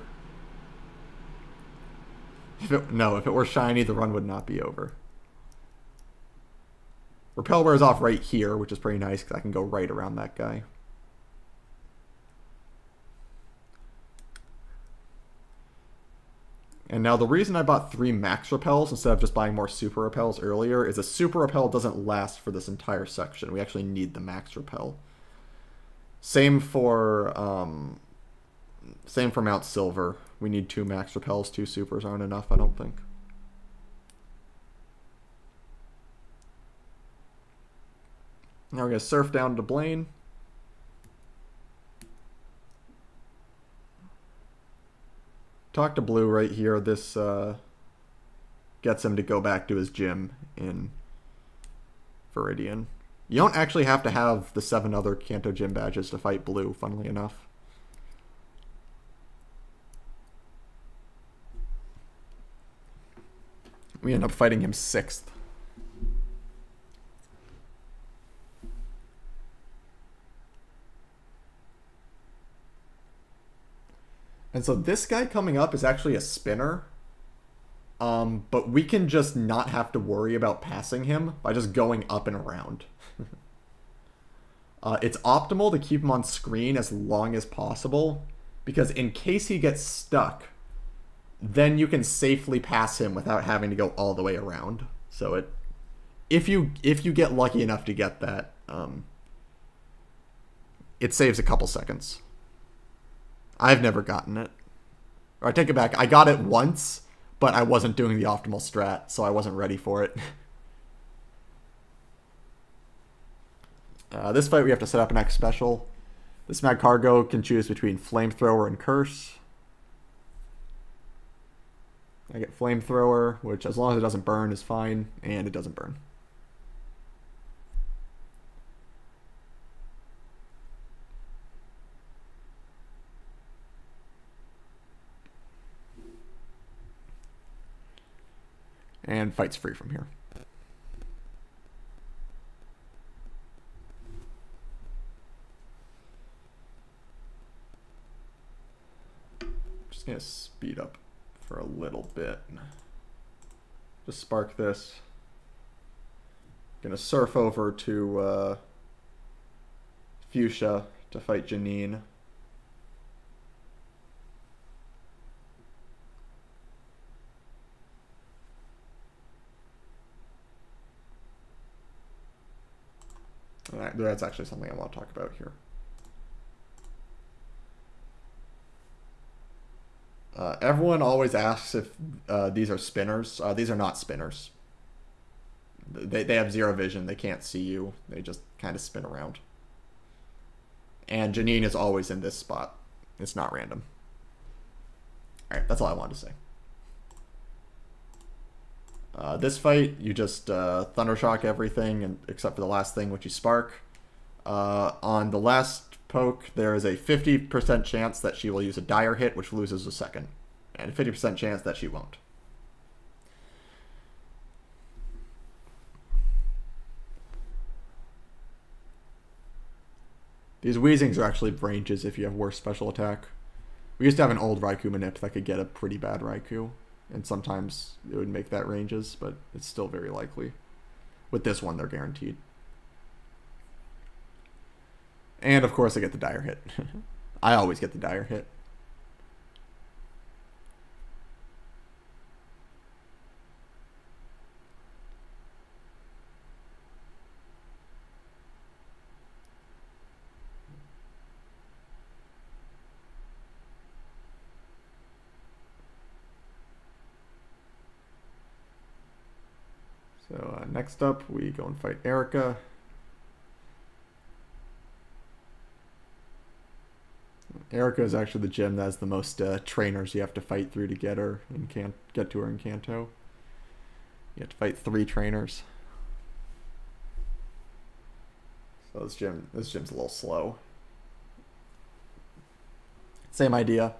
If it were shiny, the run would not be over. Repel wears off right here, which is pretty nice because I can go right around that guy. And now the reason I bought 3 max repels instead of just buying more super repels earlier is a super repel doesn't last for this entire section. We actually need the max repel. Same for Mount Silver. We need 2 max repels. 2 supers aren't enough, I don't think. Now we're going to surf down to Blaine. Talk to Blue right here. This gets him to go back to his gym in Viridian. You don't actually have to have the 7 other Kanto gym badges to fight Blue, funnily enough. We end up fighting him 6th. And so this guy coming up is actually a spinner. But we can just not have to worry about passing him by just going up and around. It's optimal to keep him on screen as long as possible, because in case he gets stuck, then you can safely pass him without having to go all the way around. So if you get lucky enough to get that, it saves a couple seconds. I've never gotten it. Or I take it back. I got it once, but I wasn't doing the optimal strat, so I wasn't ready for it. This fight we have to set up an X special. This Magcargo can choose between Flamethrower and Curse. I get Flamethrower, which as long as it doesn't burn is fine, and it doesn't burn. And fight's free from here. Just gonna speed up for a little bit. Just spark this. Gonna surf over to Fuchsia to fight Janine. That's actually something I want to talk about here. Everyone always asks if these are spinners. These are not spinners. They have zero vision. They can't see you. They just kind of spin around. And Janine is always in this spot. It's not random. Alright, that's all I wanted to say. This fight, you just Thundershock everything, and except for the last thing, which you spark. On the last poke, there is a 50% chance that she will use a dire hit, which loses a second. And a 50% chance that she won't. These Weezings are actually ranges if you have worse special attack. We used to have an old Raikou Manip that could get a pretty bad Raikou. And sometimes it would make that ranges, but it's still very likely. With this one, they're guaranteed. And of course I get the dire hit. I always get the dire hit. So next up, we go and fight Erica. Erica is actually the gym that has the most trainers you have to fight through to get her and can't get to her in Kanto. You have to fight 3 trainers. So this gym's a little slow. Same idea.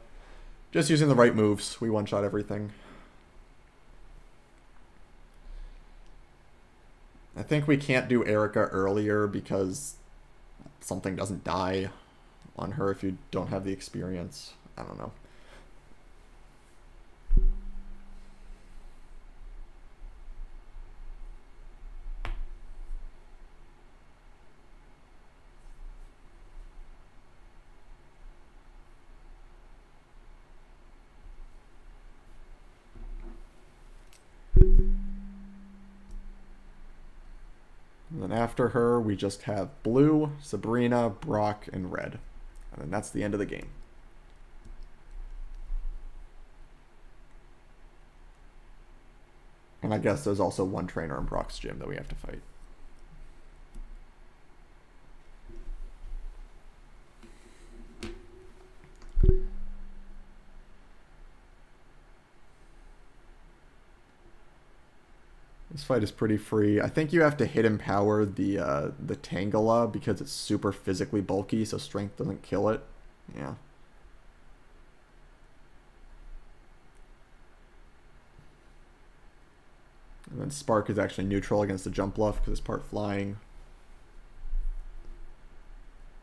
Just using the right moves, we one-shot everything. I think we can't do Erica earlier because something doesn't die on her if you don't have the experience. I don't know. And then after her, we just have Blue, Sabrina, Brock, and Red. And then that's the end of the game. And I guess there's also one trainer in Brock's gym that we have to fight. This fight is pretty free. I think you have to hit empower the Tangela because it's super physically bulky, so strength doesn't kill it. Yeah. And then Spark is actually neutral against the jump bluff because it's part flying.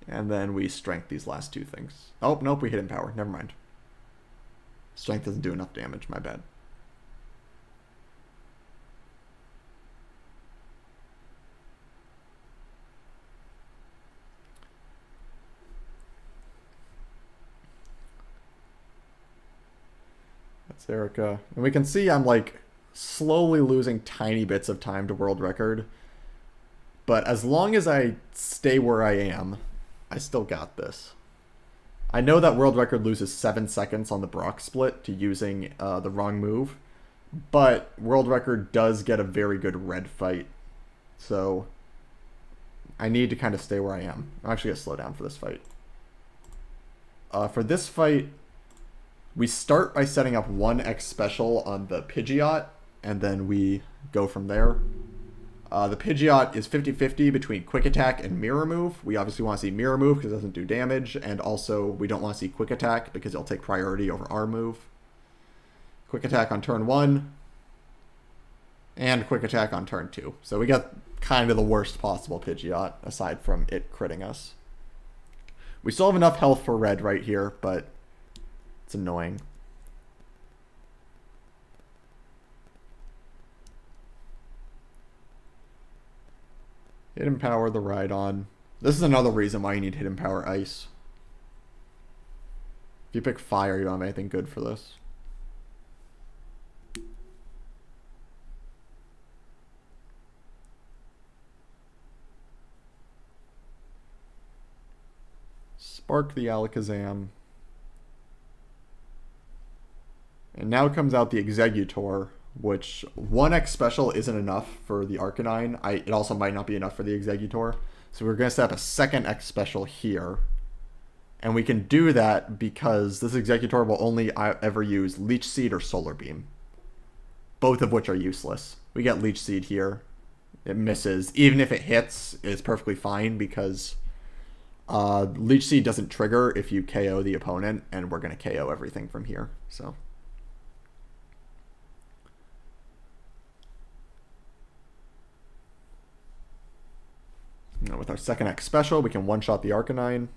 And then we strength these last 2 things. Oh, nope, we hit empower. Never mind. Strength doesn't do enough damage. My bad. That's Erica. And we can see I'm like slowly losing tiny bits of time to world record. But as long as I stay where I am, I still got this. I know that world record loses 7 seconds on the Brock split to using the wrong move. But world record does get a very good red fight. So I need to kind of stay where I am. I'm actually going to slow down for this fight. For this fight, we start by setting up 1 X special on the Pidgeot, and then we go from there. The Pidgeot is 50-50 between Quick Attack and Mirror Move. We obviously want to see Mirror Move because it doesn't do damage, and also we don't want to see Quick Attack because it'll take priority over our move. Quick Attack on turn 1. And quick attack on turn 2. So we got kind of the worst possible Pidgeot, aside from it critting us. We still have enough health for red right here, but it's annoying. Hidden Power the Rhydon. This is another reason why you need Hidden Power Ice. If you pick Fire, you don't have anything good for this. Spark the Alakazam. And now comes out the Exeggutor, which 1x special isn't enough for the Arcanine. It also might not be enough for the Exeggutor. So we're going to set up a second X special here. And we can do that because this Exeggutor will only ever use Leech Seed or Solar Beam. Both of which are useless. We get Leech Seed here. It misses. Even if it hits, it's perfectly fine because Leech Seed doesn't trigger if you KO the opponent, and we're going to KO everything from here. So now with our second X special, we can one-shot the Arcanine.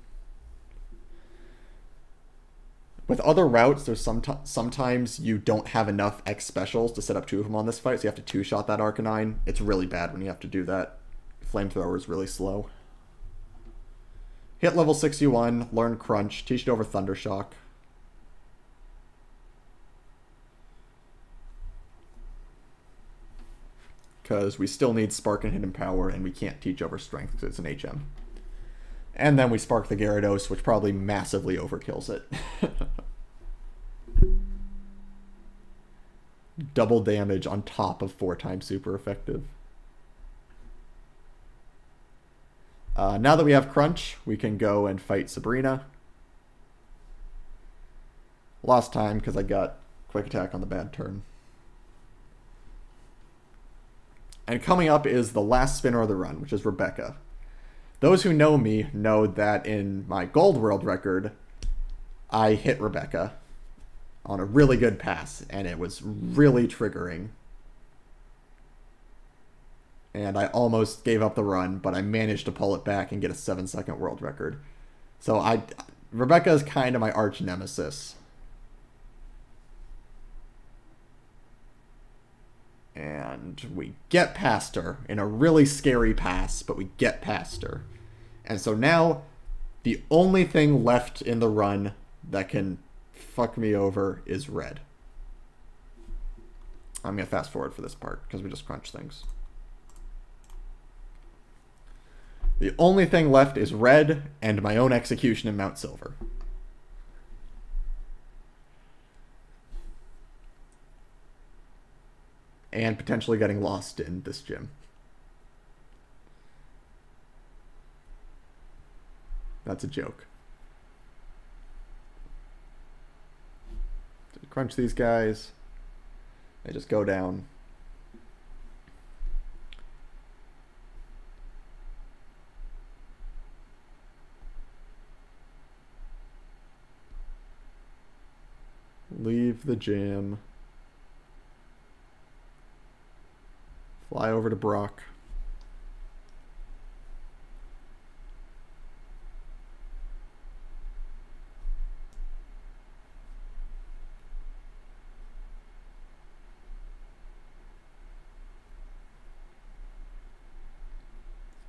With other routes, there's sometimes you don't have enough X specials to set up 2 of them on this fight, so you have to two-shot that Arcanine. It's really bad when you have to do that. Flamethrower is really slow. Hit level 61, learn Crunch, teach it over Thundershock. Because we still need Spark and Hidden Power, and we can't teach over Strength because it's an HM. And then we Spark the Gyarados, which probably massively overkills it. Double damage on top of 4 times super effective. Now that we have Crunch, we can go and fight Sabrina. Lost time because I got Quick Attack on the bad turn. And coming up is the last spinner of the run, which is Rebecca. Those who know me know that in my Gold World record, I hit Rebecca on a really good pass, and it was really triggering. And I almost gave up the run, but I managed to pull it back and get a 7-second world record. So Rebecca is kind of my arch nemesis. And we get past her in a really scary pass, but we get past her. And so now, the only thing left in the run that can fuck me over is red. I'm going to fast forward for this part, because we just crunch things. The only thing left is red and my own execution in Mount Silver. And potentially getting lost in this gym. That's a joke. Crunch these guys. They just go down. Leave the gym. Fly over to Brock.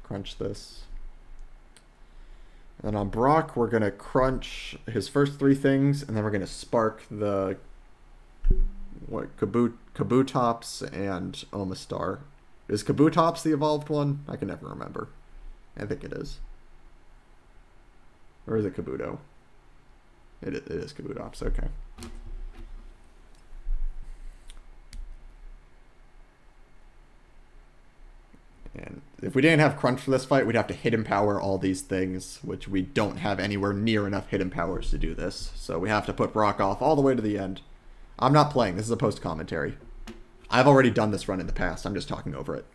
Crunch this. And then on Brock, we're going to crunch his first 3 things, and then we're going to spark the Kabutops and Omastar. Is Kabutops the evolved one? I can never remember. I think it is. Or is it Kabuto? It is Kabutops, okay. And if we didn't have Crunch for this fight, we'd have to Hidden Power all these things, which we don't have anywhere near enough Hidden Powers to do this. So we have to put Brock off all the way to the end. I'm not playing. This is a post-commentary. I've already done this run in the past. I'm just talking over it.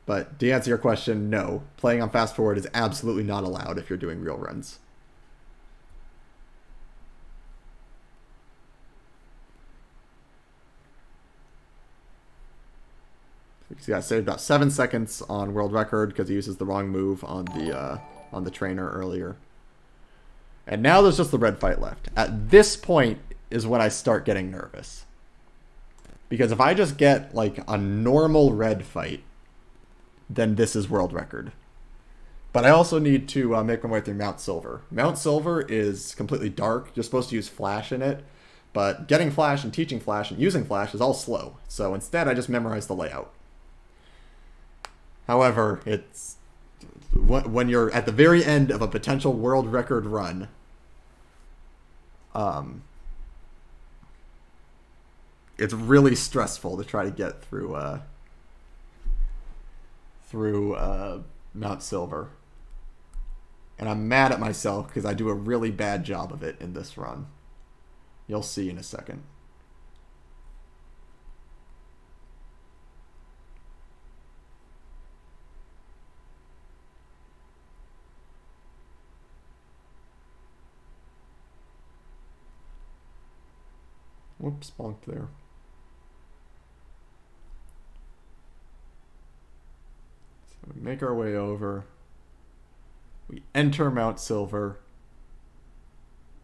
But to answer your question, no. Playing on Fast Forward is absolutely not allowed if you're doing real runs. Yeah, saved about 7 seconds on world record because he uses the wrong move on the trainer earlier. And now there's just the red fight left. At this point is when I start getting nervous. Because if I just get, like, a normal red fight, then this is world record. But I also need to make my way through Mount Silver. Mount Silver is completely dark. You're supposed to use Flash in it. But getting Flash and teaching Flash and using Flash is all slow. So instead, I just memorize the layout. However, it's... when you're at the very end of a potential world record run... it's really stressful to try to get through Mount Silver. And I'm mad at myself because I do a really bad job of it in this run. You'll see in a second. Whoops, bonked there. So we make our way over. We enter Mount Silver.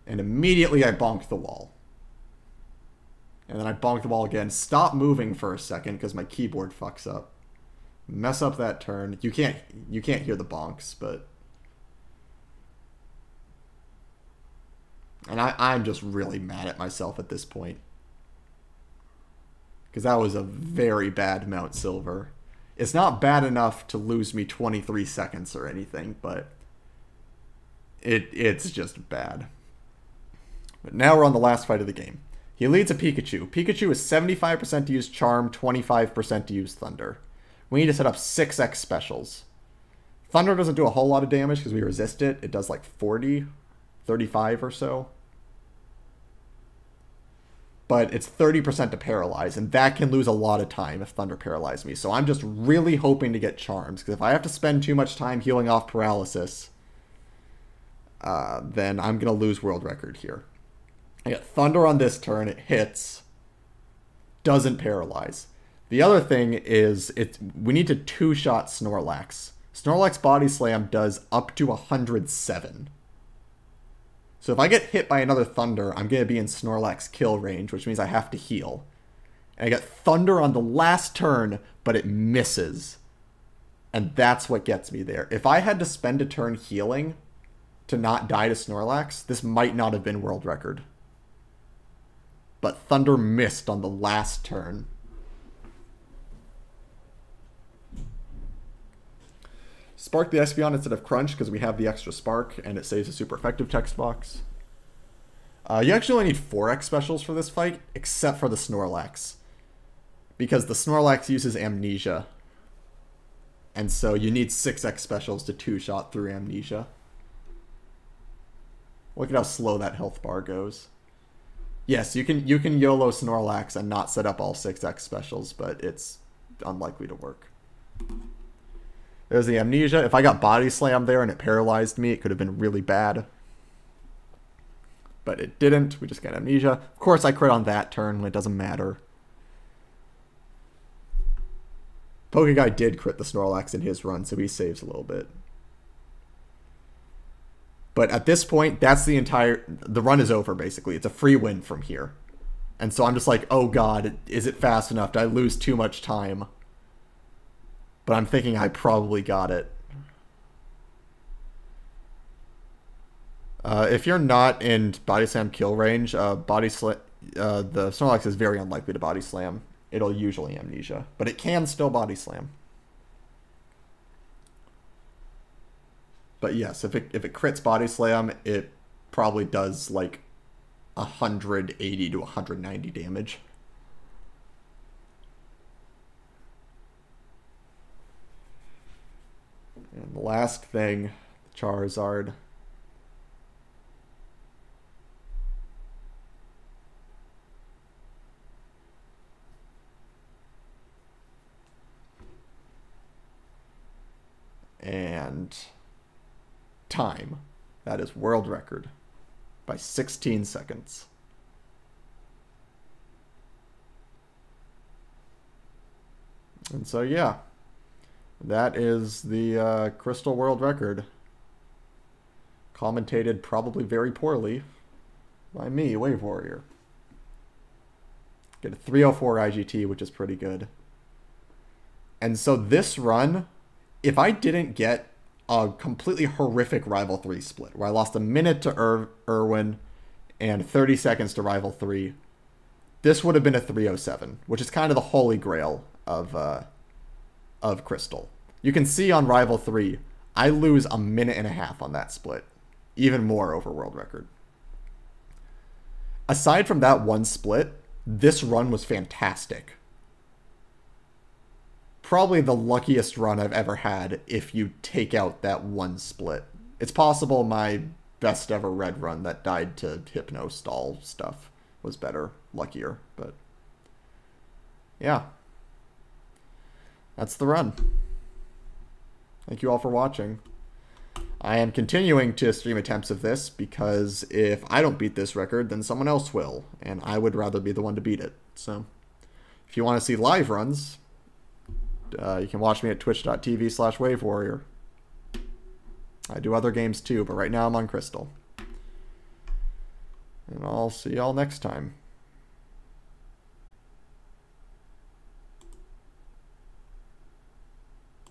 And immediately I bonk the wall. And then I bonk the wall again. Stop moving for a second because my keyboard fucks up. Mess up that turn. You can't hear the bonks, but... And I'm just really mad at myself at this point. Because that was a very bad Mount Silver. It's not bad enough to lose me 23 seconds or anything, but it's just bad. But now we're on the last fight of the game. He leads a Pikachu. Pikachu is 75% to use Charm, 25% to use Thunder. We need to set up 6x specials. Thunder doesn't do a whole lot of damage because we resist it. It does like 40, 35 or so. But it's 30% to paralyze, and that can lose a lot of time if Thunder paralyzes me. So I'm just really hoping to get Charms, because if I have to spend too much time healing off paralysis, then I'm going to lose world record here. I get Thunder on this turn, it hits, doesn't paralyze. The other thing is we need to two-shot Snorlax. Snorlax Body Slam does up to 107. So if I get hit by another Thunder, I'm going to be in Snorlax kill range, which means I have to heal. And I get Thunder on the last turn, but it misses. And that's what gets me there. If I had to spend a turn healing to not die to Snorlax, this might not have been world record. But Thunder missed on the last turn. Spark the Espeon instead of Crunch because we have the extra Spark and it saves a super effective text box. You actually only need 4x specials for this fight, except for the Snorlax. Because the Snorlax uses Amnesia. And so you need 6x specials to two-shot through Amnesia. Look at how slow that health bar goes. Yes, you can YOLO Snorlax and not set up all 6x specials, but it's unlikely to work. There's the Amnesia. If I got Body Slam there and it paralyzed me, it could have been really bad. But it didn't. We just got Amnesia. Of course, I crit on that turn when it doesn't matter. Pokeguy did crit the Snorlax in his run, so he saves a little bit. But at this point, that's the run is over, basically. It's a free win from here. And so I'm just like, oh god, is it fast enough? Did I lose too much time? But I'm thinking I probably got it. If you're not in Body Slam kill range, the Snorlax is very unlikely to Body Slam. It'll usually Amnesia. But it can still Body Slam. But yes, if it crits Body Slam, it probably does like 180 to 190 damage. And the last thing, Charizard. And time. That is world record by 16 seconds. And so, yeah, that is the Crystal World Record. Commentated probably very poorly by me, Wave Warrior. Get a 304 IGT, which is pretty good. And so this run, if I didn't get a completely horrific Rival 3 split, where I lost a minute to Irwin and 30 seconds to Rival 3, this would have been a 307, which is kind of the holy grail of Crystal. You can see on Rival 3, I lose a minute and a half on that split. Even more over world record. Aside from that one split, this run was fantastic. Probably the luckiest run I've ever had if you take out that one split. It's possible my best ever red run that died to Hypno stall stuff was better, luckier, but yeah. That's the run. Thank you all for watching. I am continuing to stream attempts of this because if I don't beat this record, then someone else will, and I would rather be the one to beat it. So if you want to see live runs, you can watch me at twitch.tv/wavewarrior. I do other games too, but right now I'm on Crystal. And I'll see y'all next time.